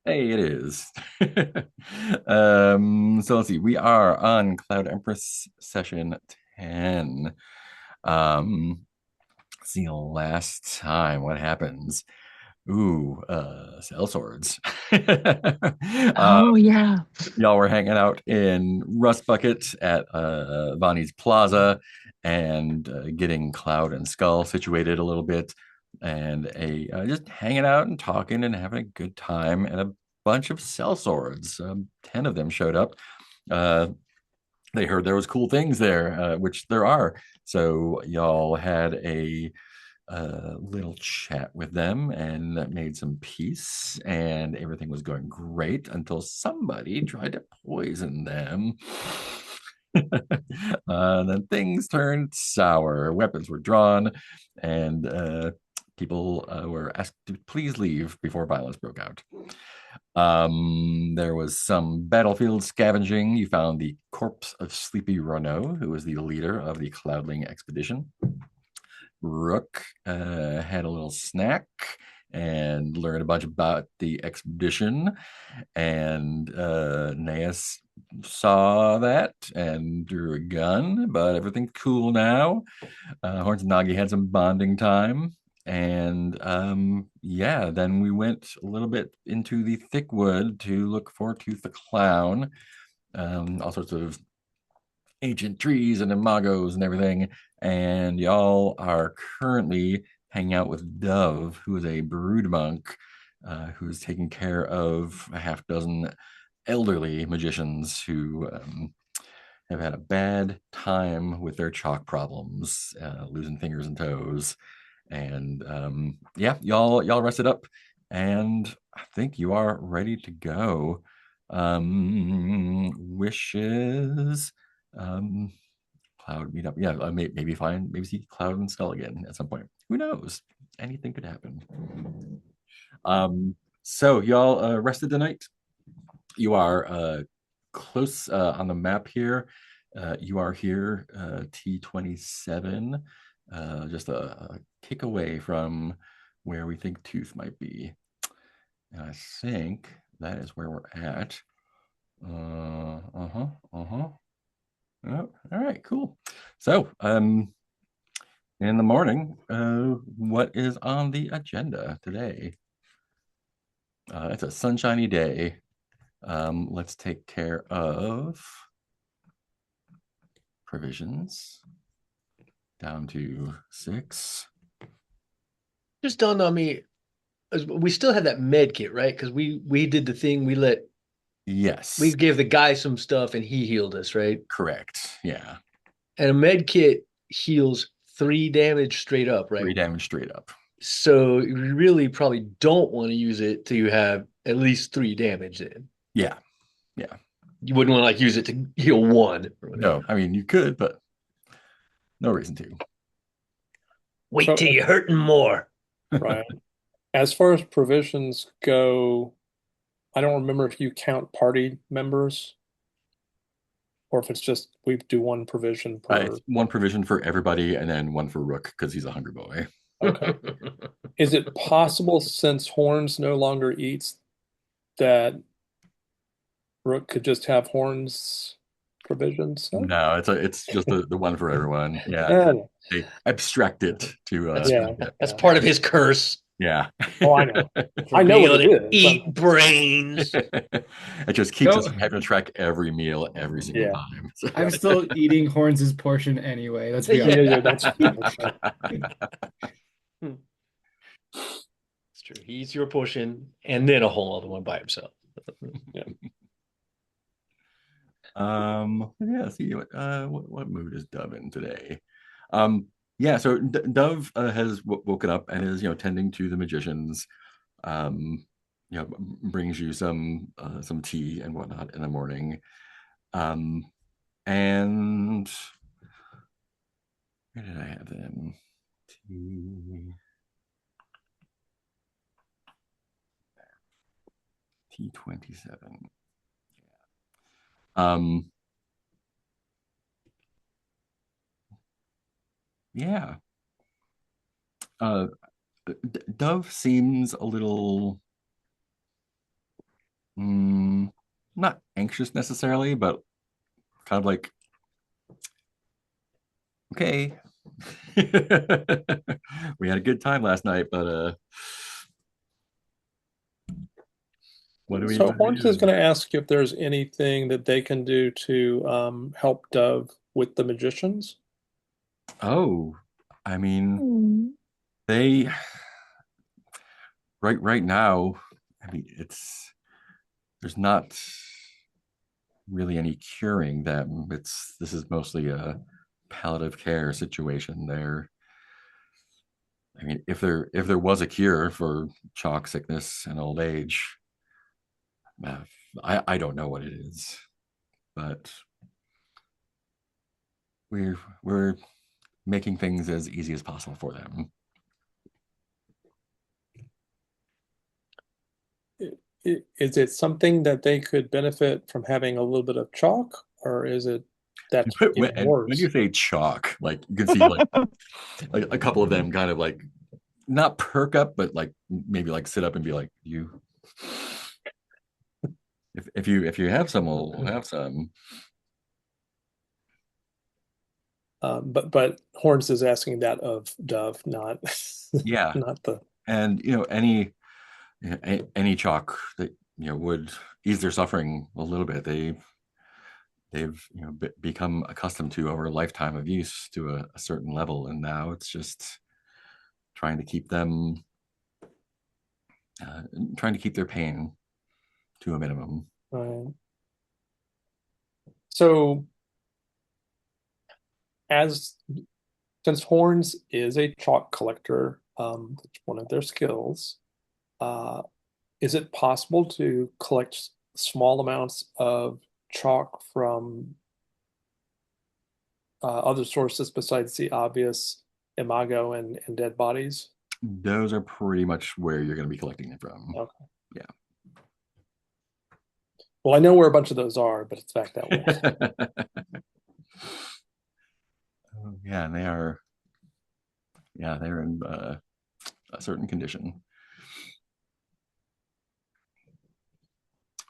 Hey, it is. So let's see. We are on Cloud Empress session 10. Um, see last time what happens. Ooh, cell swords. Uh, Oh yeah. y'all were hanging out in Rust Bucket at Vonnie's Plaza and getting Cloud and Skull situated a little bit and a just hanging out and talking and having a good time. And a bunch of cell swords, 10 of them showed up. Uh, they heard there was cool things there, which there are. So y'all had a little chat with them and that made some peace, and everything was going great until somebody tried to poison them. Then things turned sour. Weapons were drawn, and people were asked to please leave before violence broke out. There was some battlefield scavenging. You found the corpse of Sleepy Renault, who was the leader of the Cloudling expedition. Rook had a little snack and learned a bunch about the expedition. And Naas saw that and drew a gun, but everything's cool now. Horns and Nagi had some bonding time. And yeah, then we went a little bit into the thick wood to look for Tooth the Clown. All sorts of ancient trees and imagos and everything. And y'all are currently hanging out with Dove, who is a brood monk who's taking care of a half dozen elderly magicians who have had a bad time with their chalk problems, losing fingers and toes. And yeah, y'all rested up, and I think you are ready to go. Wishes. Um, Cloud meet up. Yeah, maybe find, maybe see Cloud and Skull again at some point. Who knows? Anything could happen. So y'all rested tonight. You are close on the map here. You are here, T27, just a kick away from where we think Tooth might be. And I think that is where we're at. Uh-huh, uh-huh. Oh, all right, cool. So, in the morning, what is on the agenda today? It's a sunshiny day. Let's take care of provisions down to 6. Just dawned on me, we still have that med kit, right? Because we did the thing. We Yes, gave the guy some stuff and he healed us, right? correct. Yeah, And a med kit heals 3 damage straight up, right? 3 damage straight up. So you really probably don't want to use it till you have at least 3 damage in. Yeah, yeah. You wouldn't want to like use it to heal one or whatever. No, I mean you could, but no reason to. Wait So, till you're hurting more. right. As far as provisions go, I don't remember if you count party members or if it's just we do one provision It's per. one provision for everybody, and then one for Rook because he's a hungry boy. Okay. Is it possible, since Horns no longer eats, that Rook could just have Horns provisions? Huh? No, it's just the one for everyone. Yeah, Eh, they abstract it to That's yeah, yeah, that's yeah. part of his curse yeah. Oh, I know. for I know being what able it to is. eat brains. It just keeps us No, from having to track every meal every single Yeah, time. So, yeah, I'm still eating Horns' portion anyway. Let's be yeah, honest. yeah. Yeah. That's fair. It's true. He eats your portion and then a whole other one by himself. Yeah. yeah, see what mood is Dove in today? Yeah, so Dove has woken up and is, tending to the magicians. Um, brings you some tea and whatnot in the morning. Um, and where did I have them? T T27. Um, yeah. Uh, Dove seems a little mm, not anxious necessarily, but kind of like, okay, we had a good time last night, but So what do we Horns is do? going to ask if there's anything that they can do to help Dove with the magicians. Oh, I mean, Hmm. they right now, I mean, it's there's not really any curing them. This is mostly a palliative care situation. I mean, if there was a cure for chalk sickness and old age, uh, I don't know what it is, but we're making things as easy as possible for them. Is it something that they could benefit from having a little bit of chalk, or is it that's even When you worse? say chalk, like you can see like a couple of them kind of like not perk up, but like maybe like sit up and be like, you if you have some, we'll have some. But Horns is asking that of Dove, not Yeah, not the. and any chalk that would ease their suffering a little bit. They've become accustomed to over a lifetime of use to a certain level, and now it's just trying to keep them uh, trying to keep their pain to a minimum. So as since Horns is a chalk collector, it's one of their skills. Uh, is it possible to collect small amounts of chalk from other sources besides the obvious imago and dead bodies? Those are pretty much where you're going to be collecting them from. Okay. Yeah. Well, I know where a bunch of those are, but it's back that way. Oh, yeah, and they are. Yeah, they're in a certain condition.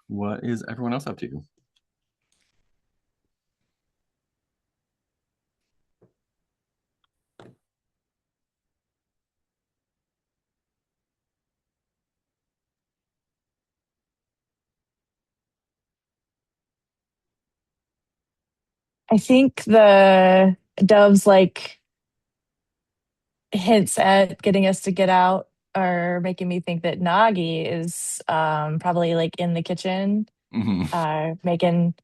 What is everyone else up to? I think the doves like hints at getting us to get out are making me think that Nagi is probably like in the kitchen, Mhm. making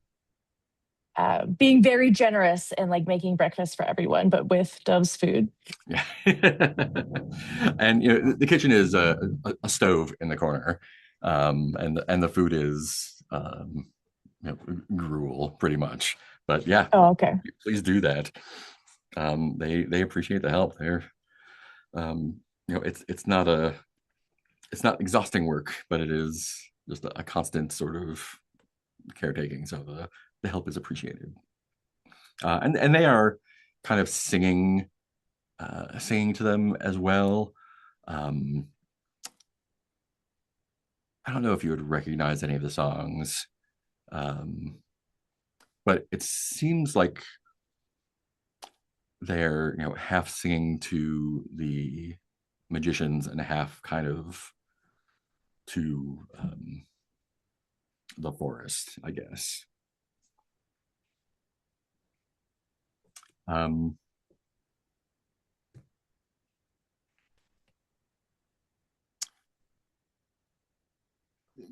being very generous and like making breakfast for everyone, but with Dove's food. Yeah. And the kitchen is a stove in the corner, and the food is gruel pretty much. But yeah, Oh, okay. please do that. They appreciate the help. They're it's not exhausting work, but it is just a constant sort of caretaking. So the help is appreciated. And they are kind of singing to them as well. Um, I don't know if you would recognize any of the songs, um, but it seems like they're half singing to the magicians and half kind of to the forest, I guess. Um,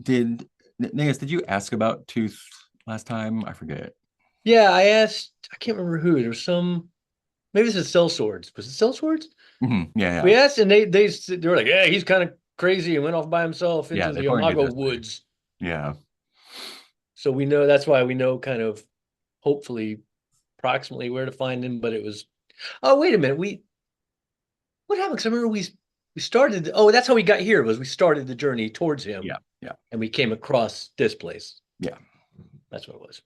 did Naas, did you ask about Tooth last time? I forget. Yeah, I asked, I can't remember who. There was some, maybe this is Cell Swords. Was it Cell Swords? Yeah, We yeah, asked, and they were like, yeah, he's kind of crazy and went off by himself yeah. into They the pointed Imago you this way. woods. Yeah. So we know that's why we know kind of hopefully approximately where to find him. But it was, oh, wait a minute. What happened? Because I remember we started, oh, that's how we got here was we started the journey towards him. Yeah, yeah, And we came across this place. yeah. That's what it was.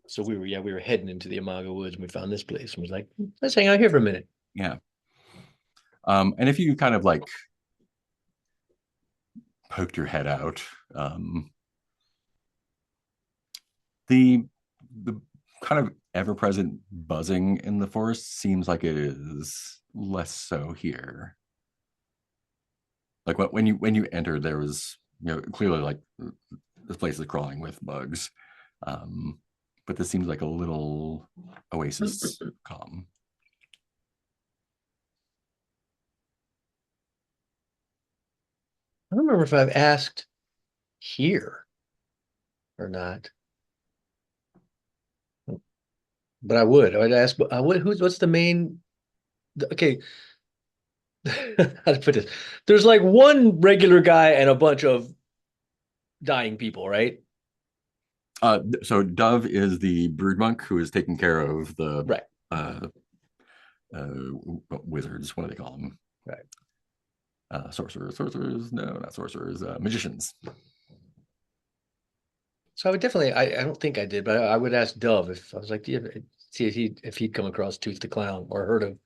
So we were heading into the Imago woods and we found this place and was like, let's hang out here for a minute. Yeah. And if you kind of like poked your head out. The kind of ever-present buzzing in the forest seems like it is less so here. Like when you entered, there was clearly like this place is crawling with bugs, but this seems like a little oasis calm. I don't remember if I've asked here or not, but I would. I would ask. What's the main? Okay, how to put this? There's like one regular guy and a bunch of dying people, right? So Dove is the brood monk who is taking care of the Right. Wizards. What do they call them? Right. Sorcerers. No, not sorcerers. Magicians. So I would definitely. I don't think I did, but I would ask Dove if I was like, see if he'd come across Tooth the Clown or heard of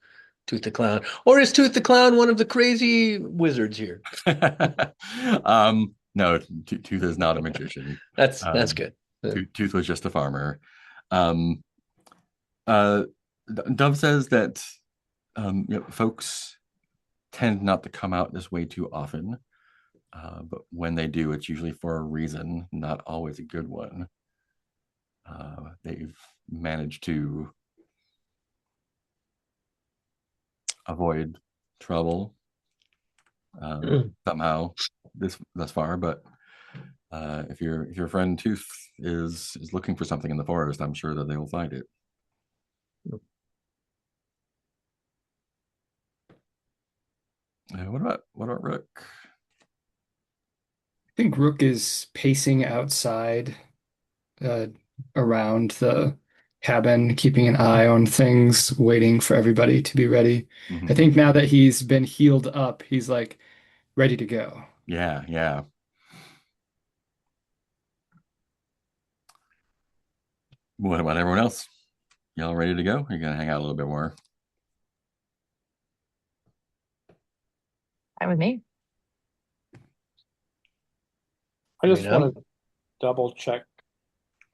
Tooth the Clown, or is Tooth the Clown one of the crazy wizards here? No, Tooth is not a magician. That's good. Tooth was just a farmer. Dove says that folks tend not to come out this way too often, but when they do, it's usually for a reason, not always a good one. They've managed to avoid trouble somehow thus far, but if your friend Tooth is looking for something in the forest, I'm sure that they will find it. What about Rook? I think Rook is pacing outside around the cabin, keeping an eye on things, waiting for everybody to be ready. I think now that he's been healed up, he's like ready to go. Yeah. What about everyone else? Y'all ready to go? You're gonna hang out a little bit more. Fine with me. I just want to double check.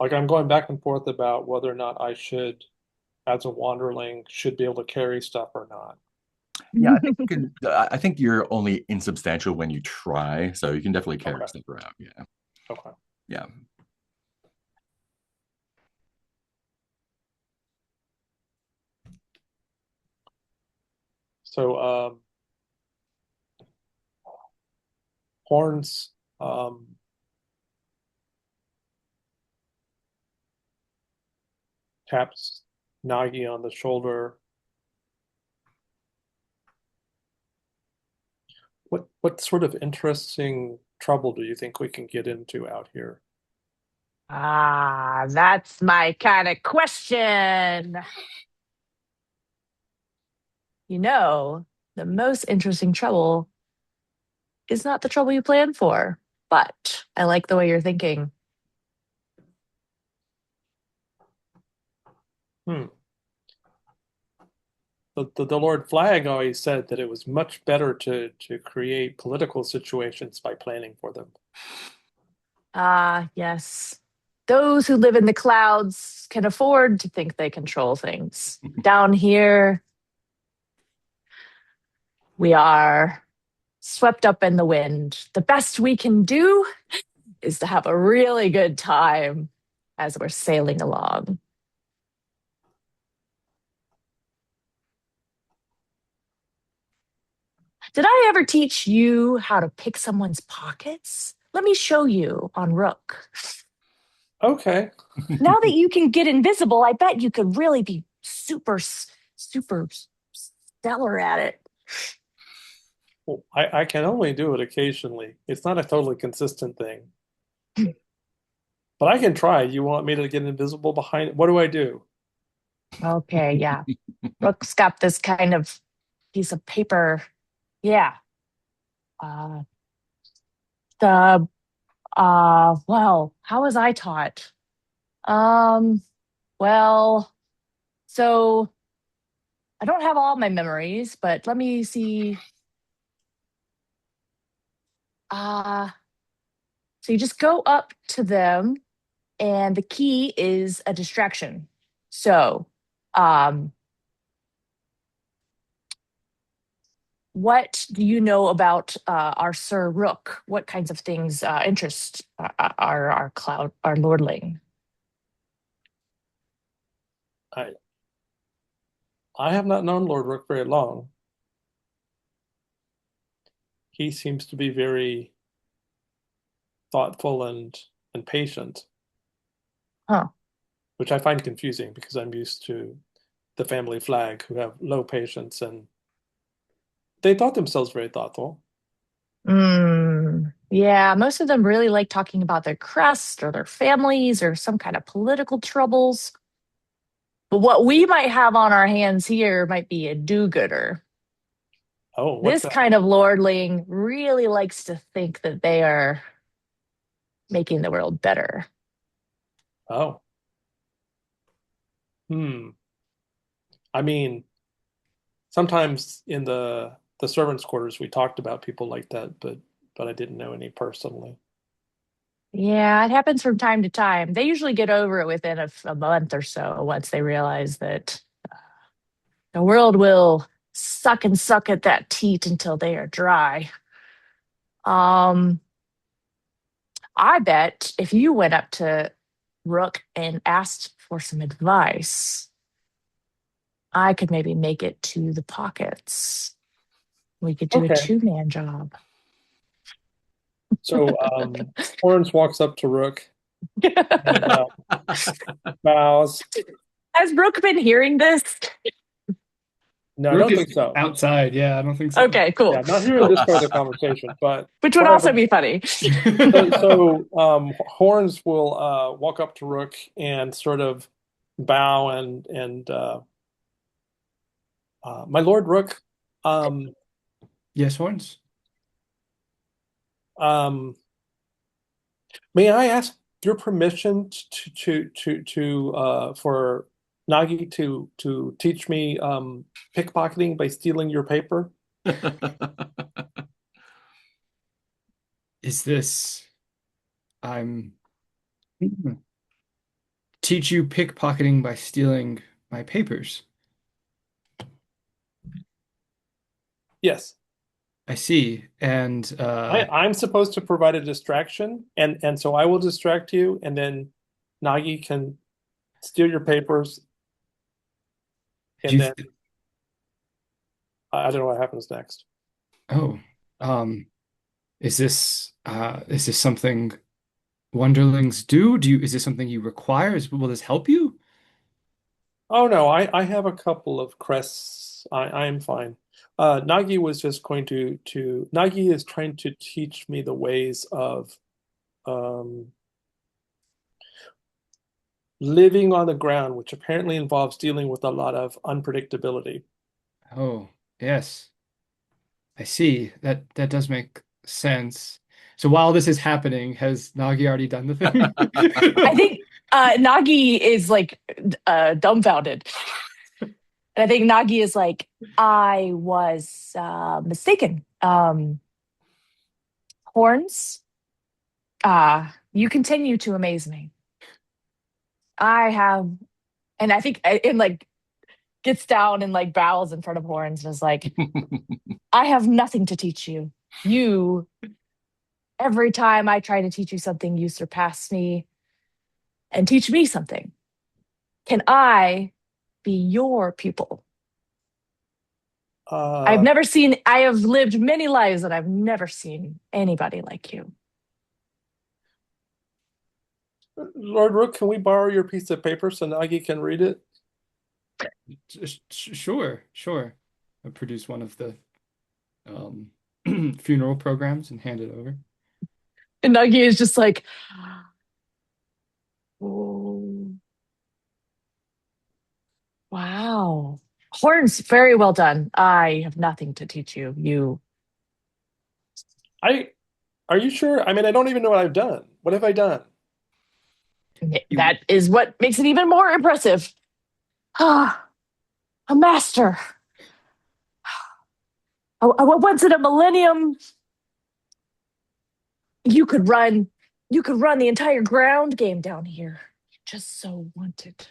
Like I'm going back and forth about whether or not I should, as a wanderling, should be able to carry stuff or not. Yeah, I think you're only insubstantial when you try, so you can definitely carry stuff around. Yeah. Okay. Yeah. So Horns taps Nagi on the shoulder. What sort of interesting trouble do you think we can get into out here? Ah, that's my kind of question. The most interesting trouble is not the trouble you plan for, but I like the way you're thinking. The Lord Flag always said that it was much better to create political situations by planning for them. Ah, yes. Those who live in the clouds can afford to think they control things. Down here, we are swept up in the wind. The best we can do is to have a really good time as we're sailing along. Did I ever teach you how to pick someone's pockets? Let me show you on Rook. Okay. Now that you can get invisible, I bet you could really be super stellar at it. Well, I can only do it occasionally. It's not a totally consistent thing. But I can try. You want me to get invisible behind it? What do I do? Okay, yeah. Rook's got this kind of piece of paper. Yeah. Well, how was I taught? Well, so I don't have all my memories, but let me see. So you just go up to them, and the key is a distraction. So, what do you know about our Sir Rook? What kinds of things interest our lordling? I have not known Lord Rook very long. He seems to be very thoughtful and patient. Huh. Which I find confusing because I'm used to the family flag who have low patience, and they thought themselves very thoughtful. Yeah, most of them really like talking about their crest or their families or some kind of political troubles. But what we might have on our hands here might be a do-gooder. Oh, what's This that? kind of lordling really likes to think that they are making the world better. Oh. I mean, sometimes in the servants' quarters we talked about people like that, but I didn't know any personally. Yeah, it happens from time to time. They usually get over it within a month or so once they realize that the world will suck and suck at that teat until they are dry. I bet if you went up to Rook and asked for some advice, I could maybe make it to the pockets. We could do a Okay. 2-man job. So Horns walks up to Rook and bows. Has Rook been hearing this? No, I Rook don't is think so. outside. Yeah, I don't think so. Okay, cool. Yeah, not hearing this part of the conversation, but Which would also be funny. so Horns will walk up to Rook and sort of bow and my Lord Rook, Yes, Horns. may I ask your permission to for Nagi to teach me pickpocketing by stealing your paper? Is this I'm teach you pickpocketing by stealing my papers? Yes. I see. And I'm supposed to provide a distraction, and so I will distract you, and then Nagi can steal your papers, do and you then I don't know what happens next. oh, is this something Wonderlings do? Is this something you require? Will this help you? Oh no, I have a couple of crests. I am fine. Nagi was just going to Nagi is trying to teach me the ways of um, living on the ground, which apparently involves dealing with a lot of unpredictability. Oh, yes. I see. That does make sense. So while this is happening, has Nagi already done the thing? I think Nagi is like dumbfounded. And I think Nagi is like, I was mistaken. Horns, you continue to amaze me. I have, and I think, and like gets down and like bows in front of Horns and is like, I have nothing to teach you. You, every time I try to teach you something, you surpass me and teach me something. Can I be your pupil? I have lived many lives and I've never seen anybody like you. Lord Rook, can we borrow your piece of paper so Nagi can read it? Sure. I produce one of the funeral programs and hand it over. And Nagi is just like, oh, wow. Horns, very well done. I have nothing to teach you. Are you sure? I mean, I don't even know what I've done. What have I done? That is what makes it even more impressive. Ah, a master. Once in a millennium, you could run You could run the entire ground game down here. You just so wanted.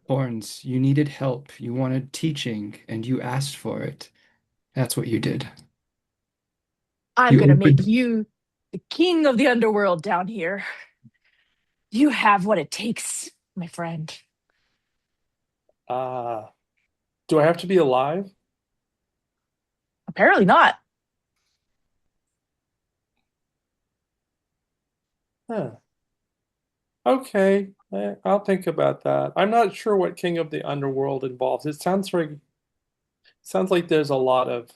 Horns, you needed help. You wanted teaching, and you asked for it. That's what you did. I'm You going to make opened. you the king of the underworld down here. You have what it takes, my friend. Do I have to be alive? Apparently not. Huh. Okay, I'll think about that. I'm not sure what King of the Underworld involves. It sounds like there's a lot of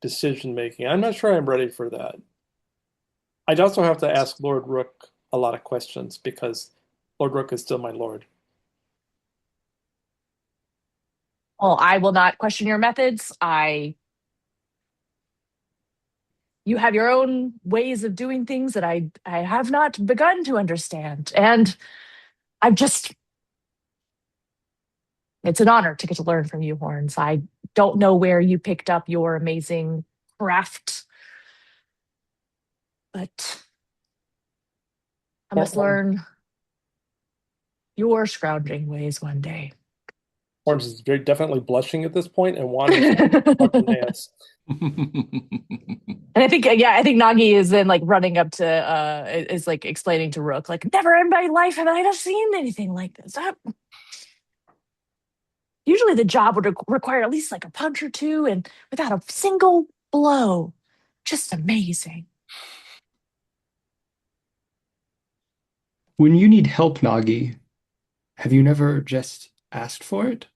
decision making. I'm not sure I'm ready for that. I'd also have to ask Lord Rook a lot of questions because Lord Rook is still my lord. Well, I will not question your methods. You have your own ways of doing things that I have not begun to understand. And I've just it's an honor to get to learn from you, Horns. I don't know where you picked up your amazing craft, but I must learn your scrounging ways one day. Horns is very definitely blushing at this point and wanting to talk to Naas. And I think Nagi is then like running up to is like explaining to Rook, like, never in my life have I ever seen anything like this. Usually the job would require at least like a punch or two, and without a single blow. Just amazing. When you need help, Nagi, have you never just asked for it?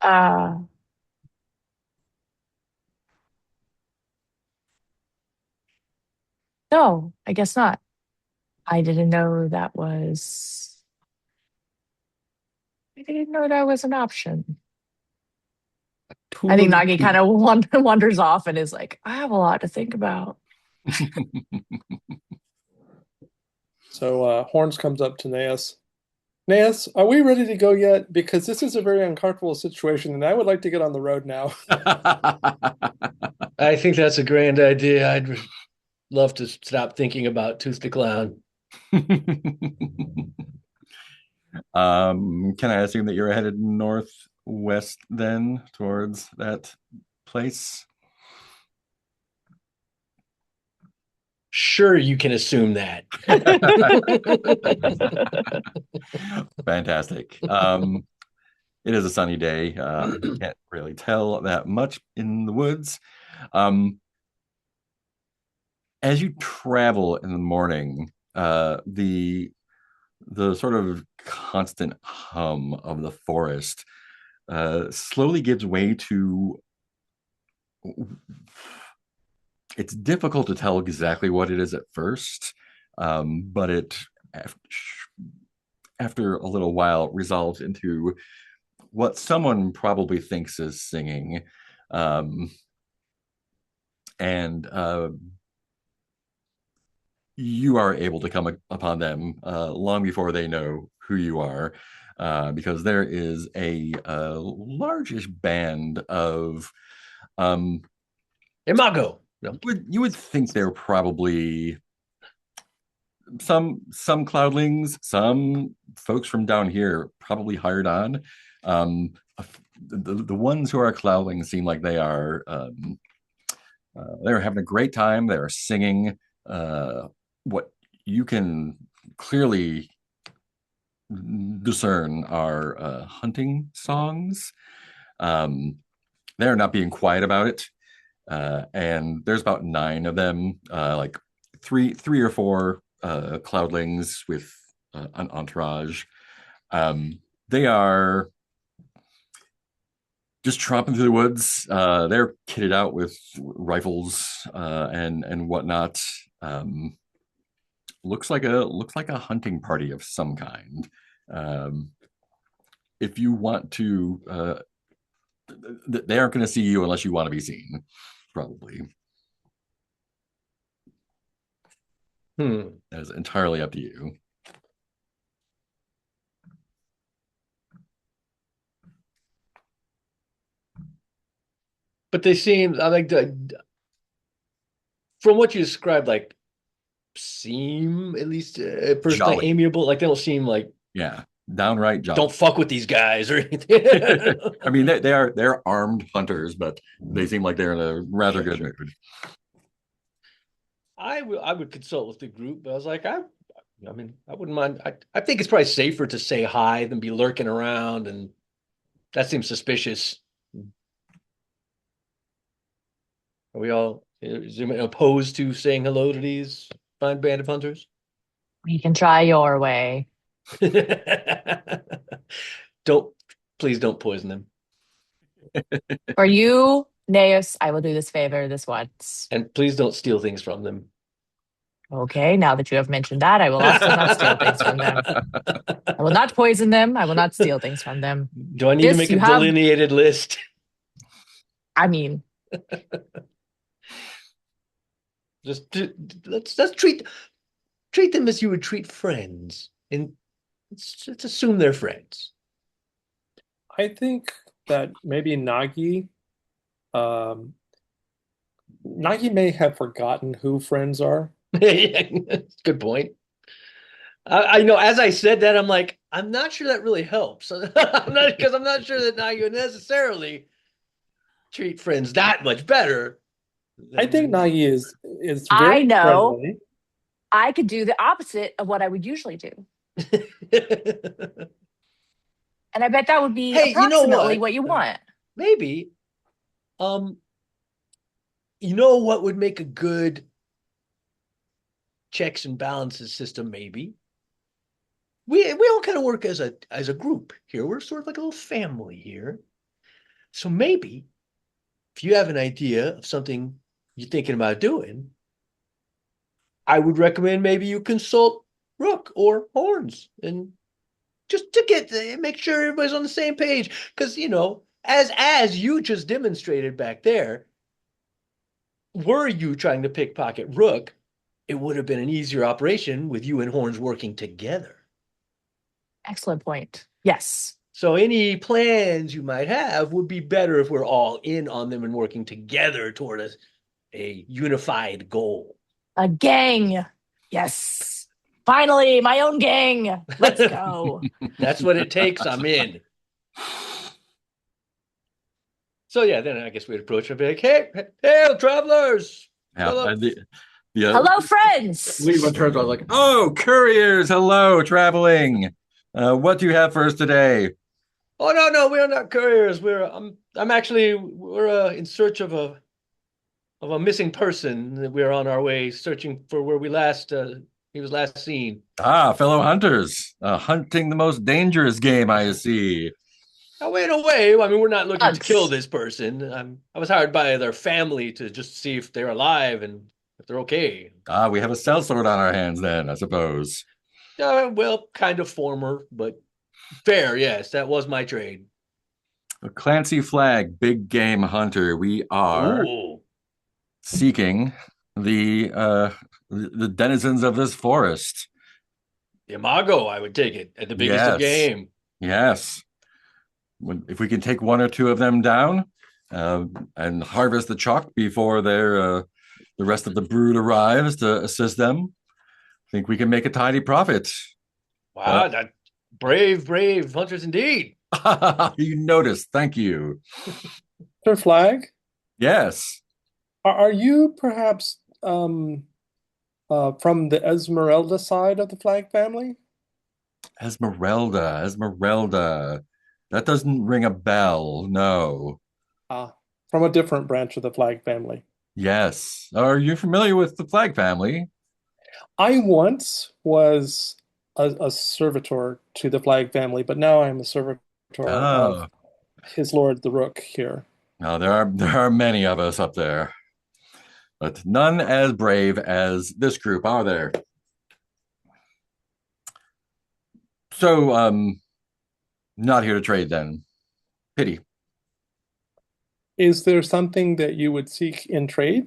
Uh, no, I guess not. I didn't know that was. I didn't know that was an option. I think Totally. Nagi kind of wanders off and is like, I have a lot to think about. So Horns comes up to Naas. Naas, are we ready to go yet? Because this is a very uncomfortable situation, and I would like to get on the road now. I think that's a grand idea. I'd love to stop thinking about Tooth the Clown. Can I assume that you're headed northwest then towards that place? Sure, you can assume that. Fantastic. It is a sunny day. You can't really tell that much in the woods. As you travel in the morning, the sort of constant hum of the forest slowly gives way to. It's difficult to tell exactly what it is at first, but it after a little while resolves into what someone probably thinks is singing, and you are able to come upon them long before they know who you are, because there is a largish band of Imago. No. you would think they're probably some cloudlings, some folks from down here probably hired on. The ones who are cloudlings seem like they are they're having a great time. They're singing what you can clearly discern are hunting songs. They're not being quiet about it. And there's about 9 of them, like three or four cloudlings with an entourage. They are just tromping through the woods. They're kitted out with rifles and whatnot. Looks like a hunting party of some kind. If you want to, they aren't going to see you unless you want to be seen, probably. That is entirely up to you. But they seem like from what you described, like seem at least personally Jolly. amiable. Like they don't seem like downright jolly. Don't fuck with these guys or anything. I mean, they're armed hunters, but they seem like they're in a rather good mood. I would consult with the group, but I was like, I mean, I wouldn't mind. I think it's probably safer to say hi than be lurking around, and that seems suspicious. Are we all opposed to saying hello to these fine band of hunters? You can try your way. Please don't poison them. For you, Naas, I will do this favor this once. And please don't steal things from them. Okay, now that you have mentioned that, I will also not steal things from them. I will not poison them. I will not steal things from them. Do I need to make a delineated list? I mean, just let's treat them as you would treat friends, and let's assume they're friends. I think that maybe Nagi may have forgotten who friends are. Good point. I know. As I said that, I'm like, I'm not sure that really helps. I'm not sure that Nagi would necessarily treat friends that much better. I think Nagi is very I know. friendly. I could do the opposite of what I would usually do. And I bet that would be approximately what you want. Maybe. You know what would make a good checks and balances system? Maybe we all kind of work as a group here. We're sort of like a little family here. So maybe if you have an idea of something you're thinking about doing, I would recommend maybe you consult Rook or Horns, and just to make sure everybody's on the same page. Because, as you just demonstrated back there, were you trying to pickpocket Rook, it would have been an easier operation with you and Horns working together. Excellent point. Yes. So any plans you might have would be better if we're all in on them and working together toward a unified goal. A gang. Yes. Finally, my own gang. Let's go. That's what it takes. I'm in. So yeah, then I guess we'd approach and be like, hey, travelers. Hello, hello friends. We went to like, oh, couriers, hello, traveling. What do you have for us today? Oh no, we are not couriers. We're in search of a missing person. We're on our way searching for where he was last seen. Fellow hunters, hunting the most dangerous game, I see. Now, in a way, I mean, we're not looking to kill this person. I was hired by their family to just see if they're alive and if they're okay. We have a sellsword on our hands then, I suppose. Well, kind of former, but fair, yes. That was my trade. A Clancy Flag, big game hunter. We are seeking the denizens of this forest. Imago, I would take it, at the biggest of game. Yes. If we can take one or two of them down and harvest the chalk before the rest of the brood arrives to assist them, I think we can make a tidy profit. Wow, that brave hunters indeed. You noticed. Thank you. Sir Flag? Yes. Are you perhaps from the Esmeralda side of the Flag family? Esmeralda. That doesn't ring a bell, no. From a different branch of the Flag family. Yes. Are you familiar with the Flag family? I once was a servitor to the Flag family, but now I'm a servitor of his lord, the Rook, here. No, there are many of us up there, but none as brave as this group, are there? So, not here to trade then. Pity. Is there something that you would seek in trade?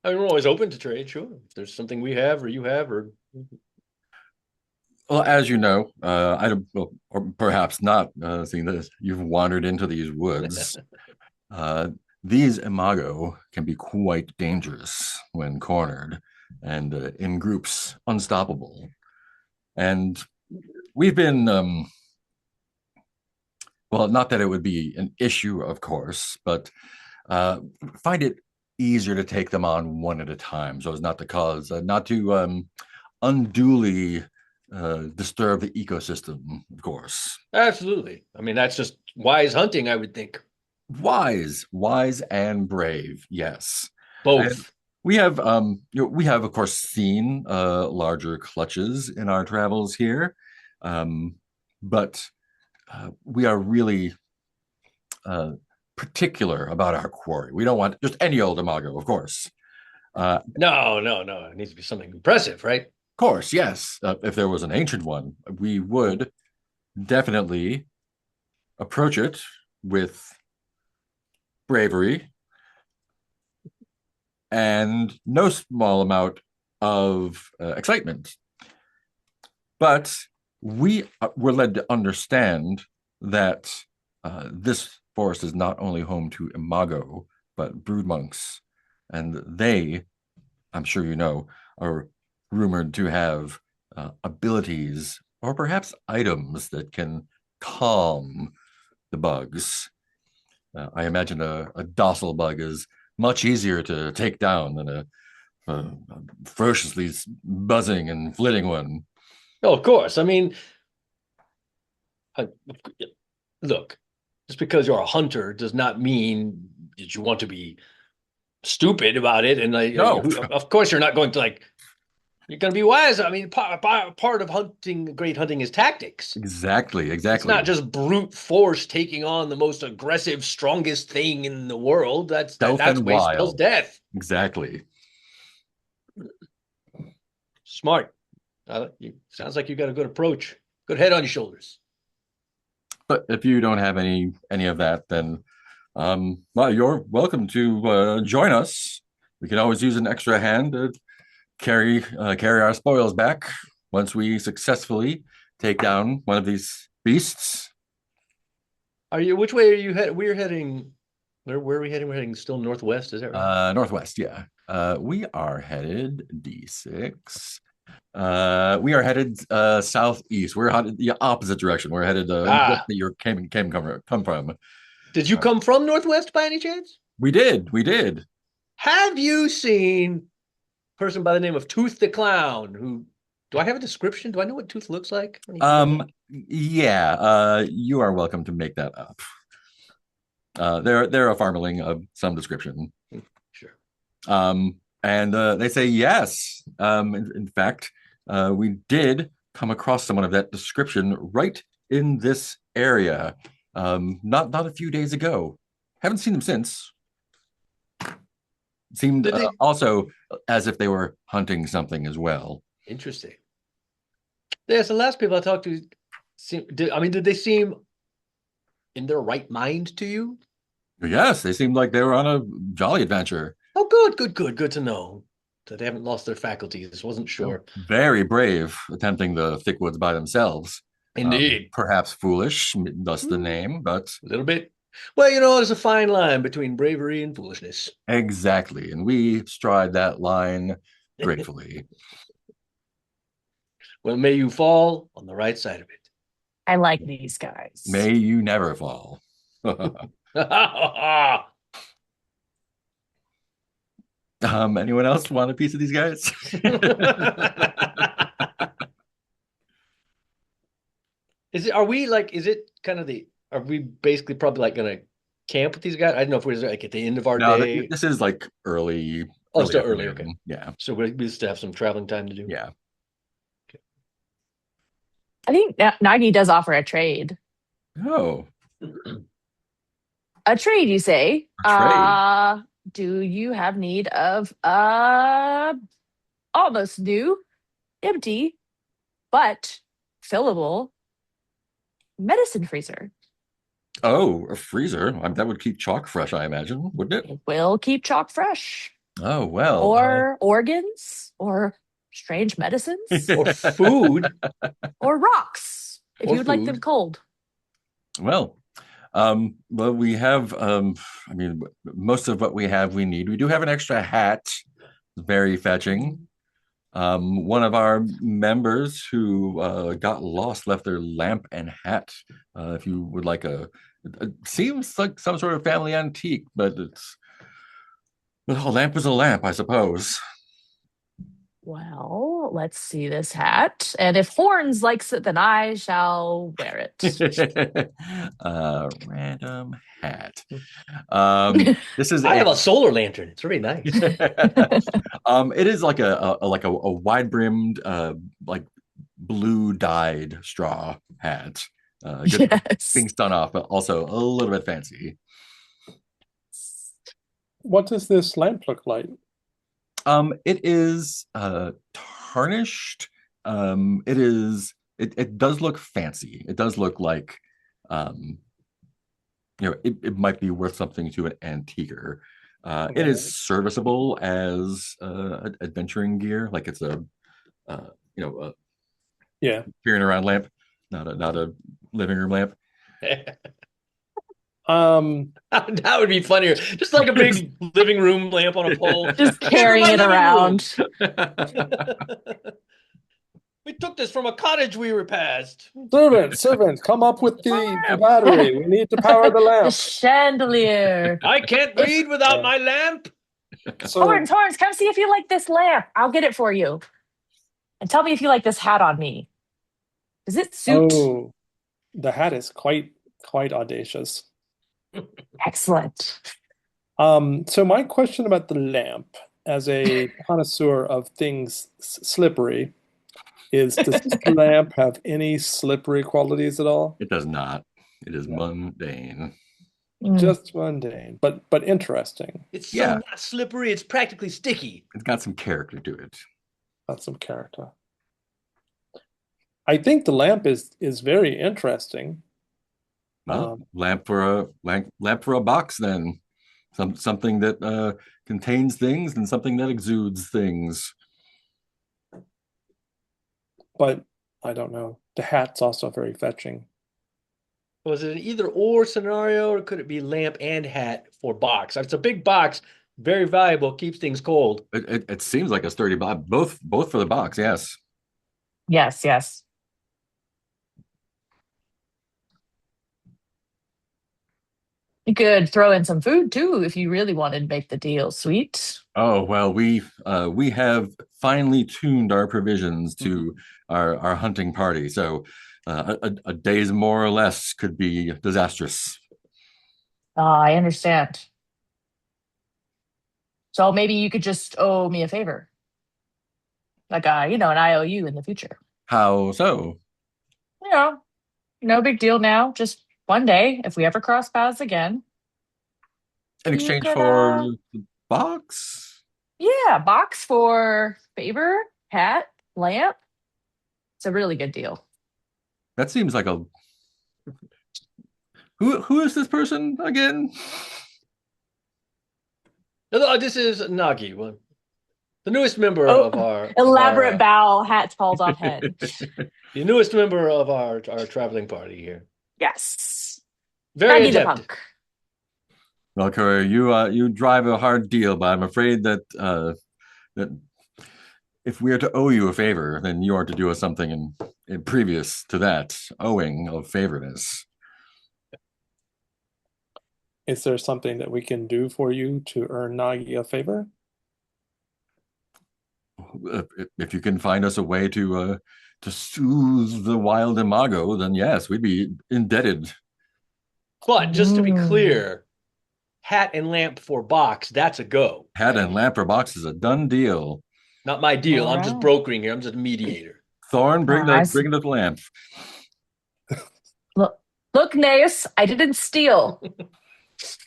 I mean, we're always open to trade, sure. If there's something we have or you have, or well, as you know, I don't, well, or perhaps not, seeing that you've wandered into these woods. these imago can be quite dangerous when cornered and in groups unstoppable. And we've been, well, not that it would be an issue, of course, but find it easier to take them on one at a time so as not to cause, not to unduly disturb the ecosystem, of course. Absolutely. I mean, that's just wise hunting, I would think. Wise and brave, yes. And Both. we have, we have, of course, seen larger clutches in our travels here, but we are really particular about our quarry. We don't want just any old imago, of course. No. It needs to be something impressive, right? Of course, yes. If there was an ancient one, we would definitely approach it with bravery and no small amount of excitement. But we were led to understand that this forest is not only home to imago, but brood monks. And they, I'm sure you know, are rumored to have abilities or perhaps items that can calm the bugs. I imagine a docile bug is much easier to take down than a ferociously buzzing and flitting one. Oh, of course. I mean, look, just because you're a hunter does not mean that you want to be stupid about it. And No. of course, you're not going to you're going to be wise. I mean, part of hunting, great hunting is tactics. Exactly. It's not just brute force taking on the most aggressive, strongest thing in the world. That's way spells death. Exactly. Smart. Sounds like you got a good approach. Good head on your shoulders. But if you don't have any of that, then well, you're welcome to join us. We can always use an extra hand to carry our spoils back once we successfully take down one of these beasts. Which way are you heading? We're heading. Where are we heading? We're heading still northwest. Is that right? Northwest, yeah. We are headed D6. We are headed southeast. We're headed the opposite direction. We're headed west that you come from. Did you come from northwest by any chance? We did. Have you seen a person by the name of Tooth the Clown? Who do I have a description? Do I know what Tooth looks like? Yeah. You are welcome to make that up. They're a farmerling of some description. Sure. And they say yes. In fact, we did come across someone of that description right in this area, not a few days ago. Haven't seen them since. Seemed also as if they were hunting something as well. Interesting. Yes, the last people I talked to, did they seem in their right mind to you? Yes, they seemed like they were on a jolly adventure. Oh, good to know that they haven't lost their faculties. Wasn't sure. Very brave, attempting the thick woods by themselves. Indeed. Perhaps foolish, thus the name, but a little bit. Well, there's a fine line between bravery and foolishness. Exactly, and we stride that line gratefully. Well, may you fall on the right side of it. I like these guys. May you never fall. Anyone else want a piece of these guys? Are we basically probably gonna camp with these guys? I don't know if we're at the end of our day. This is early. Oh, still early. Okay. Yeah. So we still have some traveling time to do. Yeah. Okay. I think Nagi does offer a trade. Oh. A trade, you say? A trade. Do you have need of almost new, empty, but fillable medicine freezer? Oh, a freezer. That would keep chalk fresh, I imagine, wouldn't it? It will keep chalk fresh. Oh, well. Or organs, or strange medicines, or food, or rocks, if you would like them cold. Well, Well, we have, I mean, most of what we have we need. We do have an extra hat, very fetching. One of our members who got lost left their lamp and hat. If you would like it seems like some sort of family antique, but a lamp is a lamp, I suppose. Well, let's see this hat. And if Horns likes it, then I shall wear it. Random hat. This is I have a solar lantern. It's really nice. It is like a wide brimmed like blue dyed straw hat. Good Yes. things done off, but also a little bit fancy. What does this lamp look like? It is tarnished. It does look fancy. It does look like it might be worth something to an antiquer. It is serviceable as adventuring gear, like it's a carrying around lamp, not a living room lamp. That would be funnier. Just like a big living room lamp on a pole. Just carrying it around. We took this from a cottage we were past. Servant, come up with the battery. We need to power the The lamp. chandelier. I can't read without my lamp. So, Horns, come see if you like this lamp. I'll get it for you. And tell me if you like this hat on me. Does it suit? oh, the hat is quite audacious. Excellent. So my question about the lamp, as a connoisseur of things slippery, is does this lamp have any slippery qualities at all? It does not. It is mundane. Just mundane, but interesting. It's so not slippery, it's practically sticky. It's got some character to it. Got some character. I think the lamp is very interesting. Well, lamp for a box then. Something that contains things and something that exudes things. But I don't know. The hat's also very fetching. Was it an either or scenario, or could it be lamp and hat for box? It's a big box, very valuable, keeps things cold. It seems like a sturdy box. Both for the box, yes. Yes. You could throw in some food too if you really wanted to make the deal sweet. Oh well, we have finely tuned our provisions to our hunting party, so a day's more or less could be disastrous. I understand. So maybe you could just owe me a favor, like an IOU in the future. How so? No big deal now. Just one day, if we ever cross paths again. In exchange for the box? Yeah, box for favor, hat, lamp. It's a really good deal. That seems like a... Who is this person again? This is Nagi, the newest member of our... Elaborate bow, hat falls off head. The newest member of our traveling party here. Yes. Very Nagi the adept. punk. Well, Curry, you drive a hard deal, but I'm afraid that that if we are to owe you a favor, then you are to do us something in previous to that owing of favorness. Is there something that we can do for you to earn Nagi a favor? If you can find us a way to soothe the wild imago, then yes, we'd be indebted. But just to be clear, hat and lamp for box, that's a go. Hat and lamp for box is a done deal. Not my deal. All I'm just right. brokering here. I'm just a mediator. Thorn, bring the lamp. Look, Naas, I didn't steal.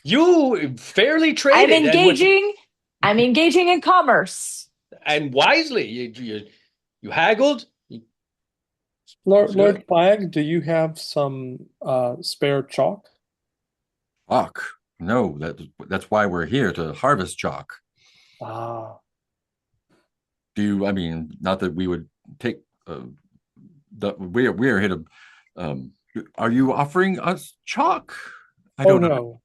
You fairly traded. I'm engaging in commerce. And wisely. You haggled. Lord Flag, do you have some spare chalk? Chalk? No, that's why we're here, to harvest chalk. Ah. I mean, not that we would take we are here to are you offering us chalk? I Oh don't know.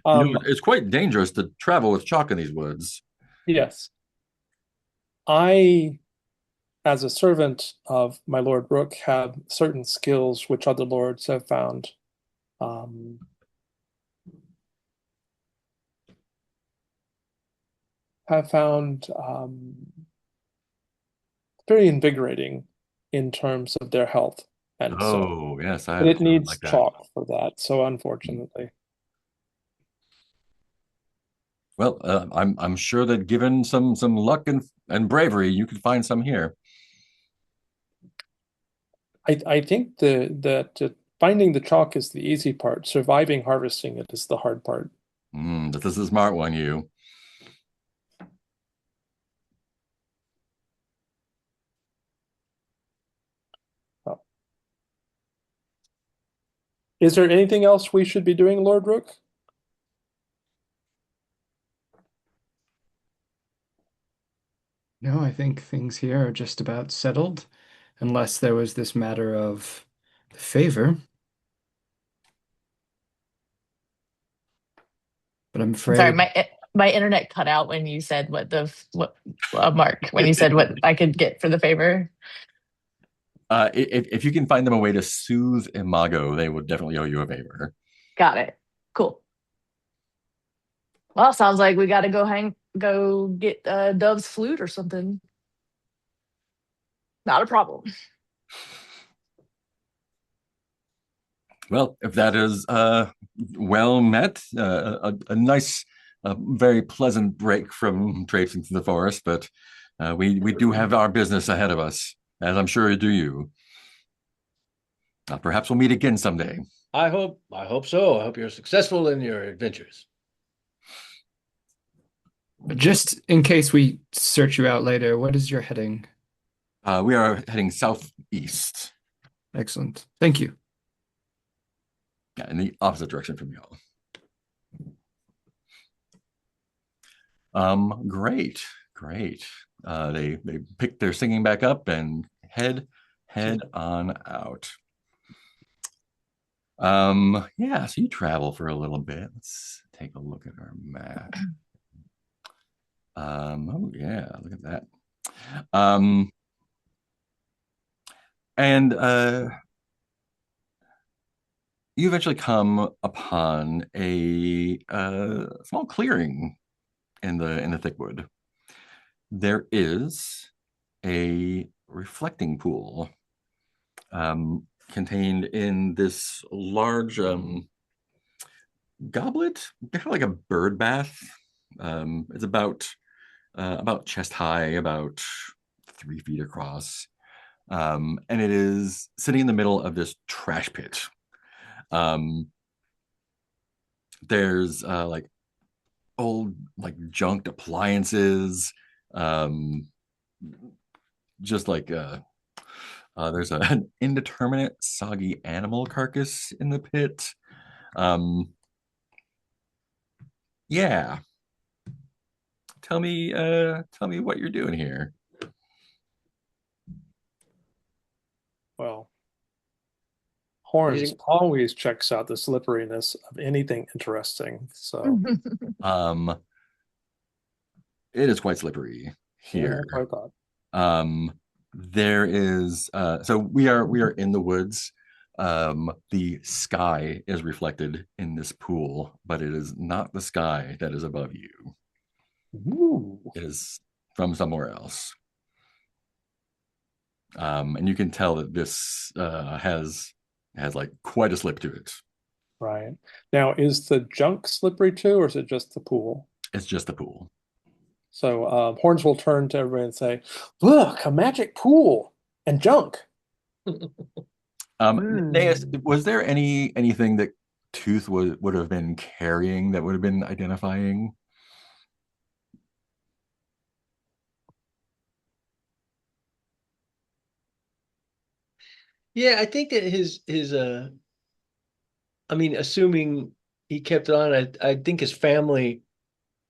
no. It's quite dangerous to travel with chalk in these woods. Yes. I, as a servant of my Lord Rook, have certain skills which other lords have found um, have found very invigorating in terms of their health. And so Oh, yes, I have a it servant needs like that. chalk for that. So unfortunately. Well, I'm sure that given some luck and bravery, you could find some here. I think that finding the chalk is the easy part. Surviving harvesting it is the hard part. This is a smart one, you. Oh. Is there anything else we should be doing, Lord Rook? No, I think things here are just about settled, unless there was this matter of the favor. But I'm Sorry, afraid, my internet cut out when you said what Mark, when you said what I could get for the favor. If you can find them a way to soothe Imago, they would definitely owe you a favor. Got it. Cool. Well, sounds like we got to go get Dove's flute or something. Not a problem. Well, if that is well met, a nice, very pleasant break from traipsing through the forest, but we do have our business ahead of us, as I'm sure do you. Perhaps we'll meet again someday. I hope so. I hope you're successful in your adventures. but just in case we search you out later, what is your heading? We are heading southeast. Excellent. Thank you. Yeah, in the opposite direction from y'all. Great. They pick their singing back up and head on out. Yeah, so you travel for a little bit. Let's take a look at our map. Oh yeah, look at that. And you eventually come upon a small clearing in the thick wood. There is a reflecting pool contained in this large goblet, kind of like a bird bath. It's about chest high, about 3 feet across, and it is sitting in the middle of this trash pit. There's like old, like junked appliances, just like there's an indeterminate soggy animal carcass in the pit. Yeah, tell me what you're doing here. Well, Horns always checks out the slipperiness of anything interesting. So it is quite slippery here. Yeah, that's what I thought. There is so we are in the woods. The sky is reflected in this pool, but it is not the sky that is above you. Ooh. It is from somewhere else. And you can tell that this has like quite a slip to it. Right. Now, is the junk slippery too, or is it just the pool? It's just the pool. So Horns will turn to everybody and say, "Look, a magic pool and junk." Naas, was there anything that Tooth would have been carrying that would have been identifying? Yeah, I think that his I mean, assuming he kept it on, I think his family,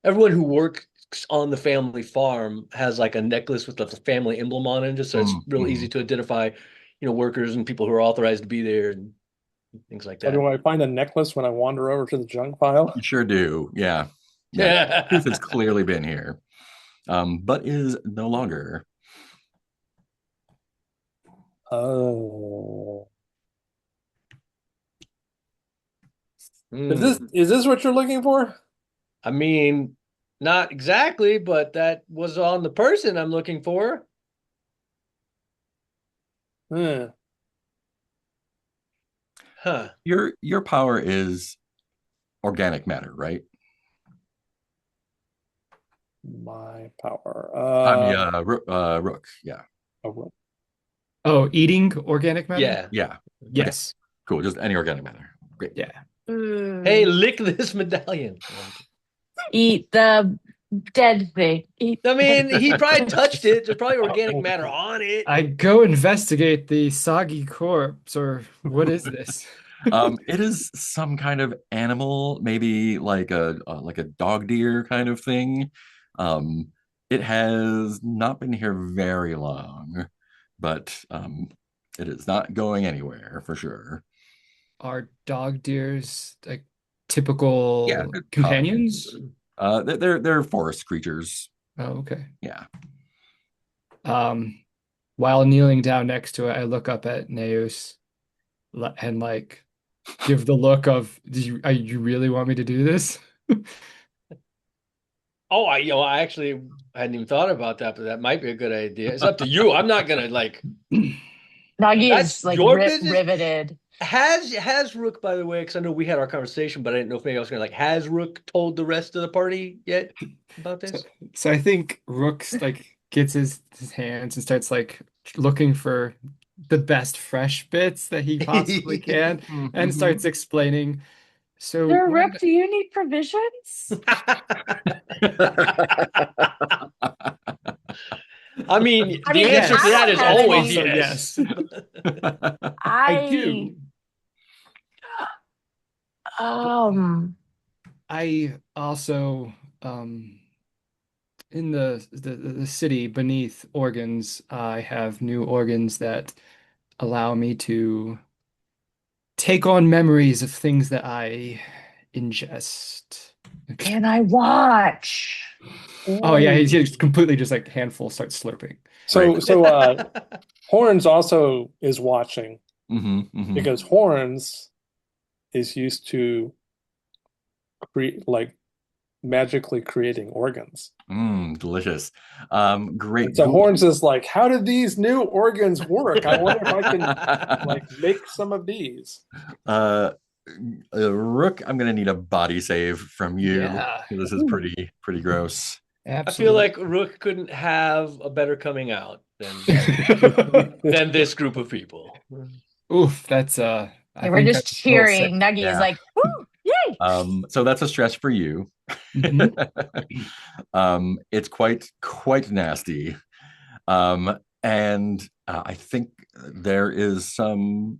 everyone who works on the family farm has like a necklace with the family emblem on it, just so it's real easy to identify, workers and people who are authorized to be there. And things like So that. do I find a necklace when I wander over to the junk pile? You sure do. Yeah. Truth has clearly been here, but is no longer. Oh. Hmm. Is this what you're looking for? I mean, not exactly, but that was on the person I'm looking for. Hmm. Huh. Your power is organic matter, right? My power. Rook. Yeah. Oh, Oh, eating organic matter? Yeah. Yeah. Yes. Cool. Just any organic matter. Great. Yeah. Hey, lick this medallion. Eat the dead thing. Eat I mean, the he probably touched it. There's probably organic matter on it. I go investigate the soggy corpse, or what is this? It is some kind of animal, maybe like a dog deer kind of thing. It has not been here very long, but it is not going anywhere for sure. Are dog deers like Yeah, typical they're companions? they're forest creatures. Oh, okay. Yeah. Um, while kneeling down next to it, I look up at Neus and like give the look of, you really want me to do this? Oh, I actually hadn't even thought about that, but that might be a good idea. It's up to you. I'm not gonna like. Nuggy That's is like your business. riveted. Has Rook, by the way, because I know we had our conversation, but I didn't know if maybe I was gonna like. Has Rook told the rest of the party yet about this? So I think Rook's like gets his hands and starts like looking for the best fresh bits that he possibly can and starts explaining. So Sir what Rook, do you need provisions? I mean, I the mean, answer yes. to that is have always Also, yes. I do. I also in the city beneath organs, I have new organs that allow me to take on memories of things that I ingest. Can I watch? Oh yeah, he's just completely just like handful starts slurping. So Horns also is watching because Horns is used to create like magically creating organs. Delicious. Great. And so Horns is like, how did these new organs work? I wonder if I can like make some of these. Rook, I'm gonna need a body save from you. Yeah. This is pretty gross. I feel Absolutely. like Rook couldn't have a better coming out than this group of people. Oof, that's They I were think just that's a little sick. cheering. Nuggy is Yeah. like, woo, yay! So that's a stress for you. Mhm. It's quite nasty. And I think there is some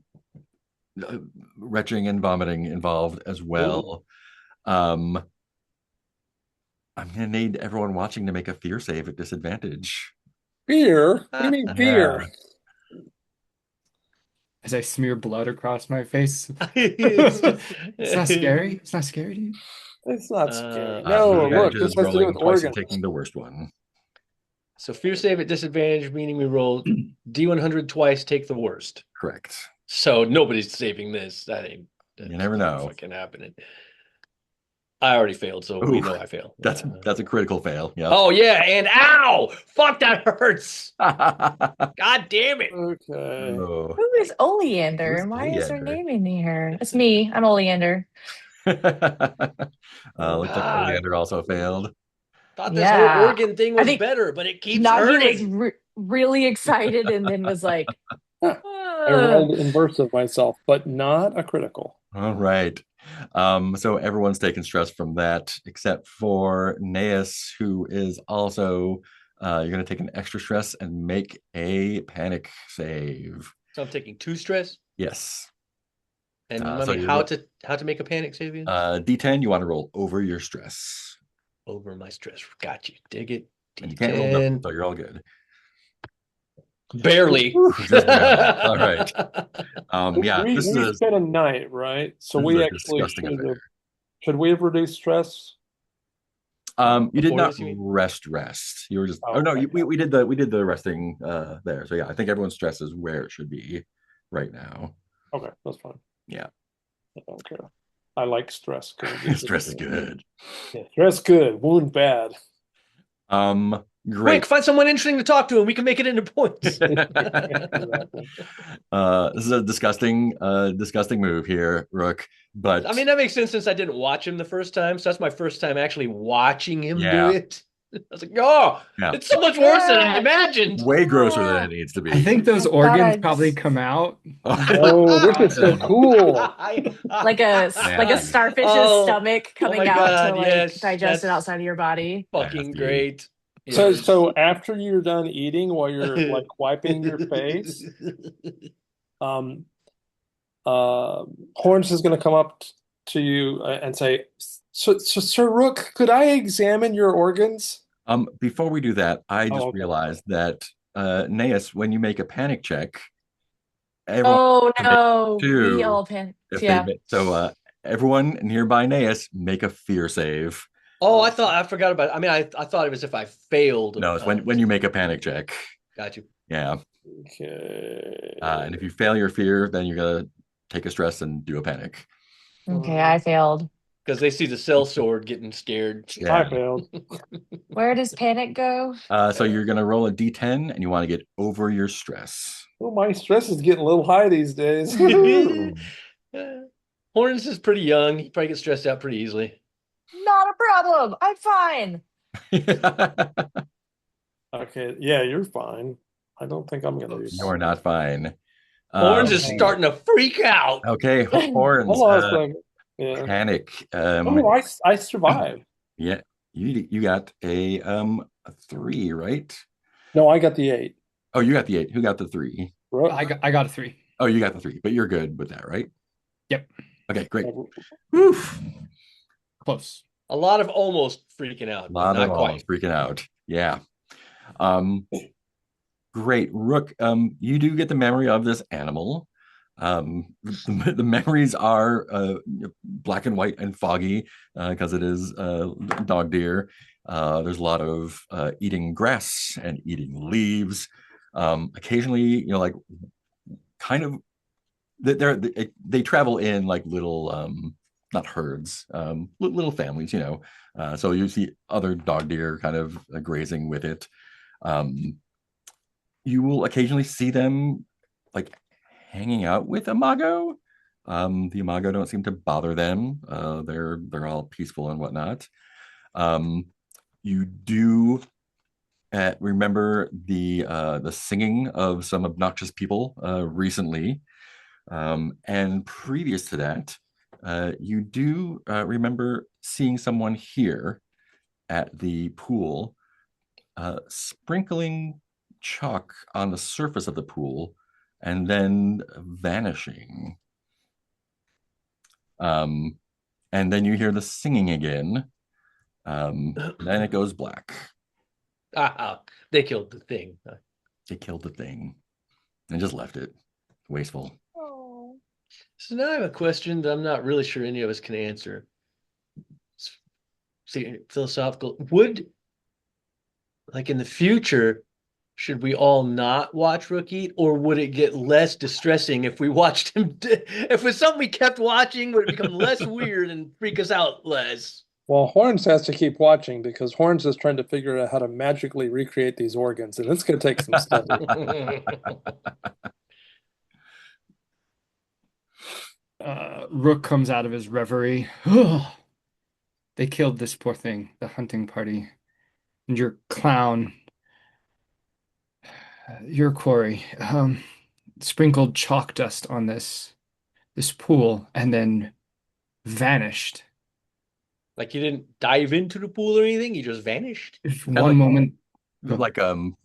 retching and vomiting involved as well. I'm gonna need everyone watching to make a fear save at disadvantage. Fear? What do you mean fear? As I smear blood across my face. It's It's not scary. It's not scary to you. It's not scary. The No, look, advantage this is has to do rolling with twice and organs. taking the worst one. So fear save at disadvantage, meaning we roll D100 twice, take the worst. Correct. So nobody's saving this. That's You never know. fucking happening. I already failed, so we know I failed. That's a critical fail. Yeah. Oh yeah, and ow! Fuck, that hurts. God damn it. Okay. Oh. Who is Oleander? Who's Why is her Oleander? name in here? It's me. I'm Oleander. Looks like God. Oleander also failed. Thought this whole Yeah. organ thing I was think better, but it keeps Nuggy hurting. was really excited and then was like, I rolled inverse of myself, but not a critical. All right. So everyone's taking stress from that, except for Naas, who is also you're gonna take an extra stress and make a panic save. So I'm taking 2 stress. Yes. And So how to make a panic save again? D10, you want to roll over your stress. Over my stress. Got you. Dig it. And you can't roll double, D10. so you're all good. Barely. Just barely. All right. Yeah, We this is spent a night, right? So this is we a actually disgusting affair. should we have reduced stress? You did Before not this, you mean? rest. You were just Oh, oh no, okay. we did the resting there. So yeah, I think everyone's stress is where it should be right now. Okay, that's fine. Yeah. I don't care. I like stress. Stress is good. Yeah, stress good, wound bad. Great. Quick, find someone interesting to talk to, and we can make it into points. Exactly. This is a disgusting move here, Rook. But I mean, that makes sense since I didn't watch him the first time. So that's my first time actually watching him do Yeah. it. I was like, oh, Yeah. it's so much worse than I imagined. way grosser than it needs to be. I think those I thought organs I'd probably come out. Oh, this is so cool. like a Man. starfish's Oh, stomach oh coming my out God, to like yes, digest it that's outside of your body. fucking Nasty. great. So, Yes. so after you're done eating, while you're like wiping your face, um, Horns is going to come up to you and say, so, Sir Rook, could I examine your organs? Before we do that, I just okay. realized that Naas, when you make a panic check, everyone Oh has to make no, we two all panicked. if Yeah. so everyone nearby Naas make a fear save. Oh, I forgot about it. I mean, I thought it was if I failed. No, it's when you make a panic check. Got you. Yeah. Okay. And if you fail your fear, then you're gonna take a stress and do a panic. Okay, I failed. Because they see the cell sword getting scared. Yeah. I failed. Where does panic go? So you're gonna roll a d10 and you want to get over your stress. Oh, my stress is getting a little high these days. Horns is pretty young. He probably gets stressed out pretty easily. Not a problem. I'm fine. Okay, yeah, you're fine. I don't think I'm gonna do You're not fine. Horns is starting to freak out. Okay, Horns. Hold on a second. Yeah. Panic. Oh, I survived. Yeah, you got a 3, right? No, I got the 8. Oh, you got the 8. Who got the 3? Rook. I got a 3. Oh, you got the 3, but you're good with that, right? Yep. Okay, great. Woof. Close. A lot of almost freaking out, A but lot not of quite. almost freaking out. Yeah. Great. Rook, you do get the memory of this animal. The memories are black and white and foggy because it is dog deer. There's a lot of eating grass and eating leaves. Occasionally, like kind of they travel in like little not herds, little families, so you see other dog deer kind of grazing with it. You will occasionally see them like hanging out with Imago. The Imago don't seem to bother them. They're all peaceful and whatnot. You do remember the singing of some obnoxious people recently, and previous to that, you do remember seeing someone here at the pool, sprinkling chalk on the surface of the pool and then vanishing. And then you hear the singing again. Then it goes black. They killed the thing. They killed the thing and just left it. Wasteful. Oh. So now I have a question that I'm not really sure any of us can answer. See, philosophical. Like in the future, should we all not watch Rook eat, or would it get less distressing if we watched him? If it's something we kept watching, would it become less weird and freak us out less? Well, Horns has to keep watching because Horns is trying to figure out how to magically recreate these organs, and it's going to take some study. Rook comes out of his reverie. They killed this poor thing, the hunting party. And your clown, your quarry, sprinkled chalk dust on this pool and then vanished. Like you didn't dive into the pool or anything, you just vanished. If Kinda one like- moment, Like kind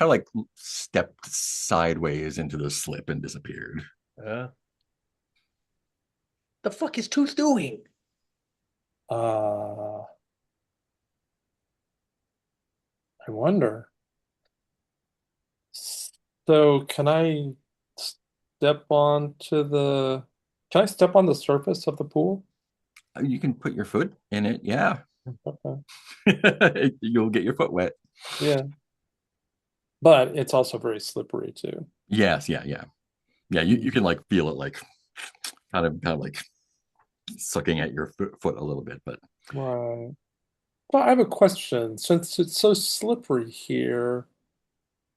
of like stepped sideways into the slip and disappeared. The fuck is Tooth doing? I wonder. So can I step on the surface of the pool? You can put your foot in it. Yeah. Okay. You'll get your foot wet. Yeah. But it's also very slippery too. Yes. Yeah. Yeah. Yeah. You can like feel it like kind of like sucking at your foot a little bit, but Right. Well, I have a question. Since it's so slippery here,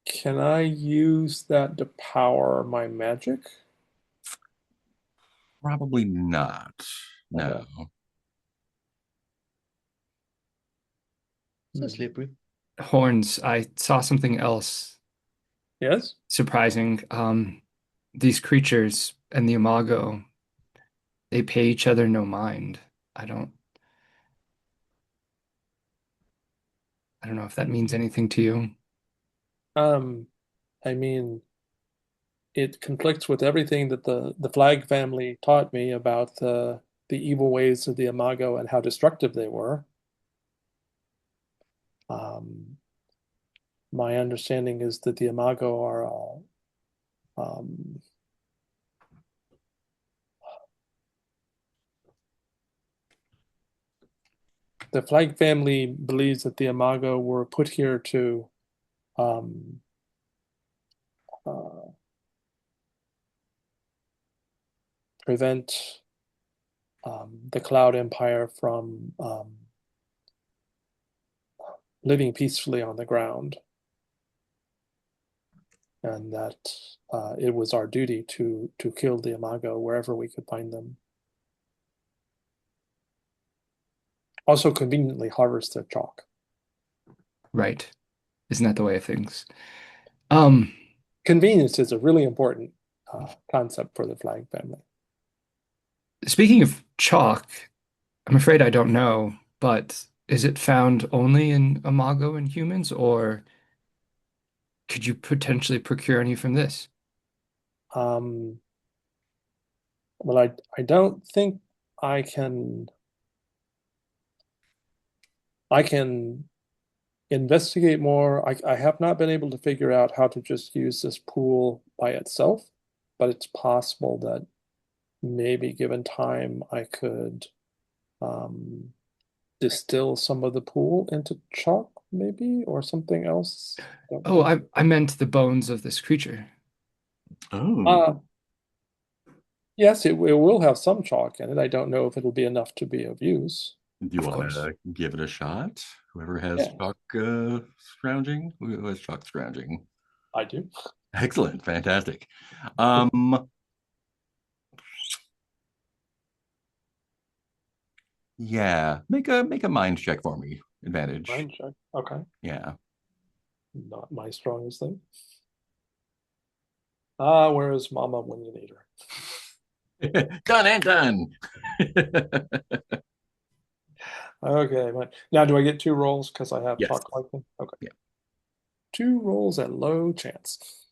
can I use that to power my magic? probably not. Okay. No. So Hmm. slippery. Horns, I saw something else Yes? surprising. These creatures and the Imago, they pay each other no mind. I don't I don't know if that means anything to you. Um, I mean, it conflicts with everything that the Flag family taught me about the evil ways of the Imago and how destructive they were. Um, my understanding is that the Imago are the Flag family believes that the Imago were put here to um, uh, prevent the Cloud Empire from living peacefully on the ground, and that it was our duty to kill the Imago wherever we could find them. Also, conveniently harvest their chalk. Right. Isn't that the way of things? Um, Convenience is a really important concept for the Flag family. Speaking of chalk, I'm afraid I don't know, but is it found only in Imago and humans, or could you potentially procure any from this? Um, well, I don't think I can I can investigate more. I have not been able to figure out how to just use this pool by itself, but it's possible that maybe given time I could um, distill some of the pool into chalk, maybe, or something else. Don't Oh, know. I meant the bones of this creature. Oh, Uh, yes, it will have some chalk in it. I don't know if it'll be enough to be of use. do you Of want course. to give it a shot? Whoever has Yeah, chalk scrounging, who has chalk scrounging? I do. Excellent, fantastic. Um, yeah, make a mind check for me. Advantage. Mind check. Okay. Yeah. Not my strongest thing. Ah, where is Mama when you need her? Done and done. Okay, now do I get two rolls because I have Yes. chalk collecting? Okay. Yeah. Two rolls at low chance.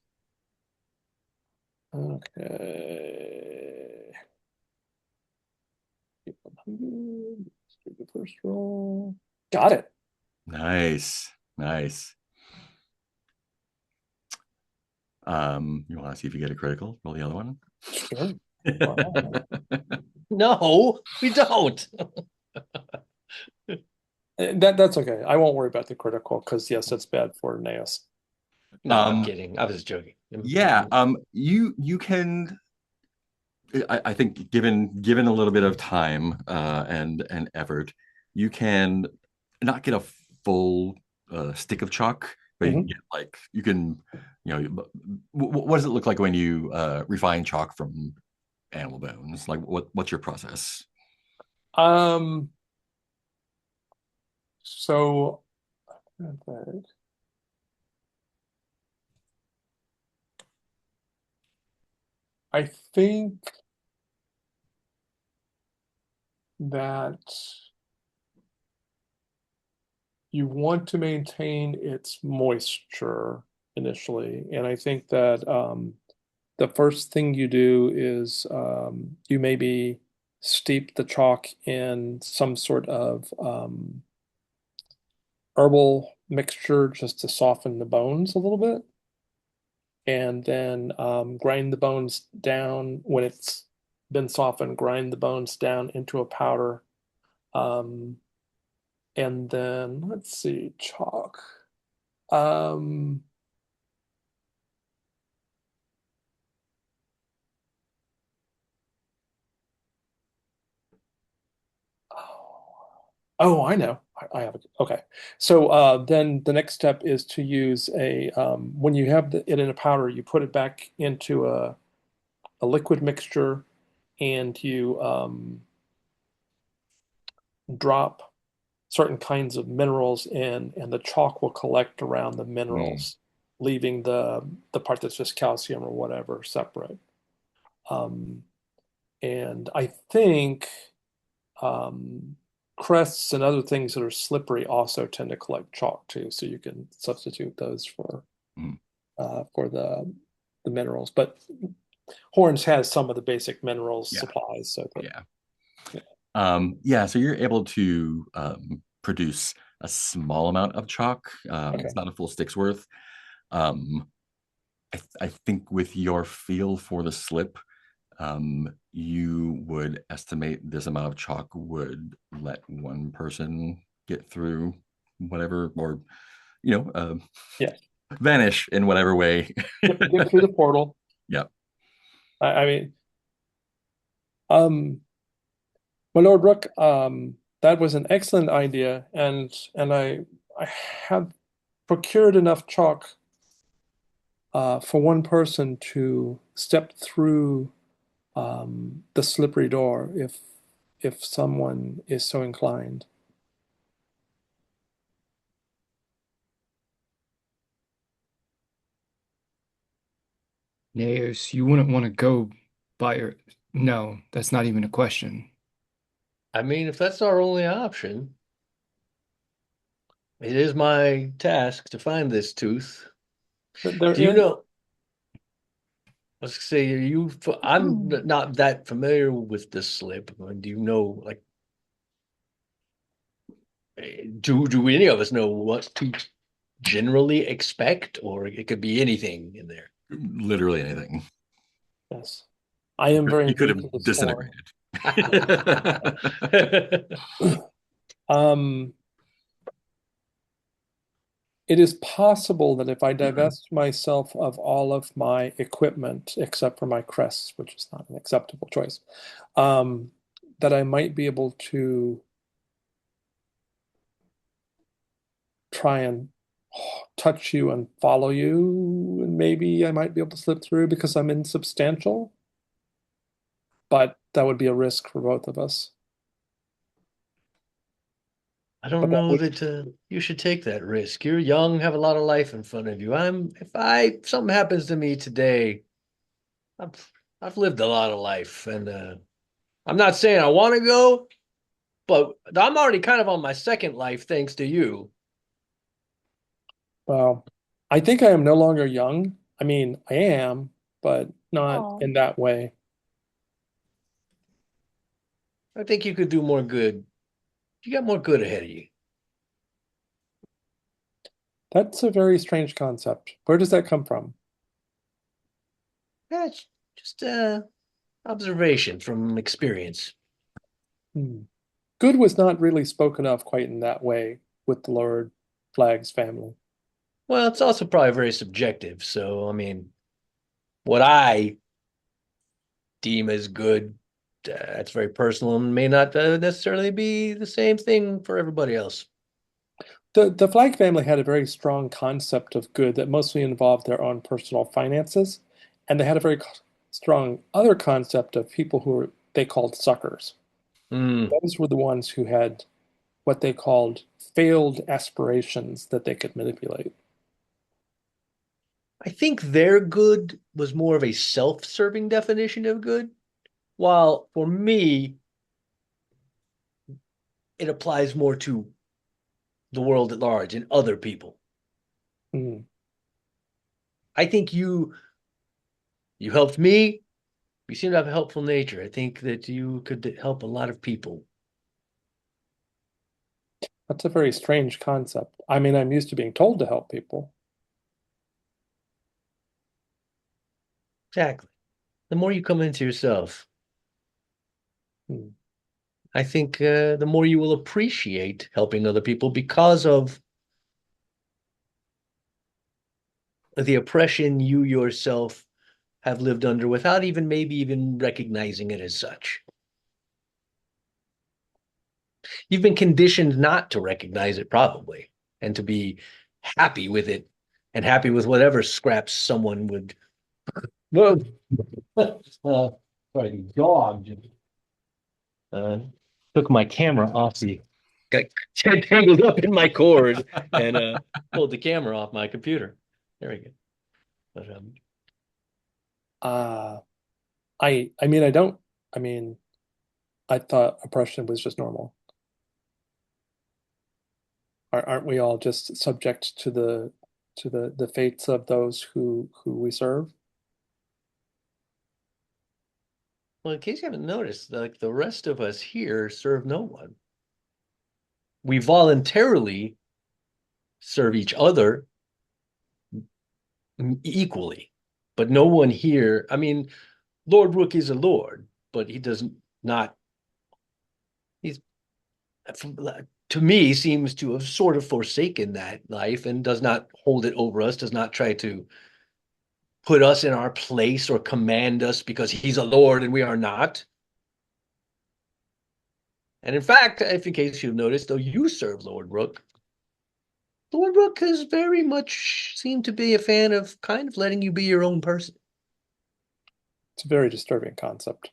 Okay. 100. Let's do the first roll. Got it. Nice. Nice. You want to see if you get a critical? Roll the other one. Sure. Wow. No, we don't. That's okay. I won't worry about the critical because yes, it's bad for Naas. No, I'm Um, kidding. I was joking. yeah. You can. I think given a little bit of time and effort, you can not get a full stick of chalk, but you can Mhm. get like you can, what does it look like when you refine chalk from animal bones? Like what's your process? Um, so I think that you want to maintain its moisture initially. And I think that the first thing you do is you maybe steep the chalk in some sort of herbal mixture just to soften the bones a little bit. and then grind the bones down when it's been softened, grind the bones down into a powder. Um, and then let's see, chalk. Um, oh, I know. I have it. Okay. So then the next step is to use when you have it in a powder, you put it back into a liquid mixture and you drop certain kinds of minerals in, and the chalk will collect around the Mm. minerals, leaving the part that's just calcium or whatever separate. Um, and I think um, crests and other things that are slippery also tend to collect chalk too, so you can substitute those Mm. for the minerals. But Horns has some of the basic minerals Yeah. supplies, so that, Yeah. yeah. Yeah, so you're able to produce a small amount of chalk. Okay. It's not a full stick's worth. Um, I think with your feel for the slip, you would estimate this amount of chalk would let one person get through whatever, or Yeah. vanish in whatever way. Get through the portal. Yeah. I mean, my Lord Rook, that was an excellent idea, and I have procured enough chalk for one person to step through the slippery door if someone is so inclined. Naos, you wouldn't want to go by your. No, that's not even a question. I mean, if that's our only option, it is my task to find this tooth. There Do you is, know? Let's say, are you? I'm not that familiar with this slip. I mean, do you know, like, do any of us know what to generally expect, or it could be anything in there? Literally anything. yes. I am very You could new have to this form. disintegrated. Um, it is possible that if I divest myself of all of my equipment, except for my crests, which is not an acceptable choice, um, that I might be able to try and touch you and follow you, and maybe I might be able to slip through because I'm insubstantial. But that would be a risk for both of us. I But don't that know would, that you should take that risk. You're young, have a lot of life in front of you. If something happens to me today, I've lived a lot of life, and I'm not saying I want to go, but I'm already kind of on my second life thanks to you. well, I think I am no longer young. I mean, I am, but not Oh, in that way. I think you could do more good. You got more good ahead of you. That's a very strange concept. Where does that come from? That's just observation from experience. Hmm. Good was not really spoken of quite in that way with the Lord Flag's family. Well, it's also probably very subjective. So, I mean, what I deem as good, that's very personal and may not necessarily be the same thing for everybody else. The Flag family had a very strong concept of good that mostly involved their own personal finances, and they had a very strong other concept of people who were they called suckers. Mm. Those were the ones who had what they called failed aspirations that they could manipulate. I think their good was more of a self-serving definition of good, while for me, it applies more to the world at large and other people. Hmm. I think you helped me. You seem to have a helpful nature. I think that you could help a lot of people. That's a very strange concept. I mean, I'm used to being told to help people. Exactly. The more you come into yourself, I think the more you will appreciate helping other people because of the oppression you yourself have lived under without maybe even recognizing it as such. You've been conditioned not to recognize it, probably, and to be happy with it and happy with whatever scraps someone would. Well, sorry, the dog just took my camera off got tangled up in my cord and pulled the camera off my computer. There we go. But I mean, I thought oppression was just normal. Aren't we all just subject to the fates of those who we serve? well, in case you haven't noticed, like the rest of us here serve no one. We voluntarily serve each other equally, but no one here. I mean, Lord Rook is a lord, but he doesn't not. He's to me seems to have sort of forsaken that life and does not hold it over us. Does not try to put us in our place or command us because he's a lord and we are not. And in fact, if in case you've noticed, though you serve Lord Rook, Lord Rook has very much seemed to be a fan of kind of letting you be your own person. It's a very disturbing concept.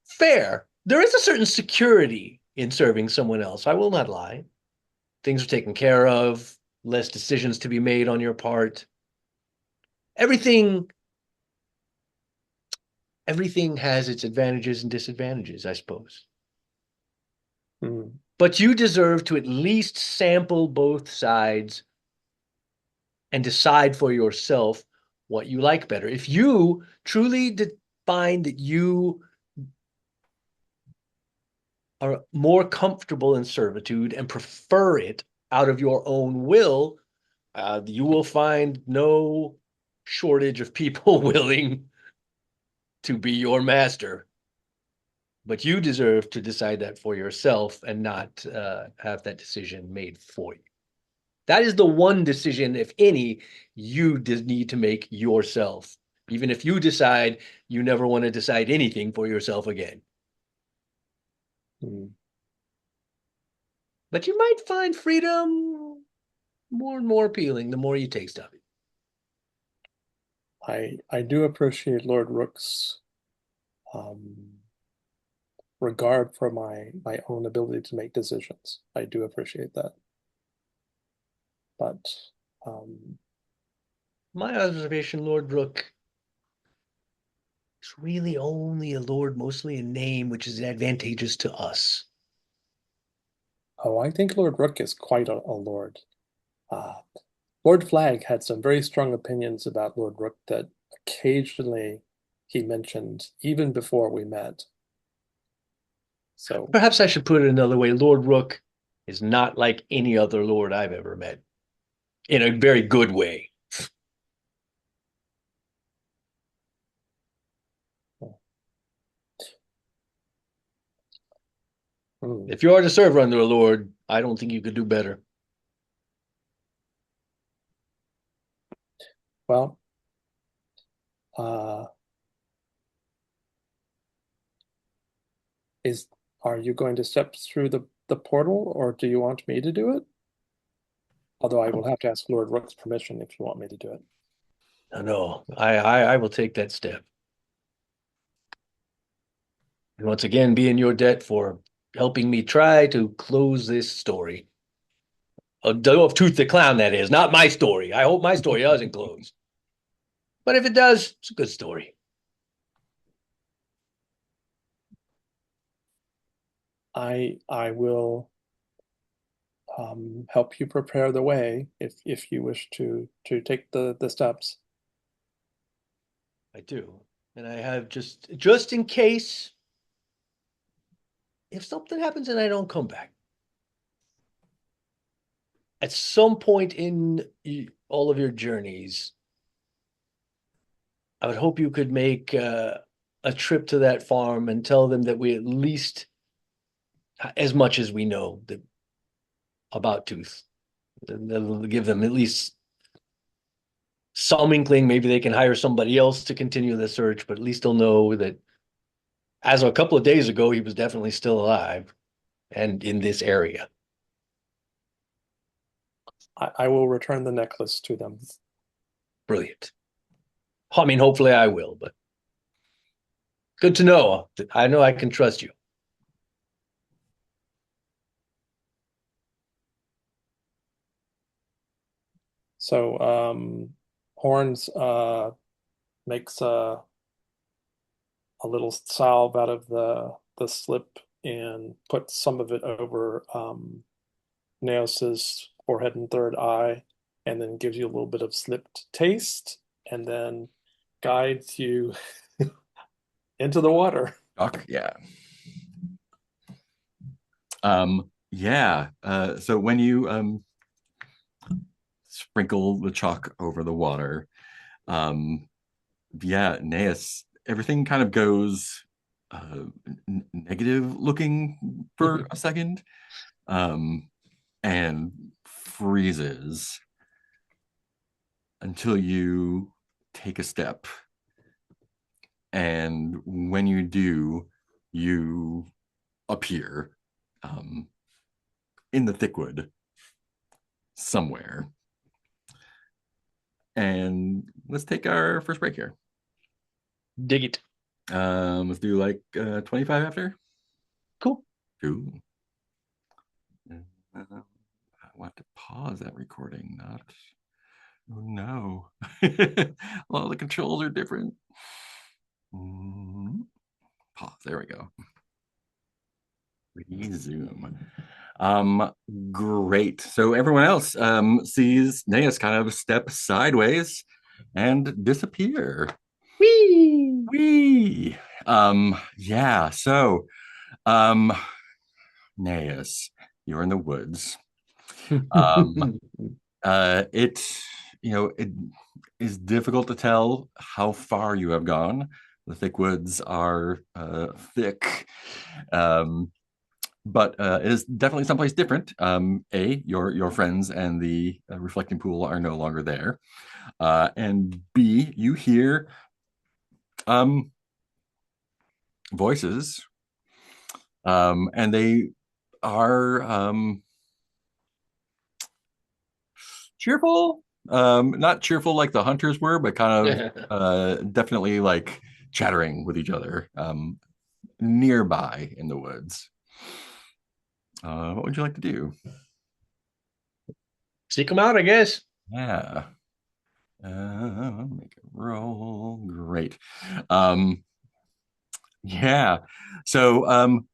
Fair. There is a certain security in serving someone else. I will not lie. Things are taken care of, less decisions to be made on your part. Everything has its advantages and disadvantages, I suppose. But you deserve to at least sample both sides and decide for yourself what you like better. If you truly find that you are more comfortable in servitude and prefer it out of your own will, you will find no shortage of people willing to be your master. But you deserve to decide that for yourself and not have that decision made for you. That is the one decision, if any, you need to make yourself, even if you decide you never want to decide anything for yourself again. But you might find freedom more and more appealing the more you taste of it. I do appreciate Lord Rook's regard for my own ability to make decisions. I do appreciate that. But my observation, Lord Rook is really only a lord, mostly in name, which is advantageous to us. Oh, I think Lord Rook is quite a lord. Lord Flag had some very strong opinions about Lord Rook that occasionally he mentioned even before we met. So perhaps I should put it another way. Lord Rook is not like any other lord I've ever met, in a very good way. If you are to serve under a lord, I don't think you could do better. Well, are you going to step through the portal, or do you want me to do it? Although I will have to ask Lord Rook's permission if you want me to do it. No, I will take that step. And once again, be in your debt for helping me try to close this story. Of Tooth the Clown, that is. Not my story. I hope my story doesn't close. But if it does, it's a good story. I will help you prepare the way if you wish to take the steps. I do. And I have just in case, if something happens and I don't come back, at some point in all of your journeys, I would hope you could make a trip to that farm and tell them that we at least, as much as we know about Tooth, that'll give them at least some inkling. Maybe they can hire somebody else to continue the search, but at least they'll know that as of a couple of days ago, he was definitely still alive and in this area. I will return the necklace to them. Brilliant. I mean, hopefully I will, but good to know. I know I can trust you. So Horns makes a little salve out of the slip and puts some of it over Naos's forehead and third eye, and then gives you a little bit of slip to taste, and then guides you into the water. Yeah. Yeah. So when you sprinkle the chalk over the water, yeah, Naas, everything kind of goes negative looking for a second, and freezes until you take a step. And when you do, you appear in the thickwood somewhere. And let's take our first break here. Dig it. Let's do like 25 after. Cool. I want to pause that recording, not. Oh no. All the controls are different. Pause. There we go. Resume. Great. So everyone else sees Naas kind of step sideways and disappear. Whee! Yeah, so Naas, you're in the woods. It is difficult to tell how far you have gone. The thick woods are thick. But it is definitely someplace different. Your friends and the reflecting pool are no longer there. And B, you hear voices, and they are cheerful. Not cheerful like the hunters were, but kind of definitely like chattering with each other nearby in the woods. What would you like to do? Seek them out, I guess. Yeah. Make a roll. Great. Yeah. So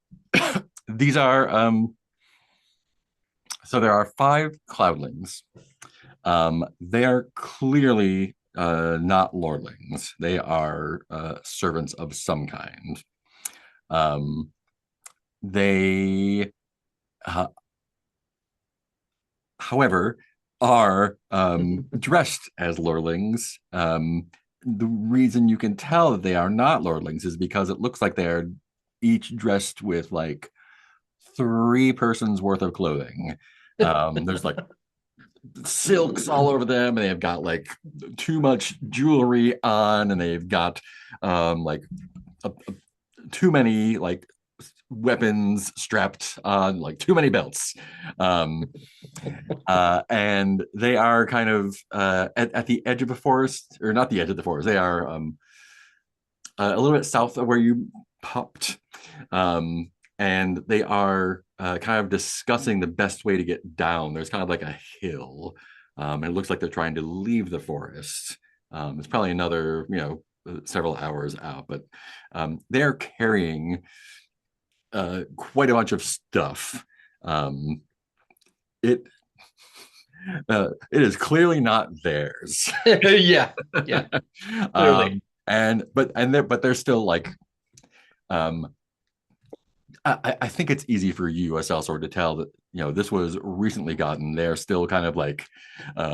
these are so there are 5 cloudlings. They are clearly not lordlings. They are servants of some kind. They however, are dressed as lordlings. The reason you can tell that they are not lordlings is because it looks like they are each dressed with like 3 persons worth of clothing. There's like silks all over them, and they've got like too much jewelry on, and they've got like too many like weapons strapped on, like too many belts. And they are kind of at the edge of the forest, or not the edge of the forest. They are a little bit south of where you popped. And they are kind of discussing the best way to get down. There's kind of like a hill. And it looks like they're trying to leave the forest. It's probably another, several hours out, but they're carrying quite a bunch of stuff. It is clearly not theirs. Yeah. Clearly. But they're still like I think it's easy for you, a sellsword, to tell that this was recently gotten. They're still kind of like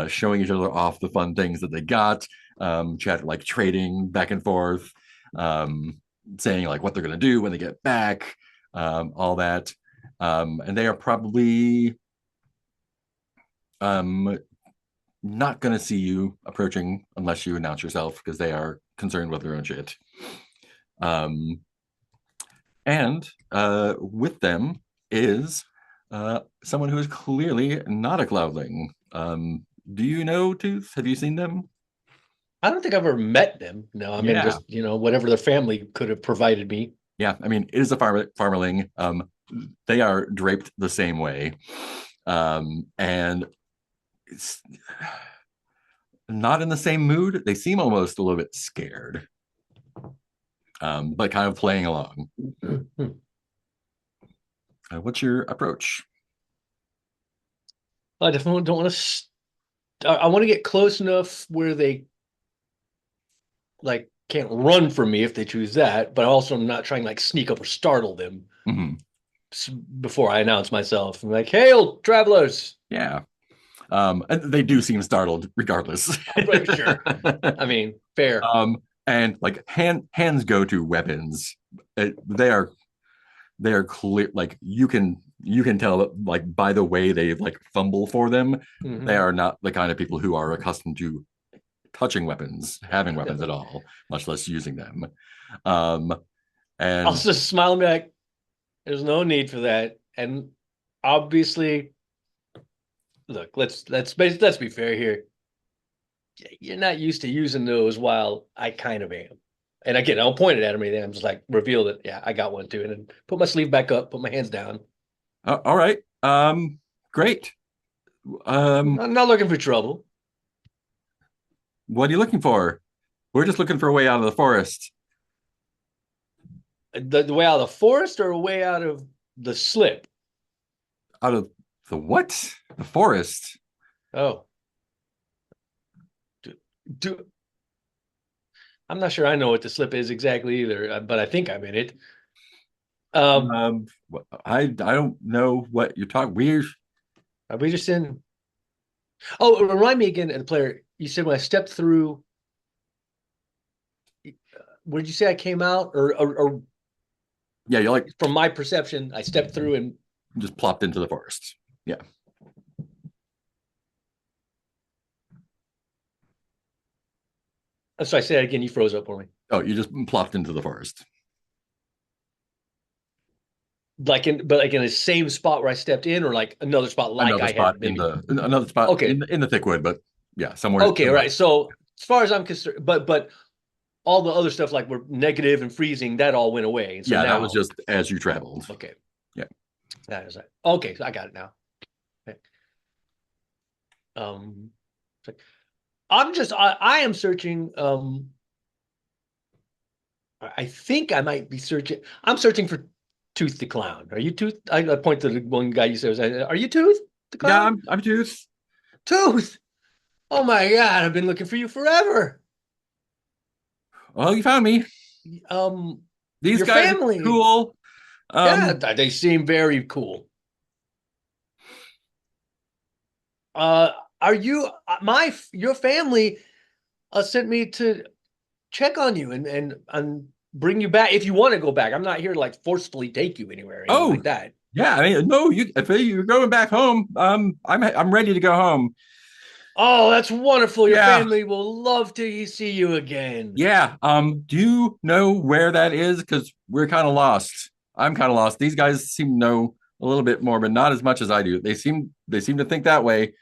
showing each other off the fun things that they got, chat like trading back and forth, saying like what they're gonna do when they get back, all that, and they are probably not gonna see you approaching unless you announce yourself because they are concerned with their own shit. And with them is someone who is clearly not a cloudling. Do you know Tooth? Have you seen them? I don't think I've ever met them. No, I mean, Yeah. just, whatever their family could have provided me. Yeah, I mean, it is a farmerling. They are draped the same way. And it's not in the same mood. They seem almost a little bit scared, but kind of playing along. What's your approach? I definitely don't want to. I want to get close enough where they like can't run from me if they choose that, but also I'm not trying to like sneak up or startle them before I announce myself. I'm like, "Hail, travelers!" Yeah. And they do seem startled regardless. Sure. I mean, fair. And like hands go to weapons. They are clear. Like you can tell that like by the way they like fumble for them, they are not the kind of people who are accustomed to touching weapons, having weapons at all, much less using them. And I'll just smile and be like, "There's no need for that." And obviously, look, let's be fair here. You're not used to using those, while I kind of am. And again, I don't point it at him or anything. I'm just like reveal that, yeah, I got one too, and then put my sleeve back up, put my hands down. all right, great. I'm not looking for trouble. What are you looking for? We're just looking for a way out of the forest. The way out of the forest or a way out of the slip? Out of the what? The forest. Oh. I'm not sure I know what the slip is exactly either, but I think I'm in it. I don't know what you're talking. Weird. Are we just in? Oh, remind me again, the player. You said when I stepped through. Where did you say I came out, or Yeah, you're like from my perception, I stepped through and just plopped into the forest. Yeah. So I said again, you froze up for me. Oh, you just plopped into the forest. But in the same spot where I stepped in, or like another spot, like another I spot had maybe another spot okay in the thick wood, but yeah, somewhere. Okay, right. So as far as I'm concerned, but all the other stuff like we're negative and freezing, that all went away. And so yeah, now, that was just as you traveled. Okay. Yeah. That is like, okay, so I got it now. Okay. I am searching. I think I might be searching. I'm searching for Tooth the Clown. Are you Tooth? I point to the one guy you said, are you Tooth the Clown? Yeah, I'm Tooth. Tooth. Oh my God, I've been looking for you forever. Well, you found me. These your guys family. are cool. Yeah, they seem very cool. Are you your family sent me to check on you and bring you back if you want to go back. I'm not here to like forcefully take you anywhere or anything like that. Yeah, I mean, no, if you're going back home, I'm ready to go home. Oh, that's wonderful. Your Yeah. family will love to see you again. Yeah. Do you know where that is? Because we're kind of lost. I'm kind of lost. These guys seem to know a little bit more, but not as much as I do. They seem to think that way.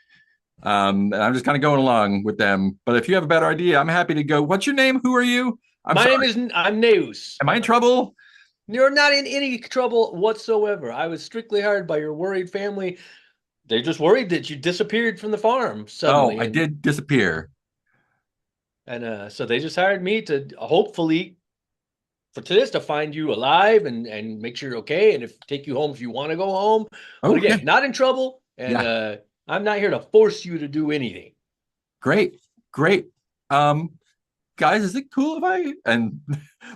And I'm just kind of going along with them. But if you have a better idea, I'm happy to go. What's your name? Who are you? I'm Naas. Am I in trouble? You're not in any trouble whatsoever. I was strictly hired by your worried family. They're just worried that you disappeared from the farm suddenly. Oh, I did disappear. And so they just hired me to hopefully to find you alive and make sure you're okay, and take you home if you want to go home. But again, not in trouble, and I'm not here to force you to do anything. Great. Guys, is it cool if I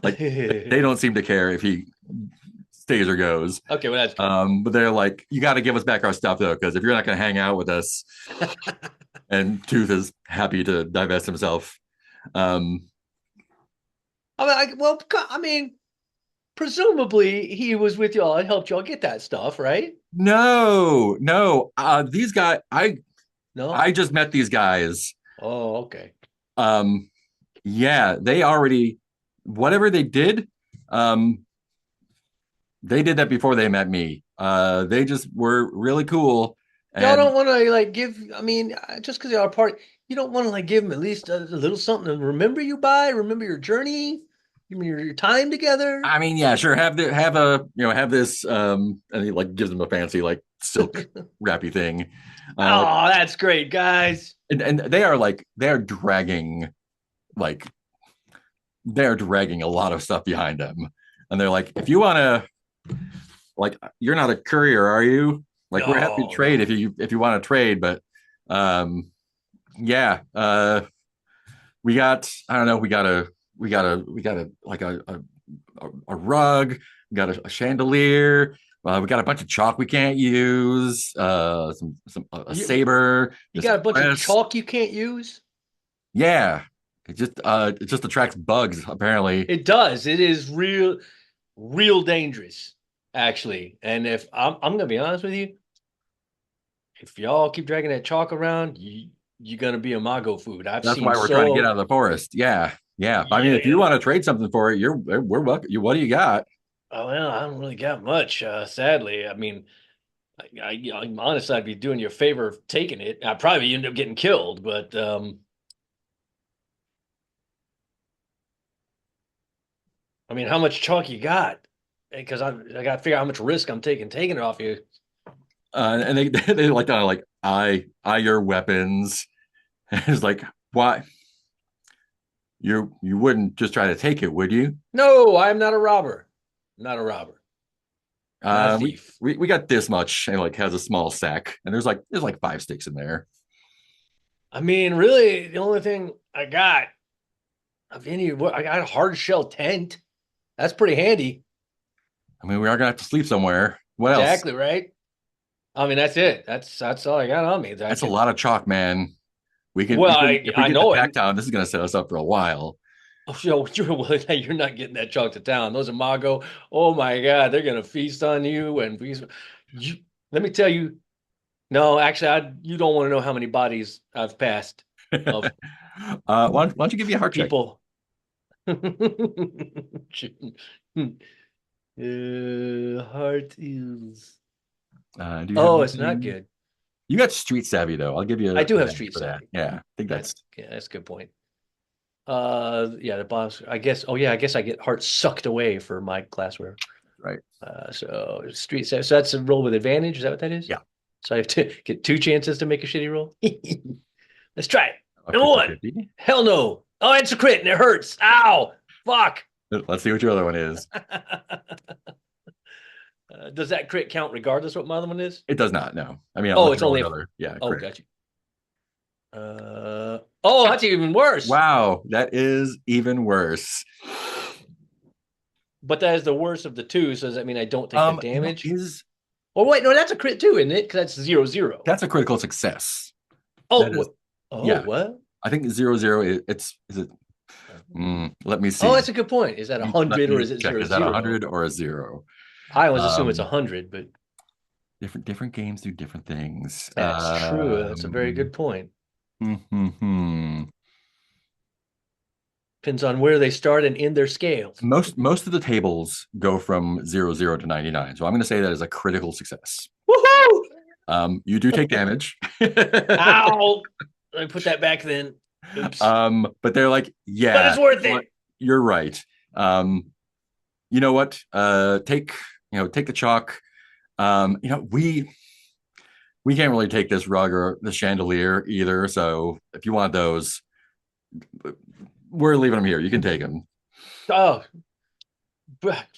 like they don't seem to care if he taser goes. Okay, well that's good. But they're like, you got to give us back our stuff though, because if you're not going to hang out with us, and Tooth is happy to divest himself. I mean, presumably he was with y'all and helped y'all get that stuff, right? No. These guys, No. I just met these guys. Oh, okay. Yeah, they already whatever they did, they did that before they met me. They just were really cool. Y'all And don't want to like give. I mean, just because y'all are part, you don't want to like give them at least a little something to remember you by, remember your journey, your time together. I mean, yeah, sure. Have this. And he like gives them a fancy like silk wrappy thing. Oh, that's great, guys. And they are dragging like a lot of stuff behind them. And they're like, if you want to, like, you're not a courier, are you? Like, we're happy to trade if you want to trade, but yeah, we got, I don't know, we got a like a rug, we got a chandelier, we got a bunch of chalk we can't use, a saber. You got a bunch of chalk you can't use? Yeah. It just attracts bugs, apparently. It does. It is real dangerous, actually. And if I'm gonna be honest with you, if y'all keep dragging that chalk around, you're gonna be a mago food. That's why we're trying to get out of the forest. Yeah. I mean, if you want to trade something for it, we're welcome. What do you got? Oh well, I don't really got much, sadly. I mean, I'm honest, I'd be doing you a favor of taking it. I'd probably end up getting killed, but I mean, how much chalk you got? Because I got to figure out how much risk I'm taking it off you. And they like kind of like eye your weapons. And it's like, why? You wouldn't just try to take it, would you? No, I'm not a robber. Not a robber. Not a thief. We got this much, and like has a small sack, and there's like 5 sticks in there. I mean, really, the only thing I got of any, I got a hard shell tent. That's pretty handy. I mean, we are gonna have to sleep somewhere. What else? Exactly right. I mean, that's it. That's all I got on me. That's a lot of chalk, man. We can. Well, if we I get know to Packtown, this is gonna set us up for a while. Oh, you're not getting that chalk to town. Those Imago, oh my God, they're gonna feast on you and feast. Let me tell you. No, actually, you don't want to know how many bodies I've passed of why don't you give me a heart people. Heart is. It's not good. You got street savvy though. I'll give you. I do have street savvy. Yeah, I think that's a good point. Yeah, the boss. I guess. Oh yeah, I guess I get heart sucked away for my classware. Right. So street savvy. So that's a roll with advantage. Is that what that is? Yeah. So I have to get 2 chances to make a shitty roll. Let's try it. Number 1. 50? Hell no. Oh, it's a crit and it hurts. Ow. Fuck. Let's see what your other one is. Does that crit count regardless what my other one is? It does not. No. I mean, it's only another. Yeah. Oh, got you. That's even worse. Wow, that is even worse. But that is the worst of the 2. So does that mean I don't take the damage? Oh wait, no, that's a crit too, isn't it? Because that's 0-0. That's a critical success. Yeah. What? I think 0-0. Is it? Let me see. Oh, that's a good point. Is that 100 or is it 0-0? Is that 100 or a 0? I always assume it's 100, but different games do different things. That's true. That's a very good point. Depends on where they start and end their scales. Most of the tables go from 0-0 to 99. So I'm going to say that is a critical success. Woohoo! You do take damage. Ow! Let me put that back then. Oops. But they're like, yeah, but it's worth it. You're right. You know what? Take the chalk. We can't really take this rug or the chandelier either. So if you want those, we're leaving them here. You can take them. Oh,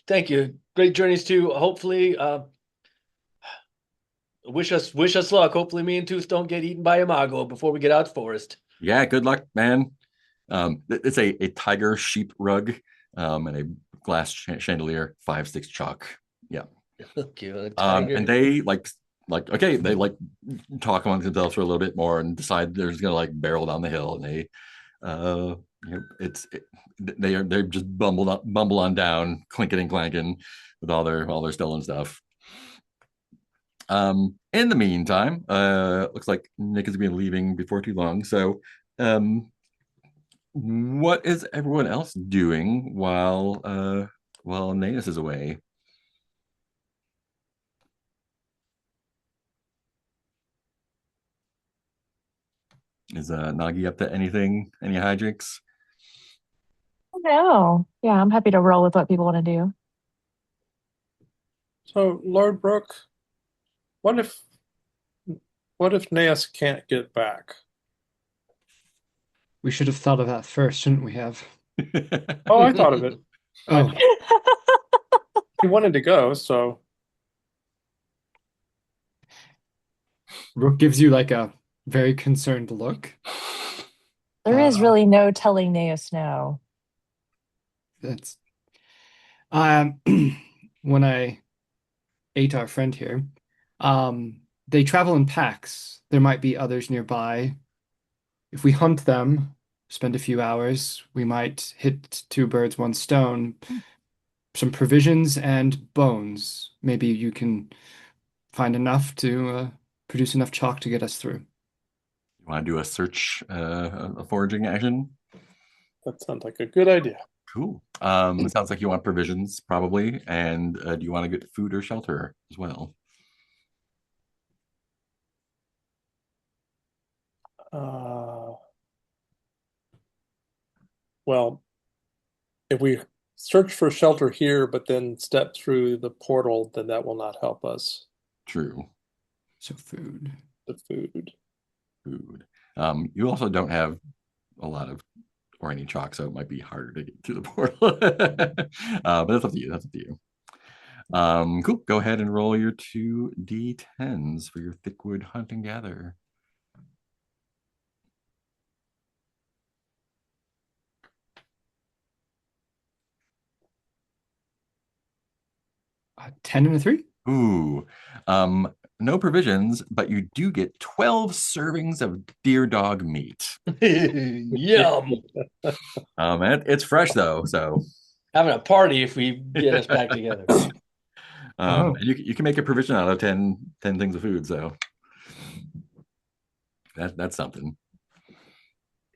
thank you. Great journeys too. Hopefully, wish us luck. Hopefully, me and Tooth don't get eaten by Imago before we get out the forest. Yeah, good luck, man. It's a tiger sheep rug and a glass chandelier, 5 sticks chalk. Yeah. Okay, a tiger. And they okay, they like talk amongst themselves for a little bit more and decide they're just gonna like barrel down the hill, and they they're just bumble on down, clinking and clanking with all their stolen stuff. In the meantime, looks like Nick is gonna be leaving before too long. So, what is everyone else doing while Naas is away? Is Nagi up to anything? Any hijinks? No. Yeah, I'm happy to roll with what people want to do. So, Lord Brooke, what if Naas can't get back? We should have thought of that first, shouldn't we have? Oh, I thought of it. Oh, He wanted to go, so Rook gives you like a very concerned look. There is Uh, really no telling Naos no. That's when I ate our friend here. They travel in packs. There might be others nearby. If we hunt them, spend a few hours, we might hit two birds, one stone. Some provisions and bones. Maybe you can find enough to produce enough chalk to get us through. You want to do a search, a foraging action? that sounds like a good idea. Cool. It sounds like you want provisions, probably. And do you want to get food or shelter as well? Uh, well, if we search for shelter here, but then step through the portal, then that will not help us. True. So food. The food. Food. You also don't have a lot of or any chalk, so it might be harder to get through the portal. But that's up to you. That's up to you. Cool. Go ahead and roll your 2d10s for your thickwood hunt and gather. A 10 and a 3? Ooh. No provisions, but you do get 12 servings of deer dog meat. Yum. It's fresh though, so Having a party if we get us back together. Oh. and you can make a provision out of 10 things of food, so that's something.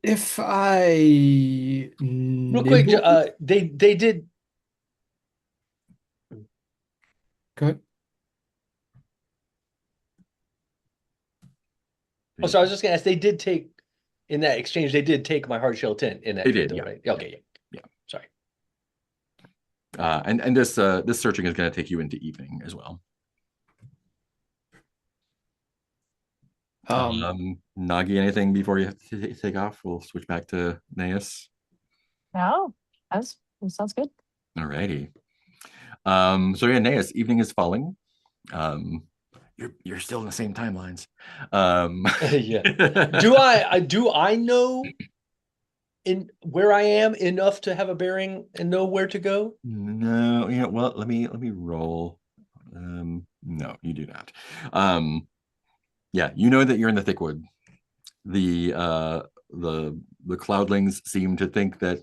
If I Real quick, nibble... they did. Go ahead. Oh, so I was just gonna ask. They did take in that exchange. They did take my hard shell tent in that They trade, did, though, yeah. right? Okay, Yeah. Sorry. And this searching is going to take you into evening as well. Nagi, anything before you have to take off? We'll switch back to Naas. No, that sounds good. Alrighty. So yeah, Naas, evening is falling. You're still in the same timelines. Yeah. Do I know in where I am enough to have a bearing and know where to go? No, well, let me roll. No, you do not. Yeah, you know that you're in the thickwood. The cloudlings seem to think that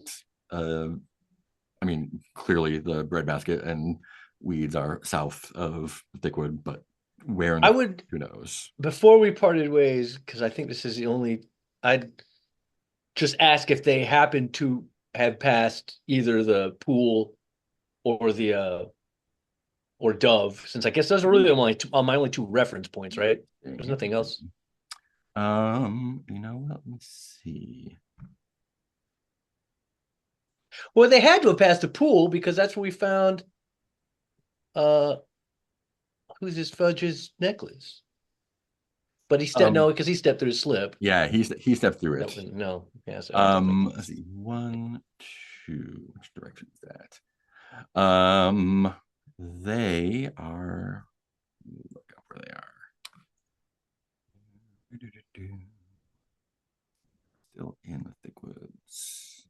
I mean, clearly the breadbasket and weeds are south of thickwood, but where in I the would, who knows? before we parted ways, because I think this is the only, I'd just ask if they happen to have passed either the pool or the or Dove, since I guess those are really my only two reference points, right? There's nothing else. You know what? Let me see. Well, they had to have passed the pool because that's where we found uh who's his Fudge's necklace. But he stepped no, because he stepped through his slip. Yeah, he stepped through it. No, yeah. So let's see. 1, 2. Which direction is that? They are. Look up where they are. Still in the thick woods.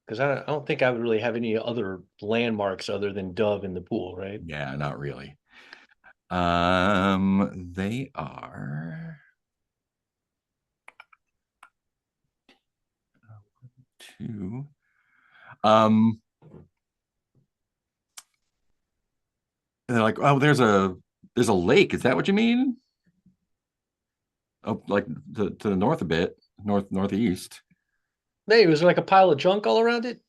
Because I don't think I would really have any other landmarks other than Dove in the pool, right? Yeah, not really. They are two. They're like, oh, there's a lake. Is that what you mean? Oh, like to the north a bit, northeast, Hey, was there like a pile of junk all around it?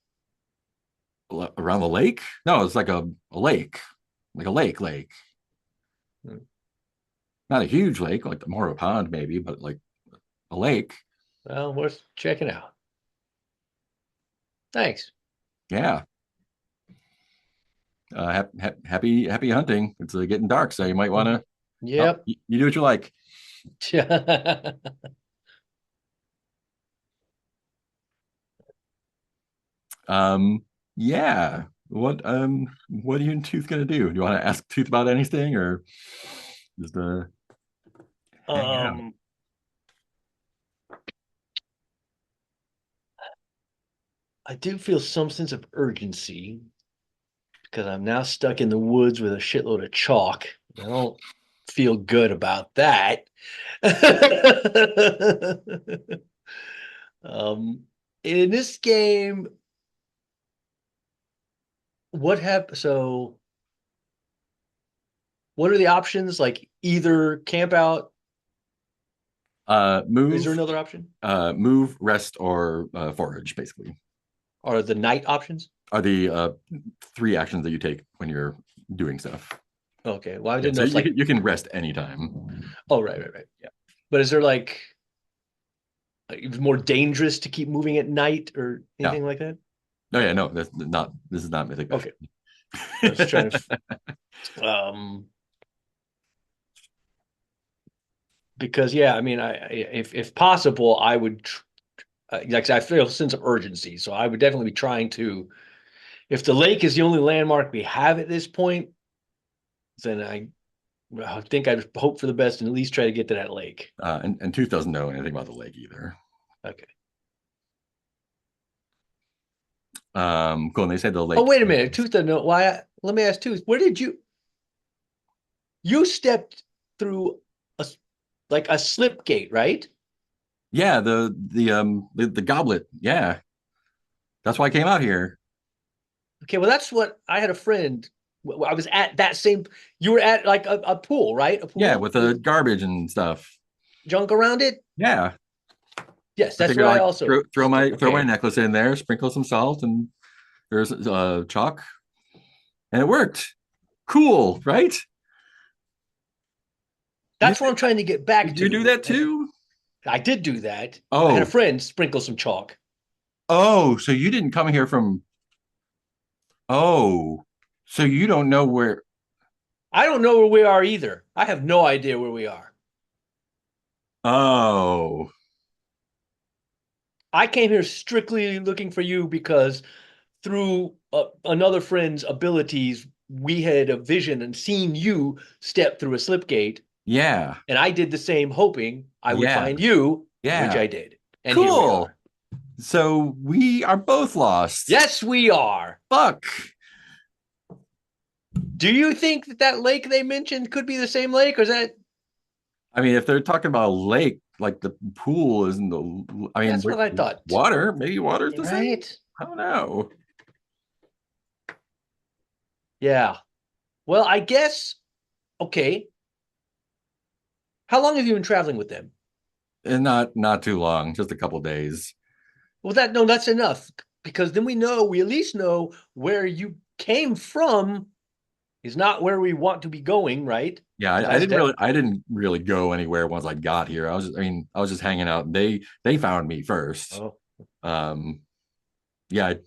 around the lake. No, it's like a lake, like a lake. Hmm. Not a huge lake, like more of a pond maybe, but like a lake. Well, worth checking out. Thanks. Yeah. Happy hunting. It's getting dark, so you might want to. Oh, Yep. you do what you like. Yeah. What are you and Tooth gonna do? Do you want to ask Tooth about anything, or just hang out? Um, I do feel some sense of urgency because I'm now stuck in the woods with a shitload of chalk. I don't feel good about that. um, in this game, what happened? So, what are the options? Like either camp out. Is there Move, another option? move, rest, or forage. Basically, Or the night options? are the three actions that you take when you're doing stuff. Okay. Well, I Yeah, didn't so know it's like, you can rest anytime. oh, right. Yeah. But is there like it's more dangerous to keep moving at night or No, anything like that? no, yeah, no. That's not. This is not mythic. Okay. I was trying to, because yeah, I mean, if possible, I would, like I feel a sense of urgency, so I would definitely be trying to. If the lake is the only landmark we have at this point, then I think I'd hope for the best and at least try to get to that lake. And Tooth doesn't know anything about the lake either. Okay. Cool. And they said the lake. Oh, wait a minute. Tooth doesn't know why. Let me ask Tooth. Where did you stepped through a like a slip gate, right? Yeah, the goblet. Yeah, that's why I came out here. Okay, well, that's what I had a friend. I was at that same. You were at like a pool, right? A pool Yeah, with the garbage and stuff. junk around it. Yeah, Yes, I that's figured what I like also. throw my Okay. necklace in there, sprinkle some salt, and there's chalk, and it worked. Cool, right? You, That's what I'm trying to get back did you do to. that too? I did do that. I had a Oh, friend sprinkle some chalk. oh, so you didn't come here from. Oh, so you don't know where. I don't know where we are either. I have no idea where we are. Oh, I came here strictly looking for you because through another friend's abilities, we had a vision and seen you step through a slip gate, yeah, and I did the same, hoping I would yeah, find you, which yeah. I did. And here we Cool. are. So we are both lost. Yes, we are. Fuck. Do you think that that lake they mentioned could be the same lake, or is that? I mean, if they're talking about a lake, like the pool isn't the. I mean, That's what I thought. water. Maybe water's the same. Right? I don't know. Yeah. Well, I guess. Okay. How long have you been traveling with them? And not too long, just a couple days. Well, that's enough because then we at least know where you came from is not where we want to be going, right? Yeah, I didn't really go anywhere once I got here. I was just hanging out. And they found me first. Oh, Um, yeah, I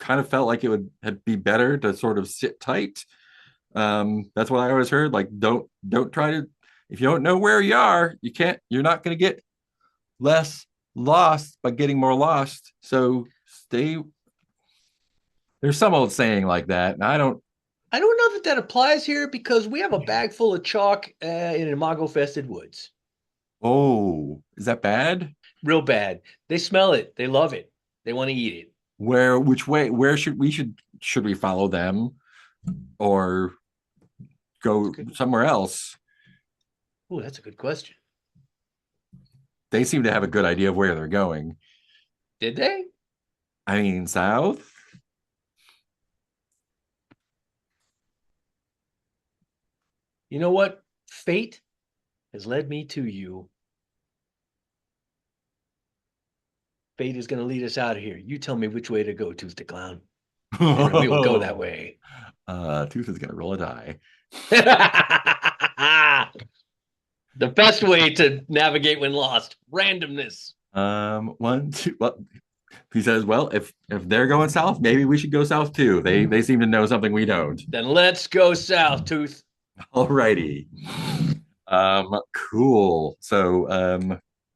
kind of felt like it would be better to sort of sit tight. That's what I always heard. Like, don't try to. If you don't know where you are, you're not going to get less lost by getting more lost. So stay. There's some old saying like that, and I don't know that applies here because we have a bag full of chalk in imago-fested woods. Oh, is that bad? Real bad. They smell it. They love it. They want to eat it. which way, where should we follow them or go somewhere else? Oh, that's a good question. They seem to have a good idea of where they're going. Did they? I mean, south? You know what? Fate has led me to you. Fate is going to lead us out of here. You tell me which way to go, Tooth the Clown. And we will go that way. Tooth is going to roll a die. The best way to navigate when lost. Randomness. One, two. Well, he says, "Well, if they're going south, maybe we should go south too. They seem to know something we don't." Then let's go south, Tooth. Alrighty. Cool. So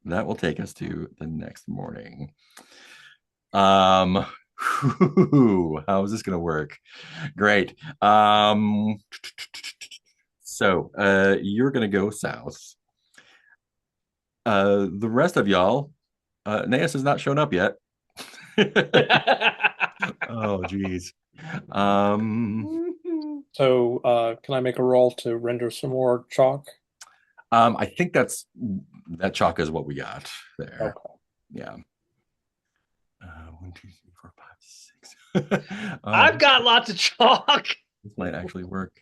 that will take us to the next morning. How is this gonna work? Great. So you're gonna go south. The rest of y'all, Naas has not shown up yet. Oh, geez. So can I make a roll to render some more chalk? I think that chalk is what we got there. Okay. Yeah. 1, 2, 3, 4, 5, 6. I've got lots of chalk. This might actually work.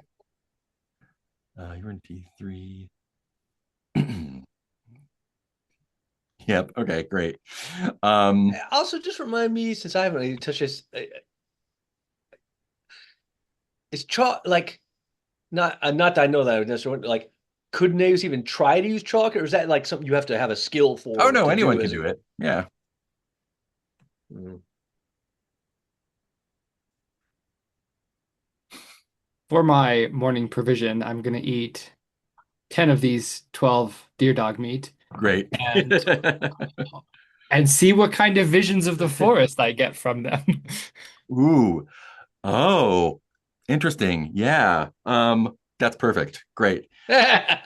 You're in D3. Yep. Okay. Great. Also, just remind me, since I haven't really touched this, is chalk like not that I know that necessarily like could Naas even try to use chalk, or is that like something you have to have a skill for? Oh no, to anyone can do it. Yeah. For my morning provision, I'm going to eat 10 of these 12 deer dog meat Great. and see what kind of visions of the forest I get from them. Ooh. Oh, interesting. Yeah. That's perfect. Great. That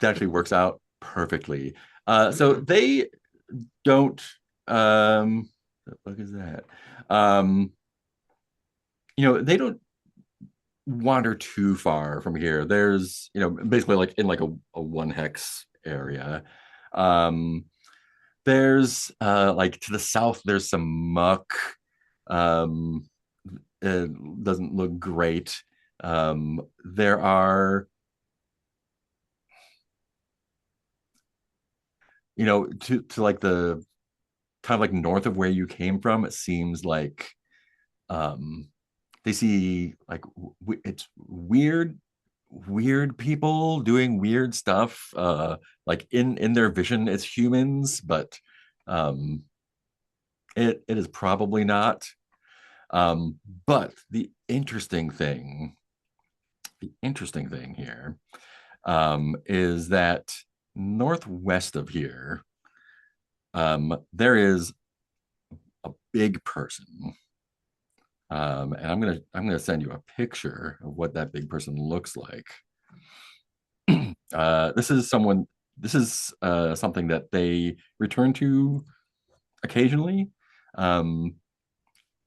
actually works out perfectly. So they don't the fuck is that? They don't wander too far from here. There's, basically like in like a one hex area. There's like to the south, there's some muck. It doesn't look great. There are, to like the kind of like north of where you came from, it seems like they see like it's weird people doing weird stuff. Like in their vision, it's humans, but it is probably not. But the interesting thing here is that northwest of here, there is a big person. And I'm gonna send you a picture of what that big person looks like. This is something that they return to occasionally.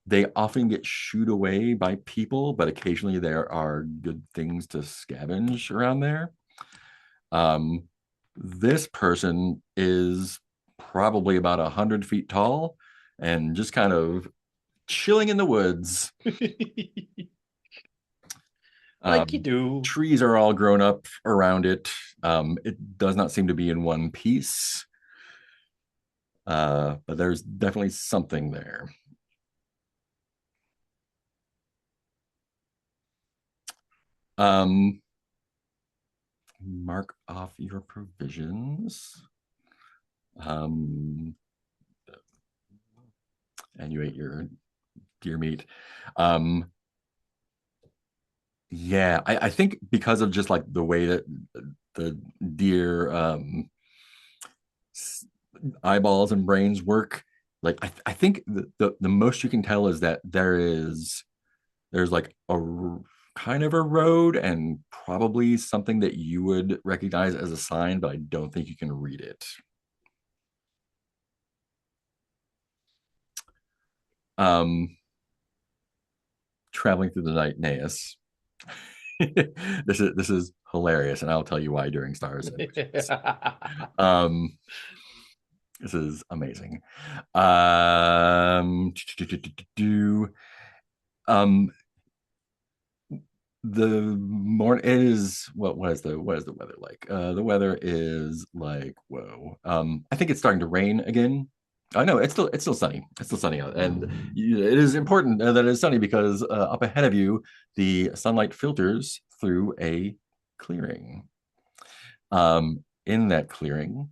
They often get shooed away by people, but occasionally there are good things to scavenge around there. This person is probably about 100 feet tall and just kind of chilling in the woods. Like you do. Trees are all grown up around it. It does not seem to be in one piece, but there's definitely something there. Mark off your provisions. And you ate your deer meat. Yeah, I think because of just like the way that the deer eyeballs and brains work, like I think the most you can tell is that there's like a kind of a road and probably something that you would recognize as a sign, but I don't think you can read it. Traveling through the night, Naas. This is hilarious, and I'll tell you why during stars. um, this is amazing. Um, the morning is what is the weather like? The weather is like whoa. I think it's starting to rain again. I know it's still sunny. It's still sunny out, and it is important that it's sunny because up ahead of you, the sunlight filters through a clearing. In that clearing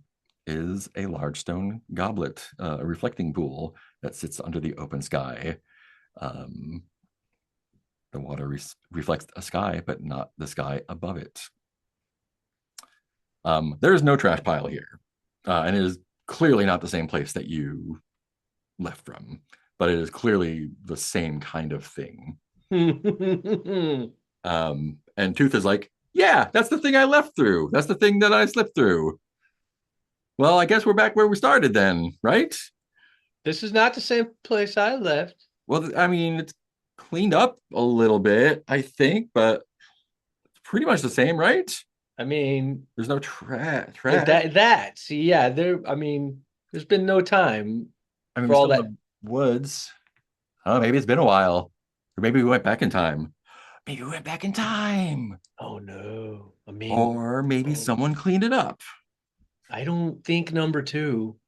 is a large stone goblet, a reflecting pool that sits under the open sky. The water reflects a sky, but not the sky above it. There is no trash pile here, and it is clearly not the same place that you left from, but it is clearly the same kind of thing. And Tooth is like, yeah, that's the thing I left through. That's the thing that I slipped through. Well, I guess we're back where we started then, right? This is not the same place I left. Well, I mean, it's cleaned up a little bit, I think, but it's pretty much the same, right? I mean, there's no trash. See, yeah, there's been no time for all that. Woods. Oh, maybe it's been a while, or maybe we went back in time. Maybe we went back in time. Oh no! Or maybe someone cleaned it up. I don't think number two.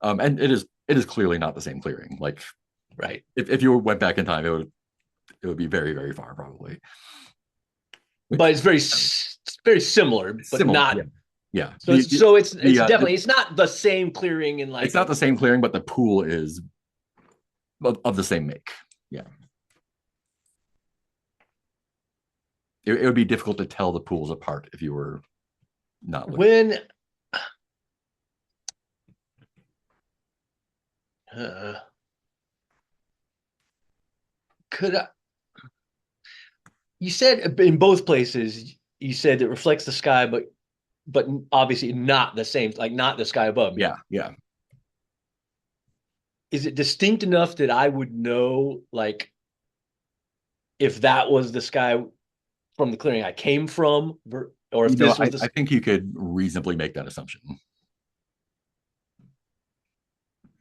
And it is clearly not the same clearing. Like, right? If you went back in time, it would be very, very far, probably. But it's very similar, but not. Yeah. So it's definitely it's not the same clearing in like. It's not the same clearing, but the pool is of the same make. Yeah. It would be difficult to tell the pools apart if you were not looking. When could I? You said in both places, you said it reflects the sky, but obviously not the same, like not the sky above me. Yeah. Is it distinct enough that I would know, like, if that was the sky from the clearing I came from, or if this was I think you could reasonably make that assumption.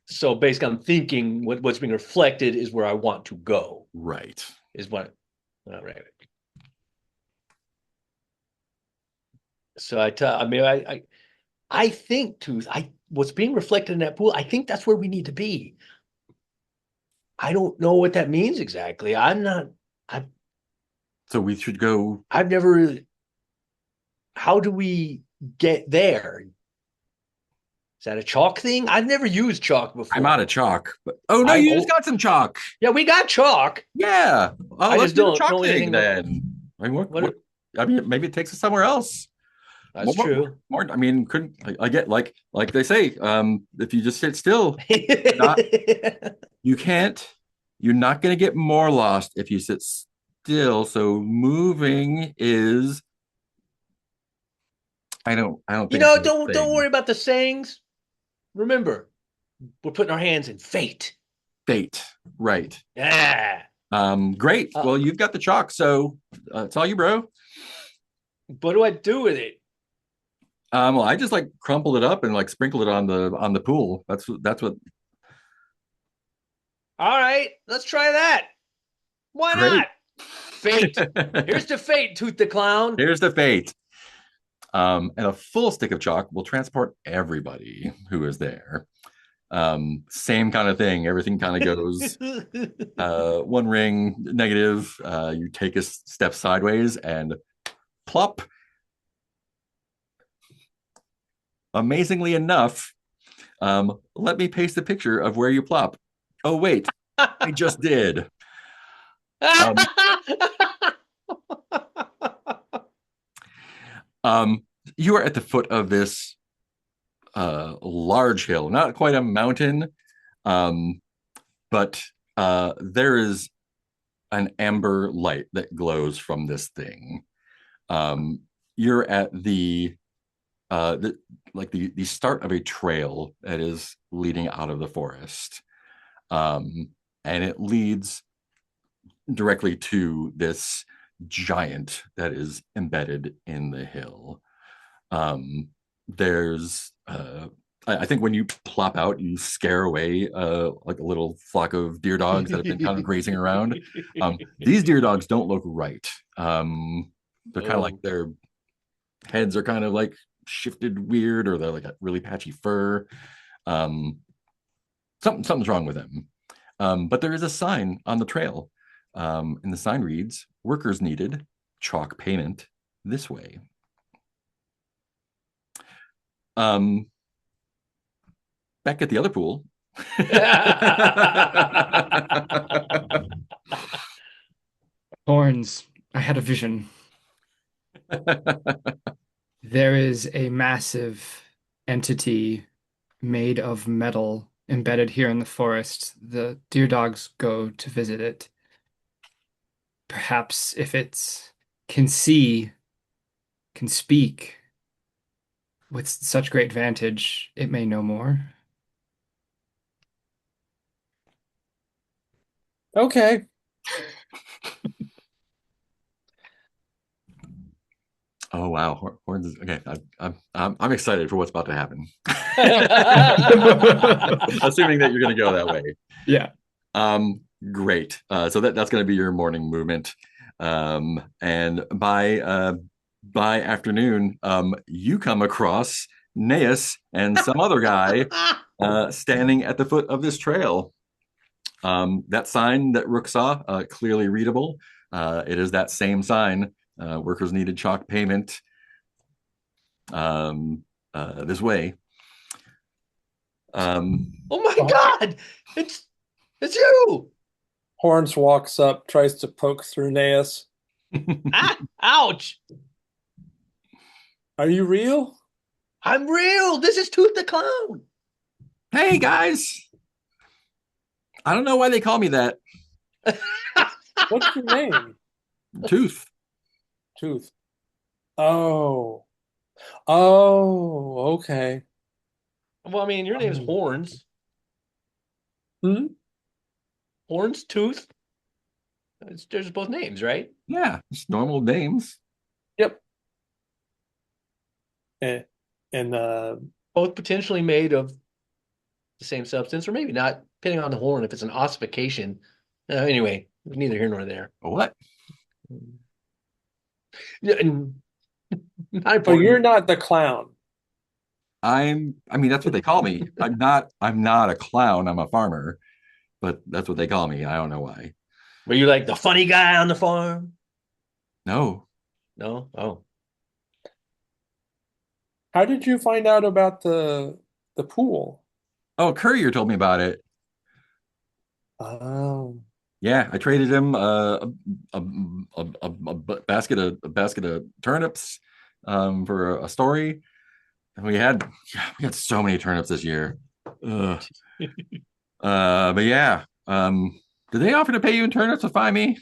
So basically, I'm thinking what's being reflected is where I want to go. Right. Is what. All right. So I think Tooth, what's being reflected in that pool, I think that's where we need to be. I don't know what that means exactly. So we should go. I've never really. How do we get there? Is that a chalk thing? I've never used chalk before. I'm out of chalk, but you just got some chalk. Yeah, we got chalk. Yeah. I just don't know anything then. I mean, maybe it takes us somewhere else. That's true. I mean, couldn't I get like they say, if you just sit still, you're not going to get more lost if you sit still. So moving is, I don't think don't worry about the sayings. Remember, we're putting our hands in fate. Fate, right? Yeah. Great. Well, you've got the chalk, so it's all you, bro. What do I do with it? Well, I just like crumpled it up and like sprinkled it on the pool. That's what. All right, let's try that. Why Great. not? Fate. Here's the fate, Tooth the Clown. Here's the fate. And a full stick of chalk will transport everybody who is there. Same kind of thing. Everything kind of goes one ring negative. You take a step sideways and plop. Amazingly enough, let me paste a picture of where you plop. Oh, wait, I just did. You are at the foot of this large hill, not quite a mountain, but there is an amber light that glows from this thing. You're at the start of a trail that is leading out of the forest. and it leads directly to this giant that is embedded in the hill. There's I think when you plop out, you scare away like a little flock of deer dogs that have been kind of grazing around. These deer dogs don't look right. They're kind of like their heads are kind of like shifted weird, or they're like a really patchy fur. Something's wrong with them. But there is a sign on the trail, and the sign reads, "Workers needed, chalk payment this way." Back at the other pool. Horns, I had a vision. There is a massive entity made of metal embedded here in the forest. The deer dogs go to visit it. Perhaps if it can see, can speak with such great vantage, it may know more. Okay. Oh wow, Horns is okay. I'm excited for what's about to happen. Assuming that you're going to go that way. Yeah. Great. So that's going to be your morning movement. And by afternoon, you come across Naas and some other guy standing at the foot of this trail. That sign that Rook saw, clearly readable. It is that same sign. Workers needed chalk payment this way. Oh my God! It's you! Horns walks up, tries to poke through Naas. Ah, ouch! Are you real? I'm real. This is Tooth the Clown. Hey guys, I don't know why they call me that. What's your name? Tooth. Tooth. Oh. Oh, okay. Well, I mean, your name is Horns. Hmm? Horns, Tooth. There's both names, right? Yeah, just normal names. Yep. And Both potentially made of the same substance, or maybe not, depending on the horn, if it's an ossification. Anyway, neither here nor there. What? Yeah, and not oh, important. you're not the clown. I mean, that's what they call me. I'm not a clown. I'm a farmer, but that's what they call me. I don't know why. Were you like the funny guy on the farm? No. No? Oh. How did you find out about the pool? Oh, Courier told me about it. Oh. Yeah, I traded him a basket of turnips for a story. And we had so many turnips this year. But yeah, did they offer to pay you in turnips to find me?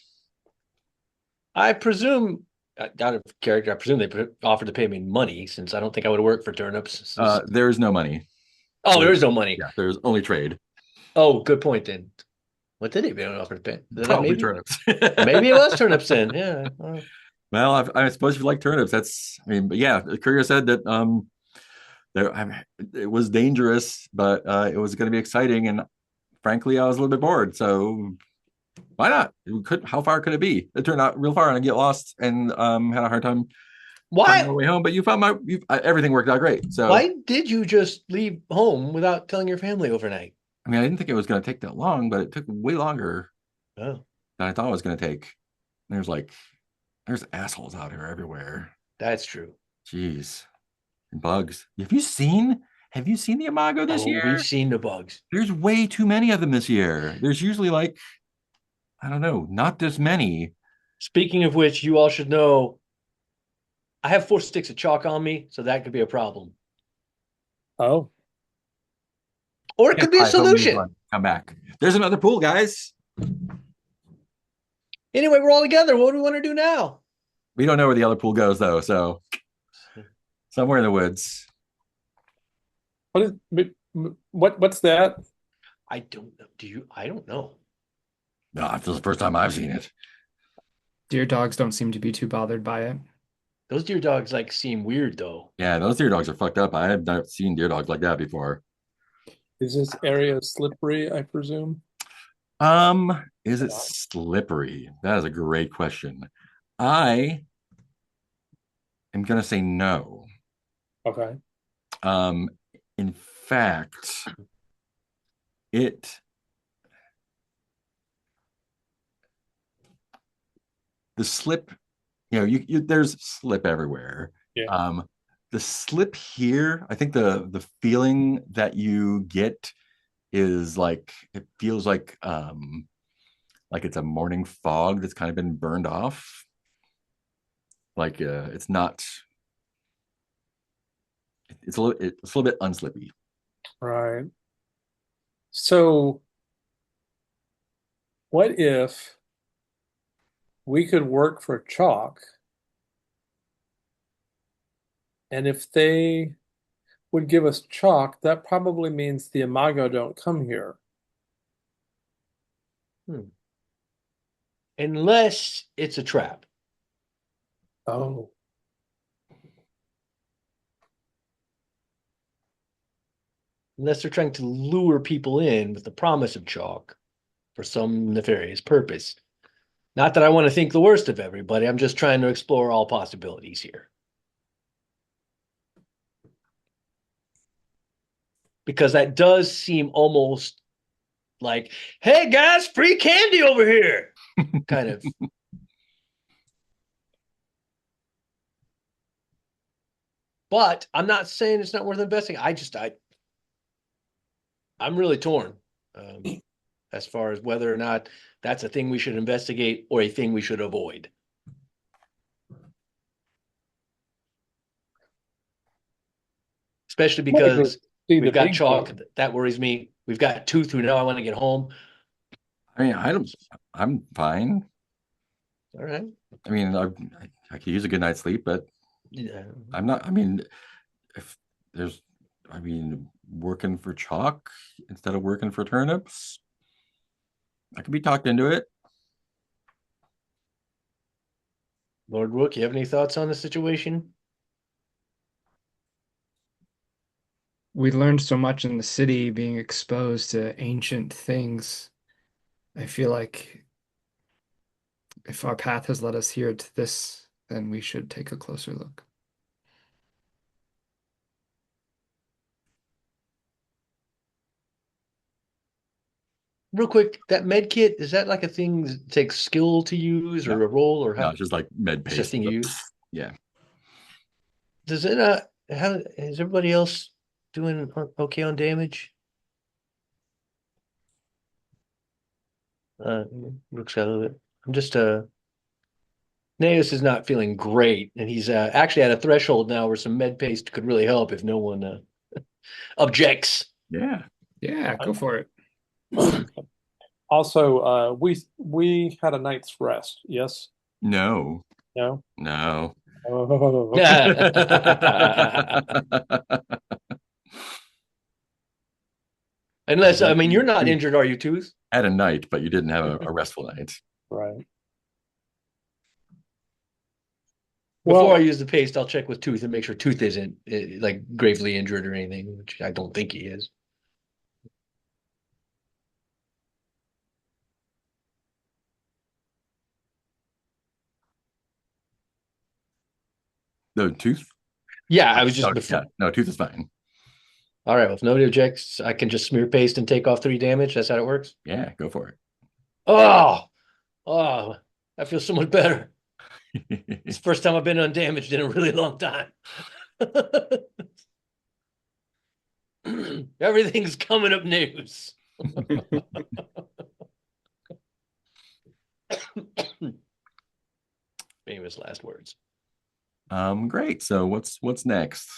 I presume, out of character, I presume they offered to pay me money, since I don't think I would work for turnips. There is no money. Oh, there is no money. Yeah, there's only trade. Oh, good point then. What did he offer to pay? Probably Maybe turnips. maybe it was turnips then. Yeah. Well, I suppose if you like turnips, but yeah, the courier said that it was dangerous, but it was going to be exciting, and frankly, I was a little bit bored, so why not? How far could it be? It turned out real far, and I get lost and had a hard time finding my way home. But you found everything worked out great. So why did you just leave home without telling your family overnight? I mean, I didn't think it was going to take that long, but it took way longer Oh, than I thought it was going to take. There's assholes out here everywhere. that's true. Jeez, bugs. Have you seen the Imago this year? We've seen the bugs. There's way too many of them this year. There's usually like, I don't know, not this many. Speaking of which, you all should know, I have 4 sticks of chalk on me, so that could be a problem. Oh. Or it could be a solution. Come back. There's another pool, guys. Anyway, we're all together. What do we want to do now? We don't know where the other pool goes, though. So somewhere in the woods. What's that? I don't know. I don't know. No, this is the first time I've seen it. Deer dogs don't seem to be too bothered by it. Those deer dogs like seem weird though. Yeah, those deer dogs are fucked up. I have not seen deer dogs like that before. Is this area slippery, I presume? Is it slippery? That is a great question. I am gonna say no. Okay. Um, in fact, it the slip, there's slip everywhere. Yeah. The slip here, I think the feeling that you get is like it feels like it's a morning fog that's kind of been burned off. Like it's not it's a little bit unslippy. Right. So what if we could work for chalk, and if they would give us chalk, that probably means the Imago don't come here. Unless it's a trap. Oh. Unless they're trying to lure people in with the promise of chalk for some nefarious purpose. Not that I want to think the worst of everybody. I'm just trying to explore all possibilities here. Because that does seem almost like, hey guys, free candy over here. Kind of. But I'm not saying it's not worth investing. I'm really torn as far as whether or not that's a thing we should investigate or a thing we should avoid. Especially because we've got chalk. That worries me. We've got Tooth, who now I want to get home. I mean, I'm fine. All right. I mean, I could use a good night's sleep, but Yeah. I'm not. I mean, if there's, I mean, working for chalk instead of working for turnips, I could be talked into it. Lord Rook, you have any thoughts on the situation? We learned so much in the city being exposed to ancient things. I feel like if our path has led us here to this, then we should take a closer look. Real quick, that med kit, is that like a thing that takes skill to use or No. a roll or how? No, it's just like med It's just a paste. thing you use. Yeah. Does it how is everybody else doing okay on damage? Rook's got a little bit. I'm just Naas is not feeling great, and he's actually at a threshold now where some med paste could really help if no one objects. Yeah. Yeah, go for it. Also, we had a night's rest. Yes? No. No? No. Oh. Unless, I mean, you're not injured, are you, Tooth? Had a night, but you didn't have a restful night. Right. Before Well, I use the paste, I'll check with Tooth and make sure Tooth isn't like gravely injured or anything, which I don't think he is. No, Tooth? Yeah, I was just Oh, before. yeah. No, Tooth is fine. All right, well, if nobody objects, I can just smear paste and take off 3 damage. That's how it works. Yeah, go for Oh, I feel so much better. it. It's the first time I've been undamaged in a really long time. Everything's coming up news. Famous last words. Great. So what's next?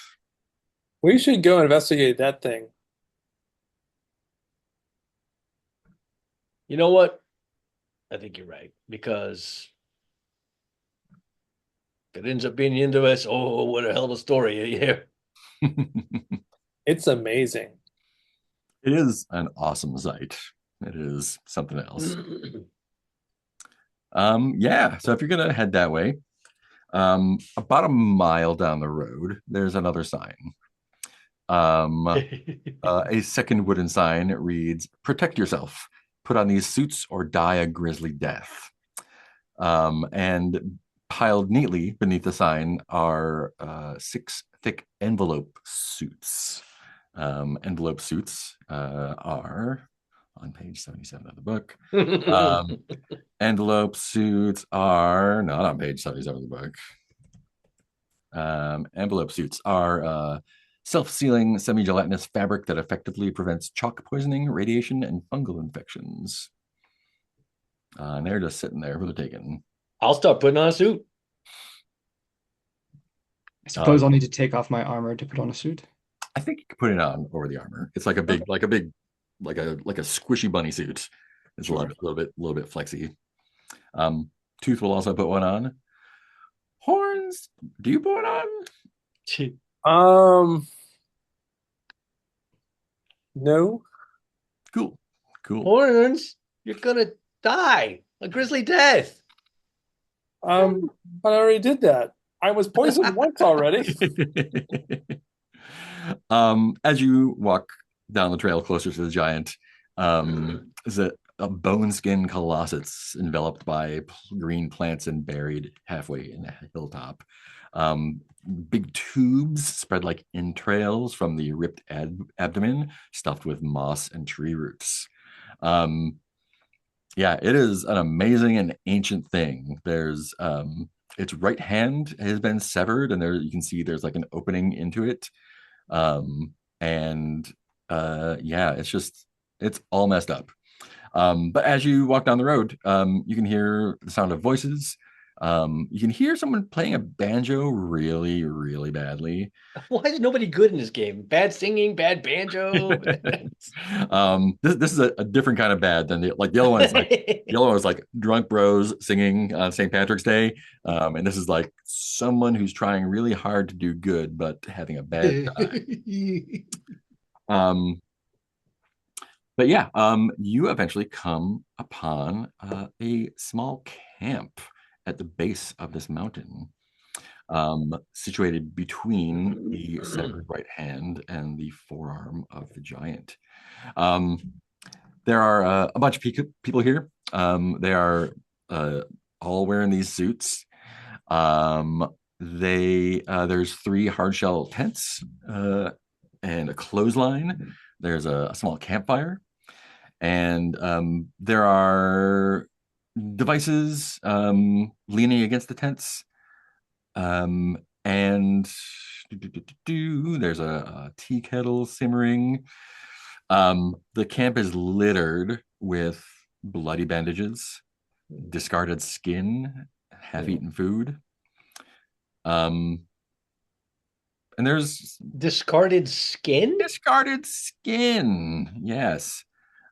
we should go investigate that thing. You know what? I think you're right, because if it ends up being the end of us, oh, what a hell of a story you hear. It's amazing. It is an awesome site. It is something else. Yeah. So if you're gonna head that way, about a mile down the road, there's another sign. A second wooden sign reads, "Protect yourself. Put on these suits or die a grisly death." And piled neatly beneath the sign are 6 thick envelope suits. Envelope suits are on page 77 of the book. Envelope suits are not on page 77 of the book. Envelope suits are self-sealing semi-gelatinous fabric that effectively prevents chalk poisoning, radiation, and fungal infections. And they're just sitting there for the taking. I'll start putting on a suit. I suppose I'll need to take off my armor to put on a suit. I think you can put it on over the armor. It's like a big, like a squishy bunny suit. It's Sure. a little bit flexy. Tooth will also put one on. Horns, do you put one on? No. Cool. Horns, you're gonna die a grisly death. But I already did that. I was poisoned once already. As you walk down the trail closer to the giant, is a bone skin colossus enveloped by green plants and buried halfway in a hilltop. Big tubes spread like entrails from the ripped abdomen, stuffed with moss and tree roots. Yeah, it is an amazing and ancient thing. There's its right hand has been severed, and there you can see there's like an opening into it. And yeah, it's all messed up. But as you walk down the road, you can hear the sound of voices. You can hear someone playing a banjo really, really badly. Why is nobody good in this game? Bad singing, bad banjo. This is a different kind of bad than the other one is the other one was like drunk bros singing on St. Patrick's Day. And this is like someone who's trying really hard to do good, but having a bad time. But yeah, you eventually come upon a small camp at the base of this mountain, situated between the severed right hand and the forearm of the giant. There are a bunch of people here. They are all wearing these suits. There's 3 hard shell tents and a clothesline. There's a small campfire, and there are devices leaning against the tents. And there's a tea kettle simmering. The camp is littered with bloody bandages, discarded skin, half-eaten food. And there's discarded skin. Yes.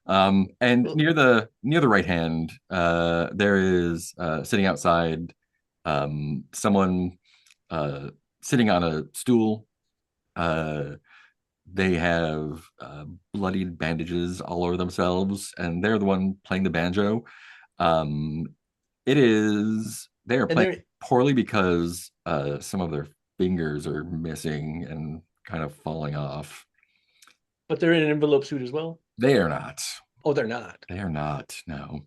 And near the right hand, there is sitting outside someone sitting on a stool. They have bloodied bandages all over themselves, and they're the one playing the banjo. They are playing poorly because some of their fingers are missing and kind of falling off. But they're in an envelope suit as well? They are not. Oh, they're not. They are not, no.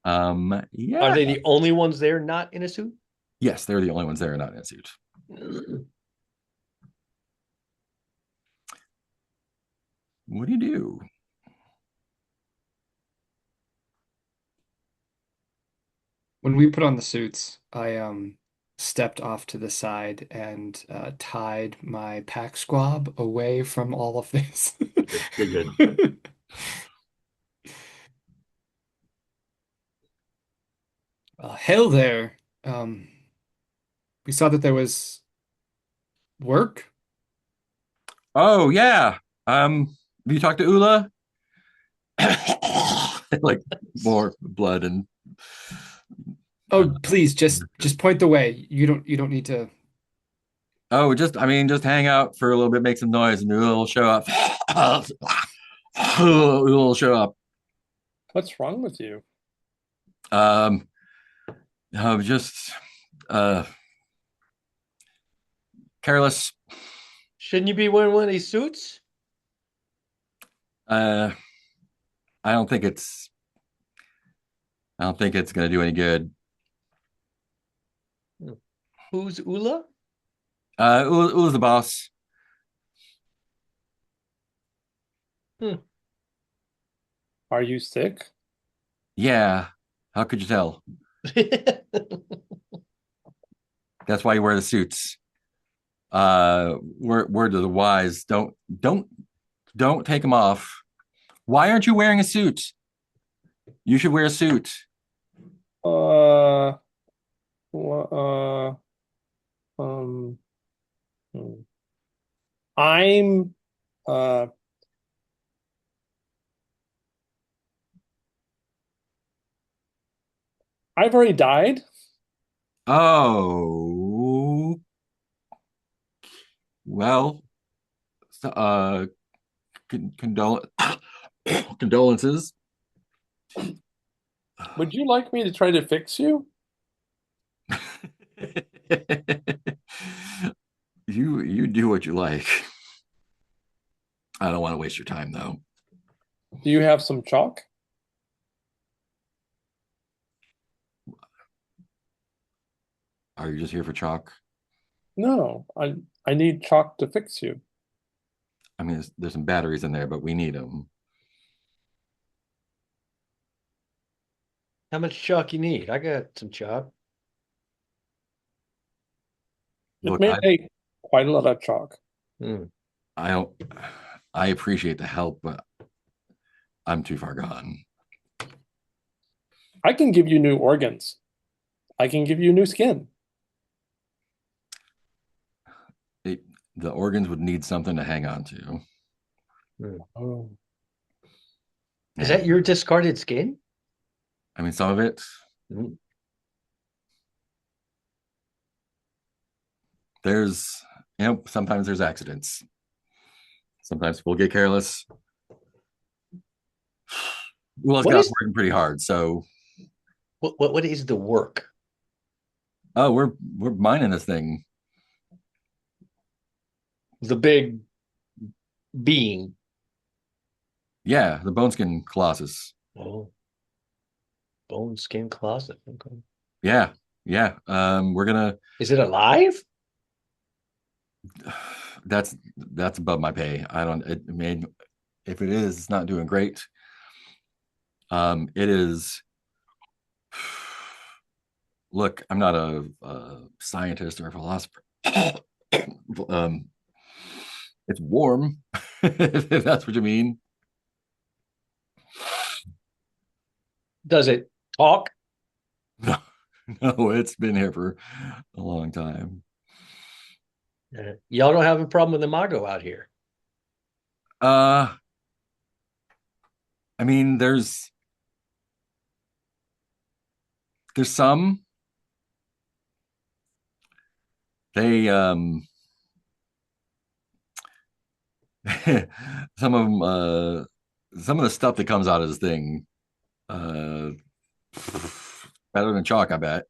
Yeah. Are they the only ones there not in a suit? Yes, they're the only ones there not in a suit. What do you do? When we put on the suits, I stepped off to the side and tied my pack squab away from all of this. Good. Hail there. We saw that there was work. Oh yeah. Have you talked to Ula? Like more blood and Oh, please just point the way. You don't need to. Oh, just hang out for a little bit, make some noise, and Ula will show up. Ula will show up. What's wrong with you? Um, just uh, careless. Shouldn't you be wearing one of these suits? Uh, I don't think it's. I don't think it's going to do any good. Who's Ula? Who's the boss? Hmm. Are you sick? Yeah. How could you tell? That's why you wear the suits. Word to the wise: don't take them off. Why aren't you wearing a suit? You should wear a suit. Uh, wha- um, hmm. I'm, uh, I've already died. Oh, well, condol condolences. Would you like me to try to fix you? You do what you like. I don't want to waste your time though. Do you have some chalk? Are you just here for chalk? No, I need chalk to fix you. I mean, there's some batteries in there, but we need them. How much chalk you need? I got some chalk. It Look, may take quite a lot of chalk. Hmm. I don't. I appreciate the help, but I'm too far gone. I can give you new organs. I can give you new skin. It, the organs would need something to hang on to. Oh. Is Yeah. that your discarded skin? I mean, some of it. Hmm. There's, sometimes there's accidents. Sometimes we'll get careless. Well, it's What got is working pretty hard. So, what is the work? oh, we're mining this thing. The big being. Yeah, the bone skin colossus. Oh, bone skin closet. Okay. Yeah, yeah. We're gonna. Is it alive? That's above my pay. I don't. I mean, if it is, it's not doing great. It is. Look, I'm not a scientist or a philosopher. um, it's warm, if that's what you mean. Does it talk? No, no, it's been here for a long time. Y'all don't have a problem with Imago out here. Uh, I mean, there's some they some of them some of the stuff that comes out of this thing uh better than chalk, I bet.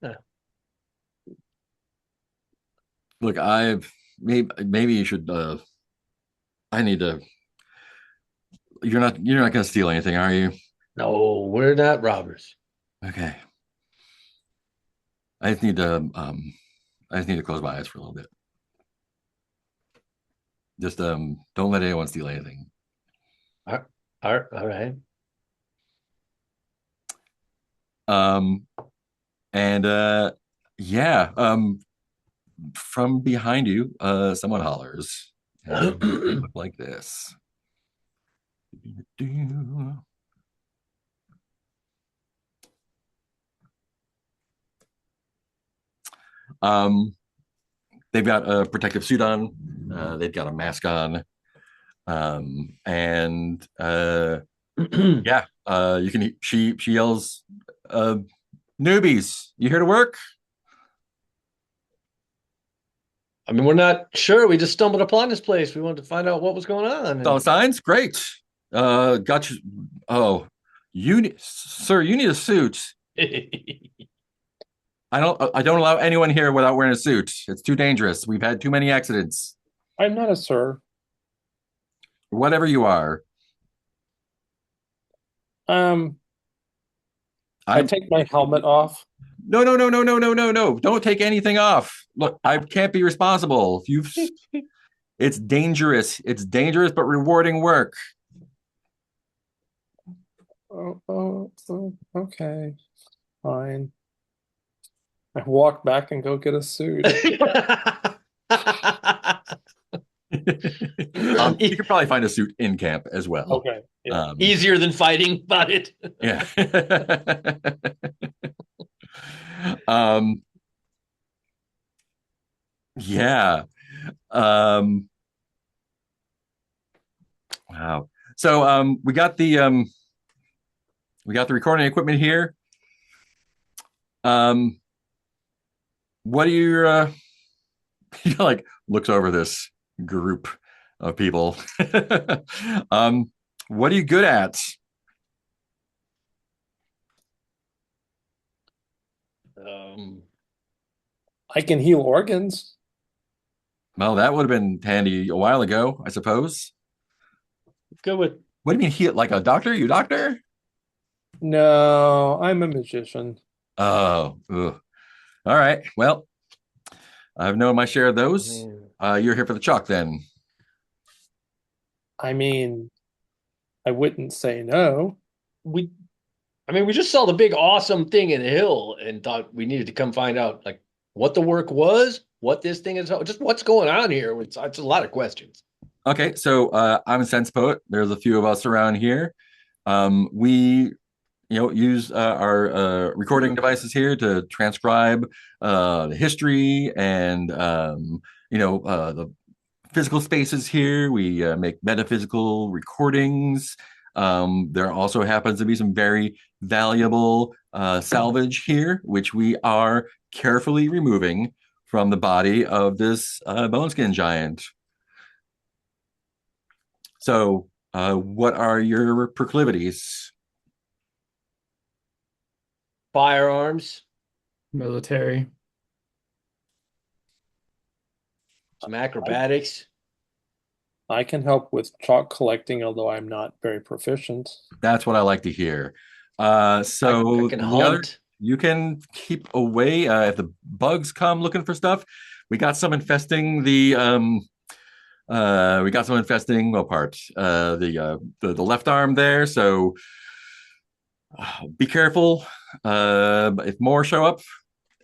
Yeah. Look, I've maybe you should I need to you're not gonna steal anything, are you? No, we're not robbers. Okay. I just need to I just need to close my eyes for a little bit. Just don't let anyone steal anything. All right. Um and yeah, from behind you, someone hollers. And it look like this. Um they've got a protective suit on, they've got a mask on. And yeah, you can she yells, newbies, you here to work? I mean, we're not sure. We just stumbled upon this place. We wanted to find out what was going on. Dollar And signs, great. Got you. Oh, sir, you need a suit. I don't allow anyone here without wearing a suit. It's too dangerous. We've had too many accidents. I'm not a sir. Whatever you are. I I'm take my helmet off. No, no, no, no, no, no, no, no. Don't take anything off. Look, I can't be responsible. If you've It's dangerous. It's dangerous but rewarding work. Okay. Fine. I walk back and go get a suit. You could probably find a suit in camp as well. Okay. Yeah. Easier than fighting about it. Yeah. um, yeah. Wow. So we got the recording equipment here. What are your he like looks over this group of people. What are you good at? I can heal organs. Well, that would have been handy a while ago, I suppose. Go with. What do you mean heal? Like a doctor? You doctor? No, I'm a magician. Oh, ugh. All right. Well, I've known my share of those. You're here for the chalk then. I mean, I wouldn't say no. We just saw the big awesome thing in the hill and thought we needed to come find out like what the work was, what this thing is, just what's going on here. It's a lot of questions. Okay, so I'm a sense poet. There's a few of us around here. We use our recording devices here to transcribe the history and the physical spaces here. We make metaphysical recordings. There also happens to be some very valuable salvage here, which we are carefully removing from the body of this bone skin giant. So, what are your proclivities? Firearms, Military. some acrobatics. I can help with chalk collecting, although I'm not very proficient. That's what I like to hear. So I can hunt. You can keep away if the bugs come looking for stuff. We got some infesting the the left arm there. So be careful. If more show up,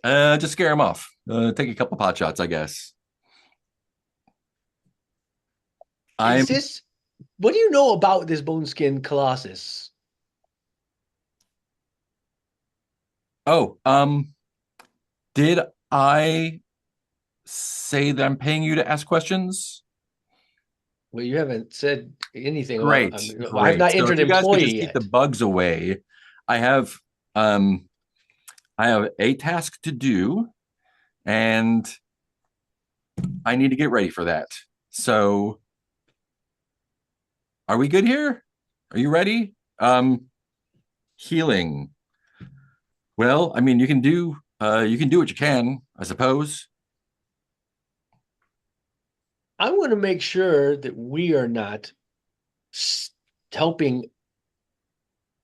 just scare them off. Take a couple pot shots, I guess. What do you know about this bone skin colossus? Oh, did I say that I'm paying you to ask questions? Well, you haven't said anything. Great. I've not entered employee yet. yet. Keep the bugs away. I have a task to do, and I need to get ready for that. So, are we good here? Are you ready? Healing. Well, I mean, you can do what you can, I suppose. I want to make sure that we are not helping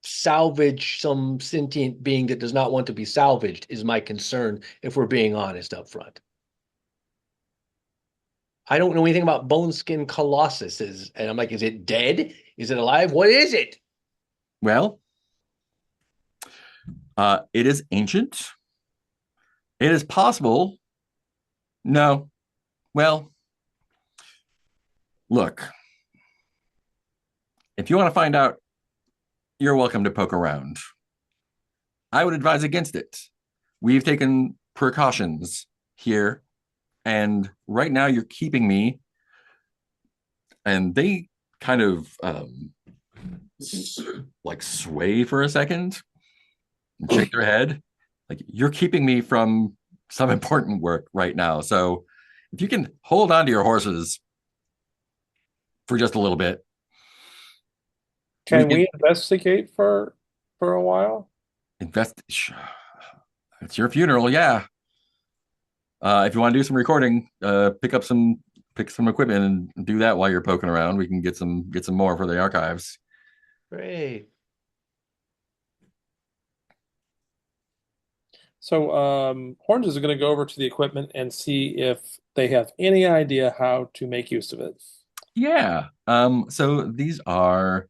salvage some sentient being that does not want to be salvaged is my concern, if we're being honest up front. I don't know anything about bone skin colossuses, and I'm like, is it dead? Is it alive? What is it? Well, it is ancient. It is possible. No. Well, look. If you want to find out, you're welcome to poke around. I would advise against it. We've taken precautions here, and right now you're keeping me. And they kind of sway for a second and shake their head. Like, you're keeping me from some important work right now. So if you can hold on to your horses for just a little bit, Can we investigate for a while? invest. It's your funeral, yeah. If you want to do some recording, pick some equipment and do that while you're poking around. We can get some more for the archives. Great. So Horns is going to go over to the equipment and see if they have any idea how to make use of it. Yeah. So these are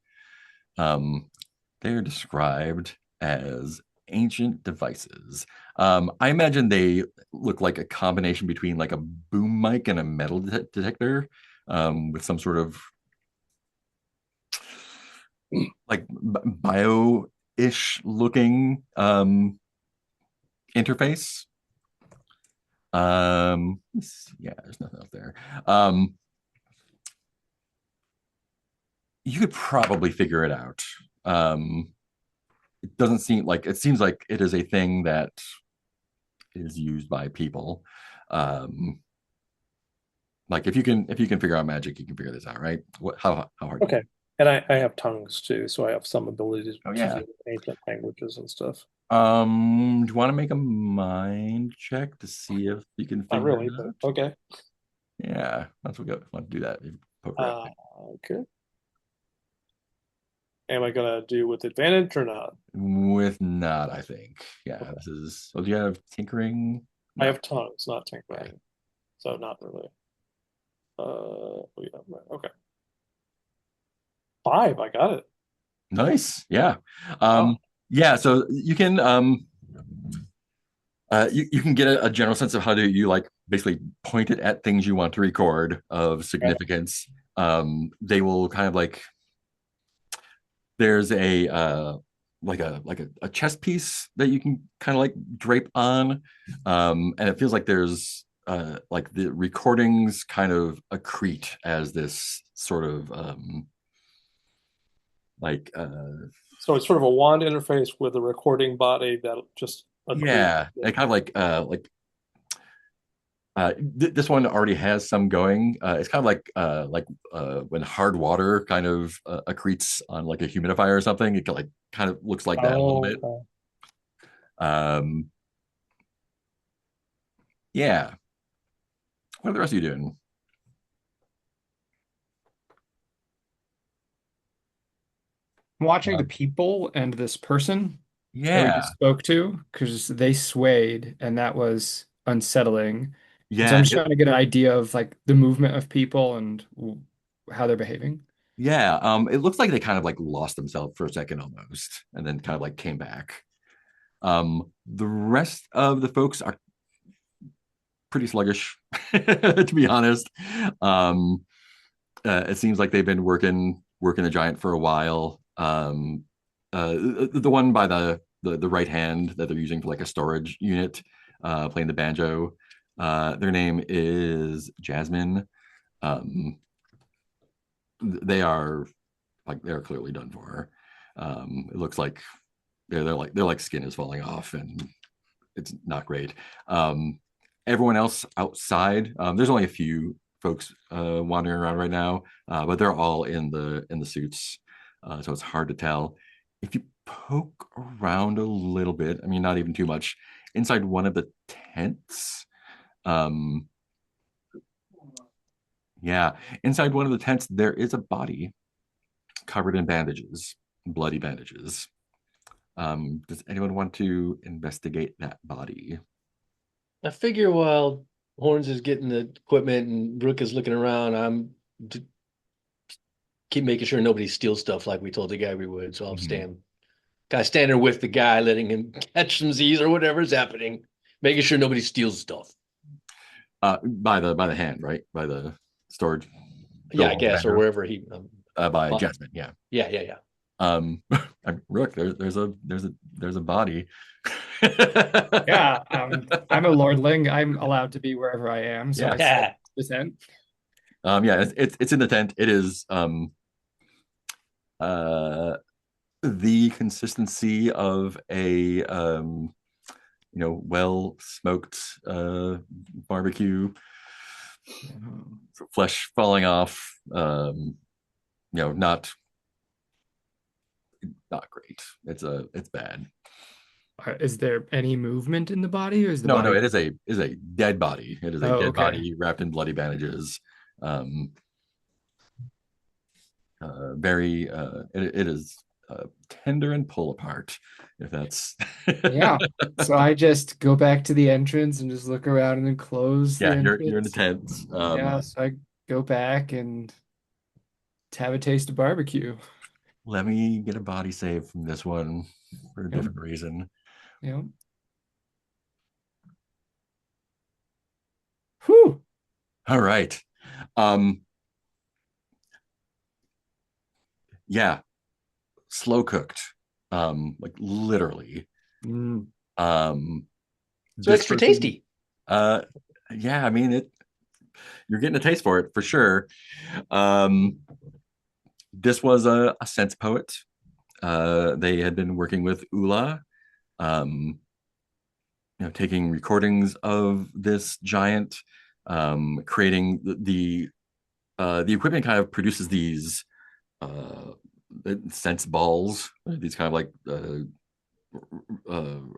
they're described as ancient devices. I imagine they look like a combination between like a boom mic and a metal detector, with some sort of like bio-ish looking interface. Yeah, there's nothing else there. You could probably figure it out. It doesn't seem like it seems like it is a thing that is used by people. Like if you can figure out magic, you can figure this out, right? How hard? Okay. And I have tongues too, so I have some ability Oh to yeah. do ancient languages and stuff. Do you want to make a mind check to see if you can Not figure really, it but out? okay. Yeah, that's what we want to do that. Poke around. Okay. Am I gonna do with advantage or not? With not, I think. Yeah, Okay. this is. Oh, do you have tinkering? I No. have tongues, not tinkering. Okay. So not really. Yeah, right. Okay. 5, I got it. Nice. Yeah. Wow. Yeah. So you can you can get a general sense of how to you like basically point it at things you want to record of significance. They will kind of like there's a a chess piece that you can kind of like drape on, and it feels like there's like the recordings kind of accrete as this sort of like So it's sort of a wand interface with a recording body that just accretes. yeah, it kind of this one already has some going. It's kind of like when hard water kind of accretes on like a humidifier or something. It like kind of looks like that a little bit. Okay. Um, yeah. What are the rest of you doing? Watching the people and this person that we Yeah, just spoke to, because they swayed and that was unsettling. And so I'm yeah, just trying to get an idea of like the movement of people and how they're behaving. yeah. It looks like they kind of like lost themselves for a second almost, and then kind of like came back. The rest of the folks are pretty sluggish, to be honest. Um, it seems like they've been working the giant for a while. The one by the right hand that they're using for like a storage unit, playing the banjo. Their name is Jasmine. Um, they are they're clearly done for. It looks like they're like skin is falling off and it's not great. Everyone else outside, there's only a few folks wandering around right now, but they're all in the suits, so it's hard to tell. If you poke around a little bit, I mean, not even too much, inside one of the tents, um, yeah, inside one of the tents, there is a body covered in bandages, bloody bandages. Does anyone want to investigate that body? I figure while Horns is getting the equipment and Brooke is looking around, keep making sure nobody steals stuff like we told the guy we would. So I'll Mhm. stand there with the guy, letting him catch some Z's or whatever's happening, making sure nobody steals stuff. By the hand, right? By the storage. Yeah, I guess, or wherever he. By Jasmine, yeah. Yeah. Rook, there's a body. Yeah, I'm a lordling. I'm allowed to be wherever I am, so I Yeah. said the tent. Yeah, it's in the tent. It is uh the consistency of a well smoked barbecue, flesh falling off, not not great. It's bad. Is there any movement in the body, or is the No, body? no, it is a dead body. It is a Oh, dead okay. body wrapped in bloody bandages. Very it is tender and pull apart, if that's Yeah. So I just go back to the entrance and just look around and then close the yeah, you're in the entrance. tent. Yeah, so I go back and have a taste of barbecue. Let me get a body save from this one for a Yep. different reason. Yep. Whew. All right. Yeah, slow cooked. Like literally. Mm. So This extra person, tasty. uh, yeah, I mean you're getting a taste for it for sure. Um, this was a sense poet. They had been working with Ula, um, taking recordings of this giant, creating the equipment kind of produces these uh, sense balls, these kind of like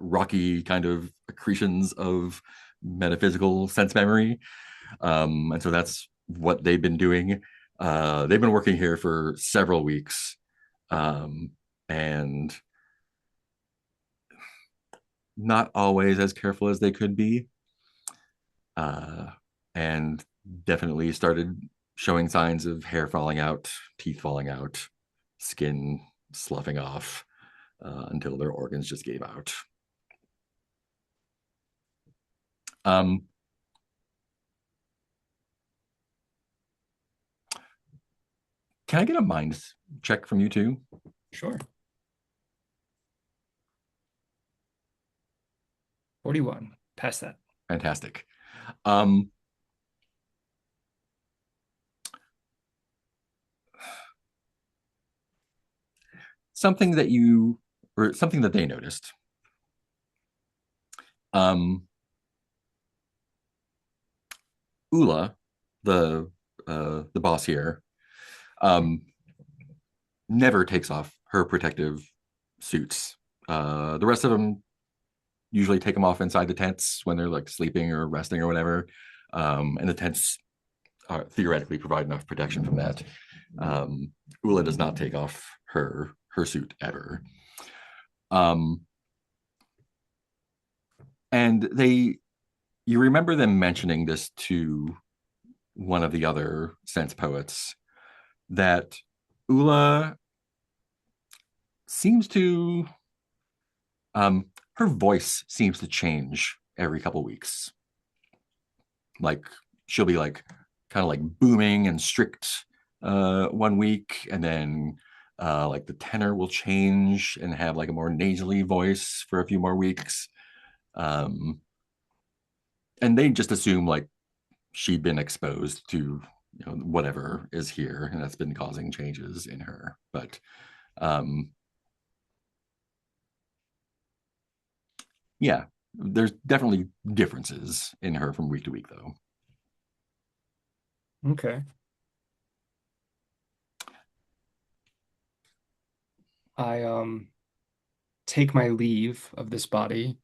rocky kind of accretions of metaphysical sense memory. And so that's what they've been doing. They've been working here for several weeks, and not always as careful as they could be, uh, and definitely started showing signs of hair falling out, teeth falling out, skin sloughing off, until their organs just gave out. Um, can I get a mind check from you two? Sure. 41. Pass that. Fantastic. Um, something that you or something that they noticed. Um, Ula, the boss here, um, never takes off her protective suits. The rest of them usually take them off inside the tents when they're like sleeping or resting or whatever, and the tents theoretically provide enough protection from that. Ula does not take off her suit ever. Um, and you remember them mentioning this to one of the other sense poets, that Ula seems to her voice seems to change every couple weeks. Like she'll be like kind of like booming and strict one week, and then like the tenor will change and have like a more nasally voice for a few more weeks. And they just assume like she'd been exposed to whatever is here, and that's been causing changes in her. But yeah, there's definitely differences in her from week to week, though. Okay. I take my leave of this body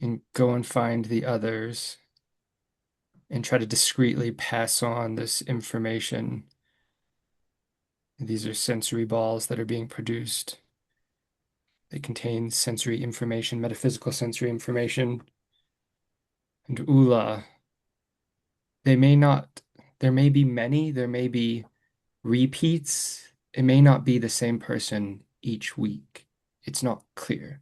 and go and find the others and try to discreetly pass on this information. These are sensory balls that are being produced. They contain sensory information, metaphysical sensory information. And Ula, they may not, there may be many, there may be repeats. It may not be the same person each week. It's not clear.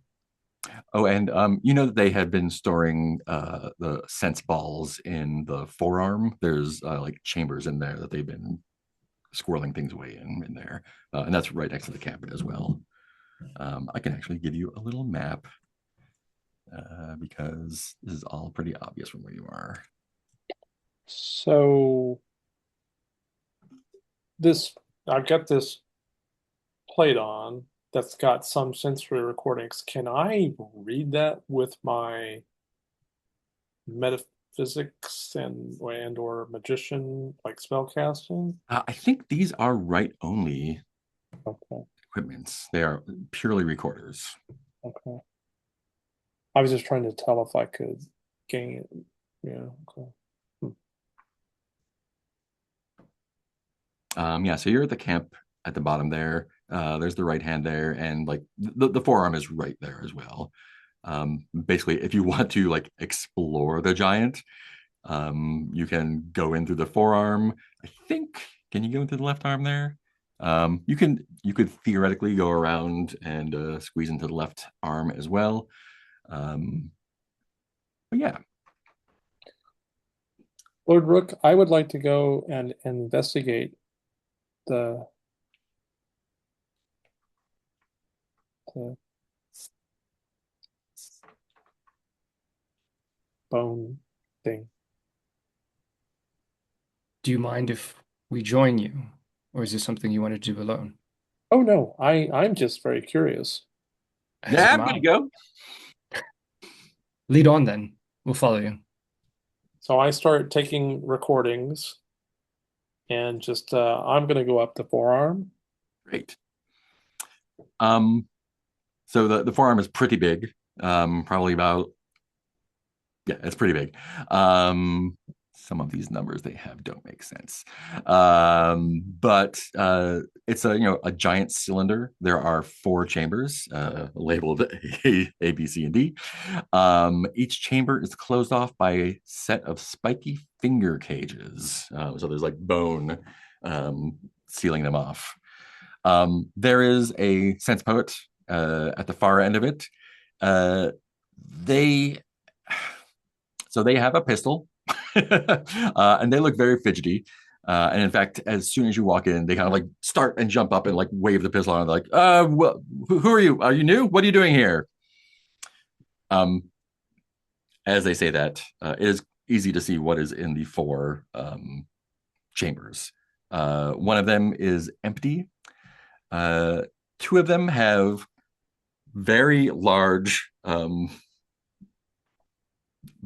Oh, and that they had been storing the sense balls in the forearm. There's like chambers in there that they've been squirreling things away in there, and that's right next to the cabin as well. I can actually give you a little map because this is all pretty obvious from where you are. So I've got this plate on that's got some sensory recordings. Can I read that with my metaphysics and or magician like spell casting? I think these are right only Okay. equipments. They are purely recorders. Okay. I was just trying to tell if I could gain it. Yeah. Okay. Yeah, so you're at the camp at the bottom there. There's the right hand there, and like the forearm is right there as well. Basically, if you want to like explore the giant, you can go in through the forearm. I think, can you go into the left arm there? You could theoretically go around and squeeze into the left arm as well. But yeah, Lord Rook, I would like to go and investigate the the bone thing. Do you mind if we join you? Or is this something you want to do alone? Oh no, I'm just very curious. As yeah, am I'm I. gonna go. Lead on then. We'll follow you. So I start taking recordings and just I'm gonna go up the forearm. Great. So the forearm is pretty big. Probably about, yeah, it's pretty big. Some of these numbers they have don't make sense. But it's a giant cylinder. There are 4 chambers labeled A, B, C, and D. Each chamber is closed off by a set of spiky finger cages. So there's like bone sealing them off. There is a sense poet at the far end of it. They So they have a pistol, and they look very fidgety. And in fact, as soon as you walk in, they kind of like start and jump up and like wave the pistol on. Like, well, who are you? Are you new? What are you doing here? Um, as they say that, it is easy to see what is in the 4 chambers. One of them is empty. 2 of them have very large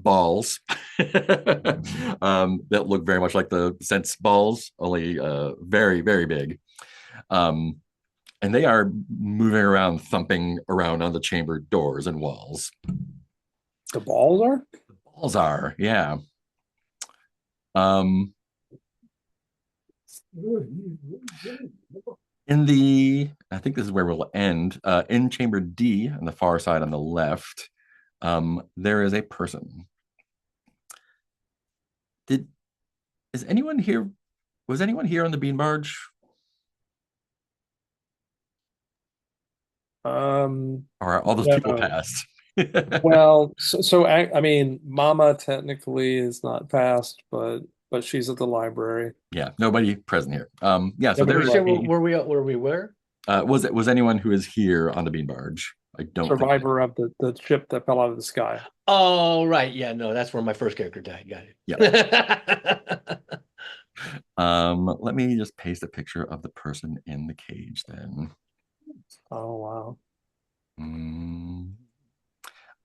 balls that look very much like the sense balls, only very, very big. And they are moving around, thumping around on the chamber doors and walls. The balls are? The balls are, yeah. Um, I think this is where we'll end. In chamber D, on the far side on the left, there is a person. Is anyone here? Was anyone here on the bean barge? Or are all those people No. passed? Well, so I mean, Mama technically is not passed, but she's at the library. Yeah, nobody present here. Yeah, so Nobody there Say, lucky. were we where? was anyone who is here on the bean barge? I don't think. Survivor of the ship that fell out of the sky. Oh, right. Yeah, no, that's where my first character died. Got it. Yeah. Let me just paste a picture of the person in the cage then. Oh wow.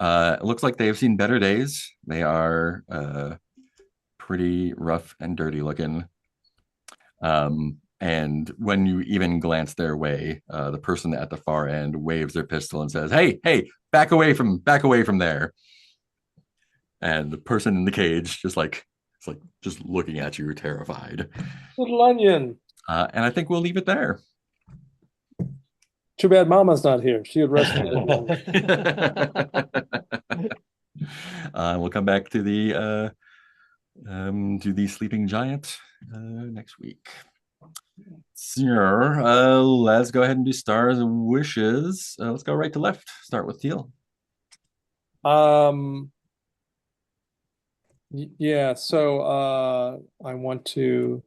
It looks like they've seen better days. They are pretty rough and dirty looking. And when you even glance their way, the person at the far end waves their pistol and says, "Hey, hey, back away from there." And the person in the cage just like it's like just looking at you, terrified. Little onion. And I think we'll leave it there. Too bad Mama's not here. She would rescue it. We'll come back to the sleeping giant next week. Sure. Let's go ahead and do stars and wishes. Let's go right to left. Start with Teal. Yeah, so I want to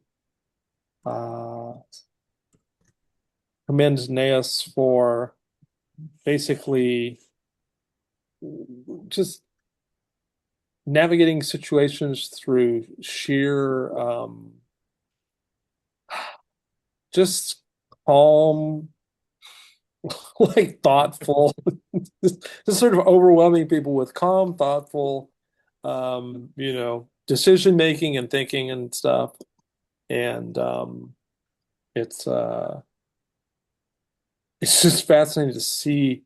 commend Naas for basically just navigating situations through sheer just calm, like thoughtful, just sort of overwhelming people with calm, thoughtful, decision making and thinking and stuff. And it's it's just fascinating to see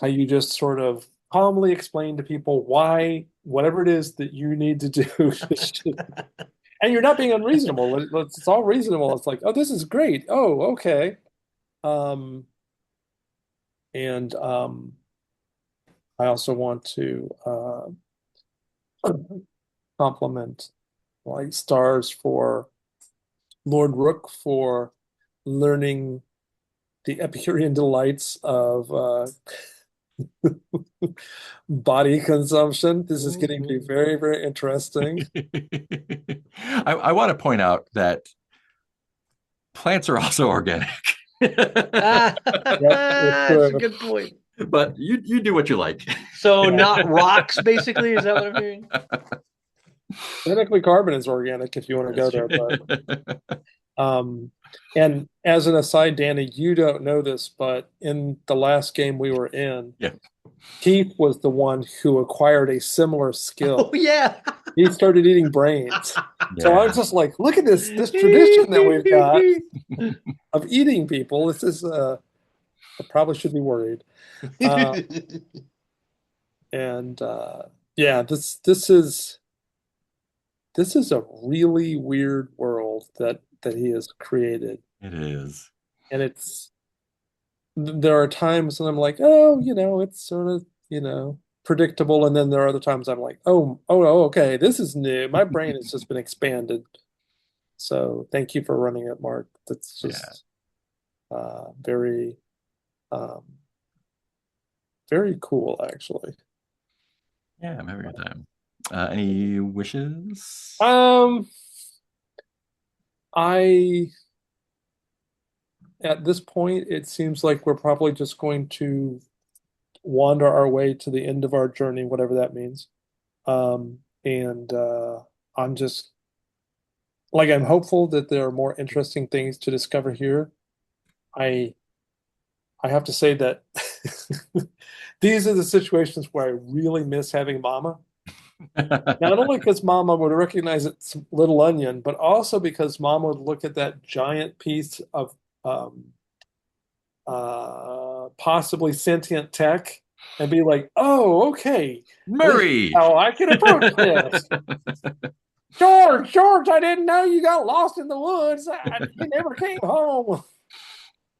how you just sort of calmly explain to people why whatever it is that you need to do, and you're not being unreasonable. It's all reasonable. It's like, oh, this is great. Oh, okay. Um, and I also want to compliment like stars for Lord Rook for learning the Epicurean delights of body consumption. This is getting to be very, very interesting. I want to point out that plants are also organic. Ah, it's that's a true. good point. But you do what you like. So Yeah. not rocks, basically, is that what I'm hearing? Technically, carbon is organic if you want to go That's there, true. but and as an aside, Danny, you don't know this, but in the last game we were in, Yeah. Keith was the one who acquired a similar skill. Oh yeah. He started eating brains. So I Yeah. was just like, look at this tradition that we've got of eating people. This is I probably should be worried. And yeah, this is a really weird world that he has created. It is. And there are times when I'm like, oh, it's sort of, predictable. And then there are other times I'm like, oh, okay, this is new. My brain has just been expanded. So thank you for running it, Mark. That's just very, um, very cool, actually. Yeah, I'm having a good time. Any wishes? I At this point, it seems like we're probably just going to wander our way to the end of our journey, whatever that means. And I'm just like I'm hopeful that there are more interesting things to discover here. I I have to say that these are the situations where I really miss having Mama. Not only because Mama would recognize it's Little Onion, but also because Mama would look at that giant piece of um, possibly sentient tech and be like, "Oh, okay, this is Murray. how I can approach this." George, I didn't know you got lost in the woods. You never came home.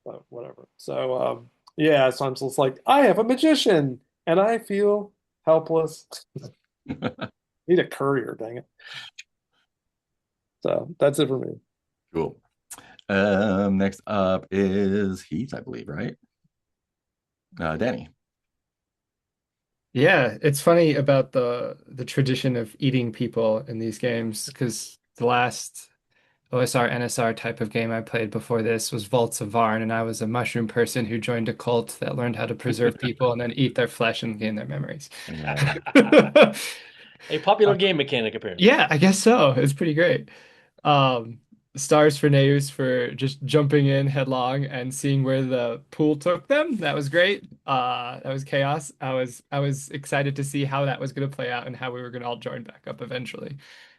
But whatever. So, yeah, so I'm just like, I have a magician, and I feel helpless. Need a courier, dang it. So that's it for me. Cool. Next up is Heath, I believe, right? Danny. Yeah, it's funny about the tradition of eating people in these games because the last OSR NSR type of game I played before this was Vaults of Varn, and I was a mushroom person who joined a cult that learned how to preserve people and then eat their flesh and gain their memories. Yeah. A popular game mechanic, apparently. Yeah, I guess so. It's pretty great. Um, Stars for Naus for just jumping in headlong and seeing where the pool took them. That was great. That was chaos. I was excited to see how that was going to play out and how we were going to all join back up eventually.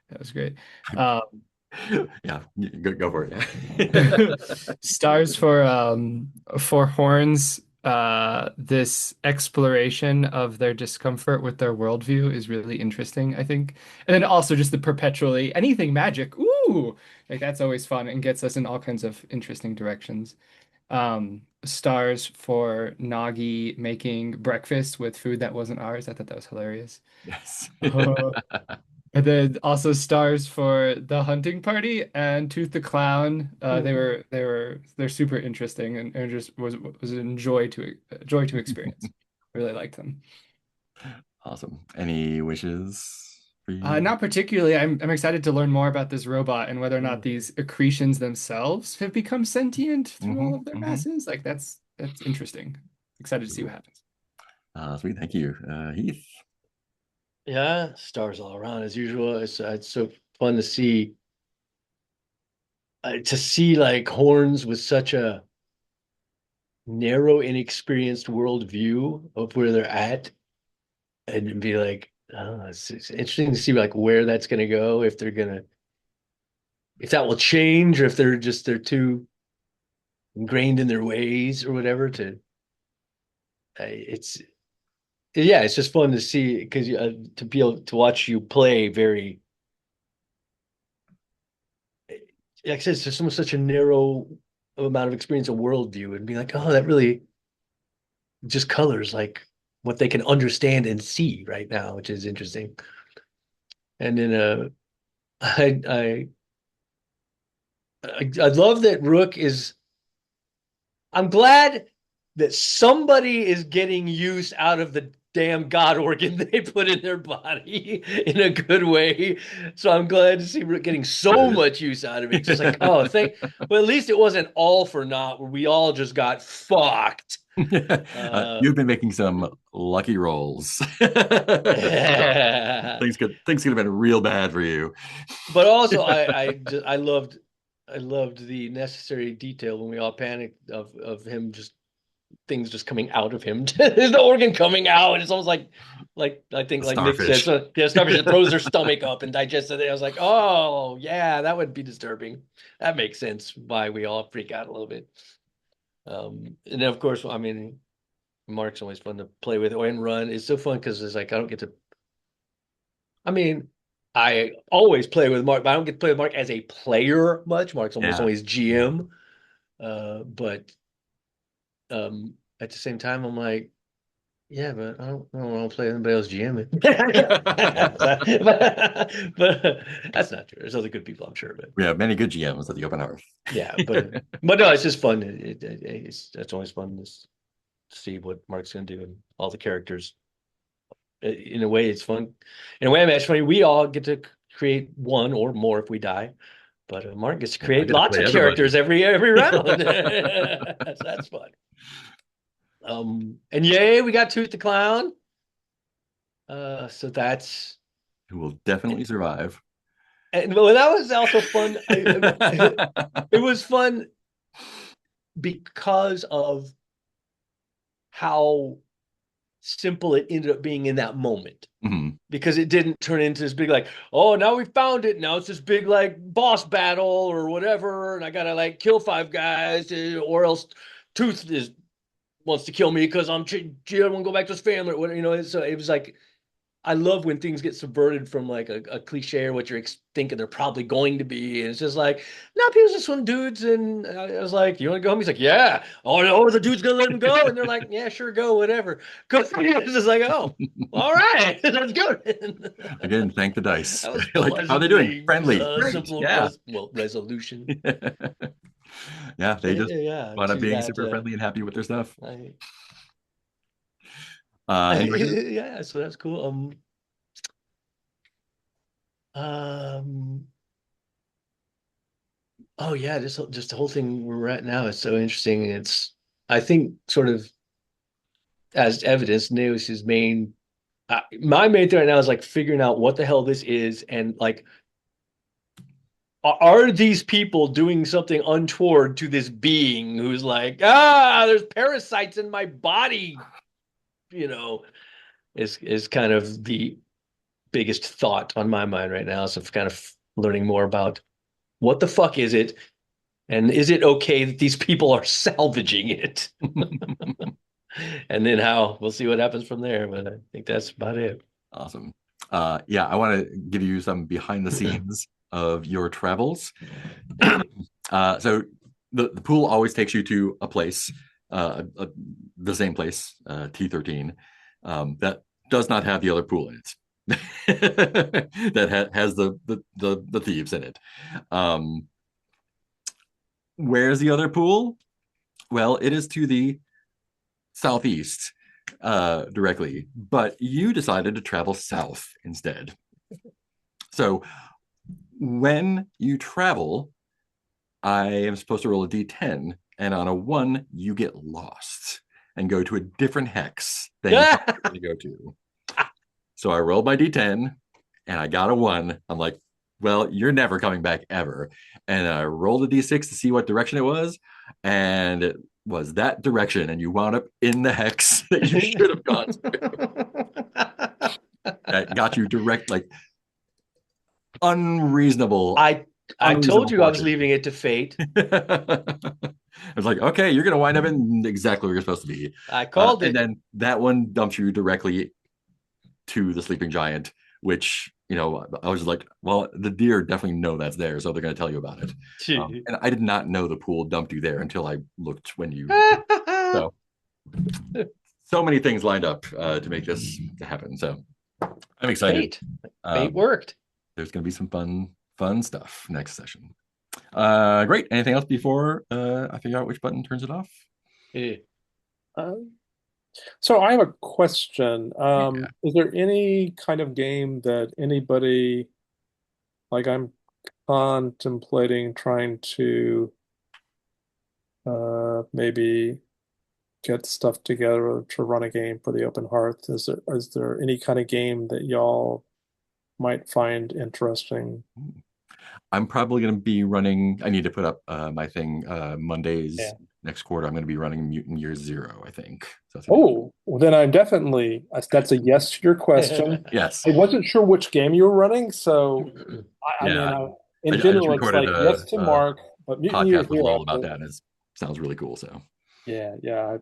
That was great. Yeah, go for it. Stars for horns. This exploration of their discomfort with their worldview is really interesting, I think. And then also just the perpetually anything magic. Ooh, like that's always fun and gets us in all kinds of interesting directions. Stars for Nagi making breakfast with food that wasn't ours. I thought that was hilarious. Yes. And then also stars for the hunting party and Tooth the Clown. They're super interesting and just was a joy to experience. I really liked them. Awesome. Any wishes for you? Not particularly. I'm excited to learn more about this robot and whether or not these accretions themselves have become sentient through all of their masses. Like that's interesting. Excited to see what happens. Sweet, thank you. Heath. Yeah, stars all around as usual. It's so fun to see like horns with such a narrow, inexperienced worldview of where they're at, and be like, oh, it's interesting to see like where that's going to go. If that will change, or if they're too ingrained in their ways or whatever. It's just fun to see because to be able to watch you play very. Like I said, it's just such a narrow amount of experience, a worldview, and be like, oh, that really just colors like what they can understand and see right now, which is interesting. And then I I love that Rook is. I'm glad that somebody is getting use out of the damn god organ they put in their body in a good way. So I'm glad to see Rook getting so much use out of it. Just like, oh, well, at least it wasn't all for naught where we all just got fucked. You've been making some lucky rolls. Things could have been real bad for you. But also, I loved the necessary detail when we all panicked of him just things just coming out of him. There's the organ coming out. It's almost like I think like Nick said, so, yeah, starfish that throws their stomach up and digests it. I was like, oh yeah, that would be disturbing. That makes sense why we all freak out a little bit. And then of course, I mean, Mark's always fun to play with and run. It's so fun because it's like I don't get to. I mean, I always play with Mark, but I don't get to play with Mark as a player much. Mark's almost always GM. But at the same time, I'm like, yeah, but I don't want to play anybody else GM. but that's not true. There's other good people, I'm sure. But we have many good GMs at the Open Hearth. Yeah, but no, it's just fun. It's always fun to see what Mark's going to do and all the characters. In a way, it's fun. In a way, I mean, it's funny. We all get to create one or more if we die. But Mark gets to create lots of characters every round. That's fun. And yay, we got Tooth the Clown. So that's who will definitely survive. And well, that was also fun. It was fun because of how simple it ended up being in that moment. Mm-hmm. Because it didn't turn into this big like, oh, now we found it. Now it's this big like boss battle or whatever, and I gotta like kill 5 guys, or else Tooth wants to kill me because I want to go back to his family or whatever. You know, so it was like, I love when things get subverted from like a cliche or what you're thinking they're probably going to be. And it's just like, no, people just swim dudes. And I was like, you want to go home? He's like, yeah. Oh, no, the dude's going to let him go. And they're like, yeah, sure, go, whatever. It's just like, oh, all right, let's go. Again, thank the dice. Like, how are they doing? Friendly. Simple resolution. Yeah, they just wound up being super friendly and happy with their stuff. Yeah, so that's cool. Oh yeah, just the whole thing we're at now is so interesting. It's, I think, sort of as evidence, Naos' my main thing right now is like figuring out what the hell this is, and like, are these people doing something untoward to this being who's like, there's parasites in my body, you know, is kind of the biggest thought on my mind right now. So I'm kind of learning more about what the fuck is it, and is it okay that these people are salvaging it? And then we'll see what happens from there. But I think that's about it. Awesome. Yeah, I want to give you some behind the scenes of your travels. So the pool always takes you to a place, the same place, T13, that does not have the other pool in it. That has the thieves in it. Where's the other pool? Well, it is to the southeast, directly, but you decided to travel south instead. So when you travel, I am supposed to roll a d10, and on a 1 you get lost and go to a different hex than you go to. So I rolled my d10 and I got a 1. I'm like, well, you're never coming back ever. And I rolled a d6 to see what direction it was, and it was that direction, and you wound up in the hex that you should have gone to. That got you direct, like, unreasonable. I I told unreasonable you I was fortune. leaving it to fate. It's like, okay, you're gonna wind up in exactly where you're supposed to be. I called And it. then that one dumps you directly to the sleeping giant, which, I was just like, well, the deer definitely know that's there, so they're going to tell you about it. And I did not know the pool dumped you there until I looked when you. So, so many things lined up to make this happen. So I'm excited. Fate worked. There's going to be some fun stuff next session. Great. Anything else before I figure out which button turns it off? Yeah. So I have a question. Yeah. Is there any kind of game that anybody, like I'm contemplating trying to maybe get stuff together to run a game for the Open Hearth? Is there any kind of game that y'all might find interesting? I'm probably going to be running. I need to put up my thing Mondays Yeah. next quarter. I'm going to be running Mutant Year Zero, I think. So Oh, well, then I'm definitely, that's a yes to your question. yes. I wasn't sure which game you were running, so I Yeah. mean, in I just general, it's recorded like yes to Mark, but Mutant Year podcast with Zero. Lowell about that, and it sounds really cool. So Yeah.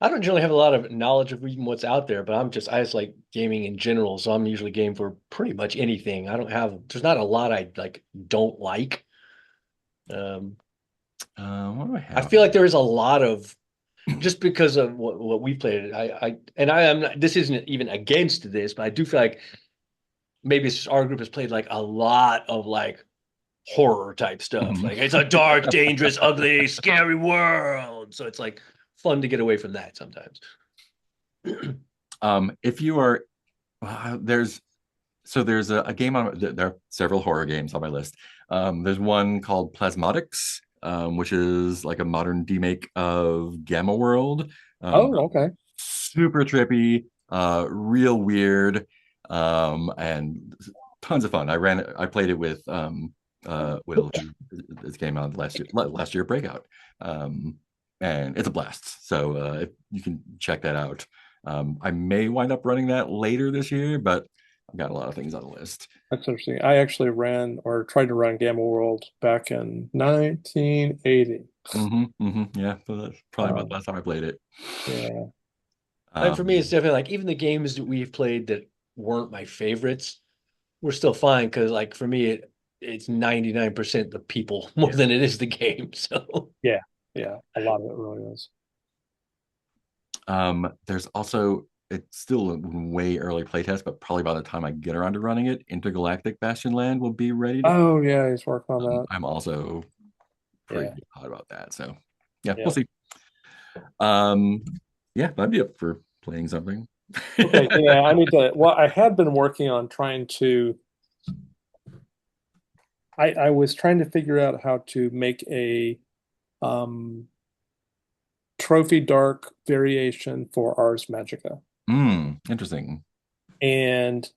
I don't generally have a lot of knowledge of even what's out there, but I just like gaming in general. So I'm usually game for pretty much anything. There's not a lot I don't like. what do I have? I feel like there is a lot of, just because of what we played. I am not, this isn't even against this, but I do feel like maybe it's just our group has played like a lot of like horror type stuff. Like it's a dark, dangerous, ugly, scary world. So it's like fun to get away from that sometimes. If you are, there's a game on. There are several horror games on my list. There's one called Plasmodics, which is like a modern remake of Gamma World. Oh, okay. Super trippy, real weird, and tons of fun. I played it with Will, who this came out last year Breakout, and it's a blast. So you can check that out. I may wind up running that later this year, but I've got a lot of things on the list. That's interesting. I actually ran or tried to run Gamma World back in 1980. Yeah, so that's probably about the last time I played it. Yeah. And for me, it's definitely like even the games that we've played that weren't my favorites were still fine because like for me it's 99% the people more than it is the game. So yeah, a lot of it really is. There's also, it's still a way early playtest, but probably by the time I get around to running it, Intergalactic Bastion Land will be ready to. Oh yeah, he's working on that. I'm also pretty hot about that. So yeah, Yeah. we'll see. Yeah, I'd be up for playing something. Okay, yeah, I need to. Well, I had been working on trying to. I was trying to figure out how to make a trophy dark variation for Ars Magica. Interesting. And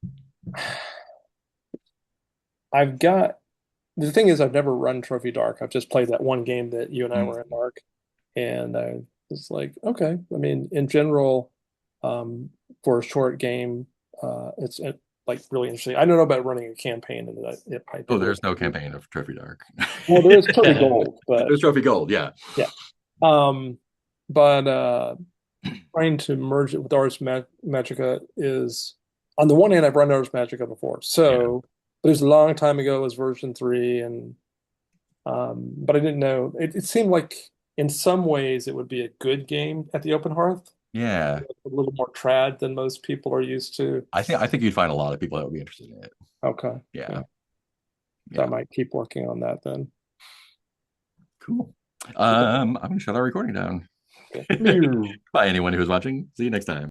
I've got the thing is I've never run Trophy Dark. I've just played that one game that you and I were in, Mark. And I was like, okay. I mean, in general, for a short game, it's like really interesting. I don't know about running a campaign, and it might be. Oh, there's no campaign of Trophy Dark. Well, there is Trophy Gold, but there's Trophy Gold, yeah. Yeah. But trying to merge it with Ars Magica is, on the one hand, I've run Ars Magica before, so it was a long time ago. It was version 3, and but I didn't know. It seemed like in some ways it would be a good game at the Open Hearth. Yeah, a little more trad than most people are used to. I think you'd find a lot of people that would be interested in it. Okay. Yeah. So I might keep working on that then. Cool. I'm gonna shut our recording down. Bye, anyone who's watching. See you next time.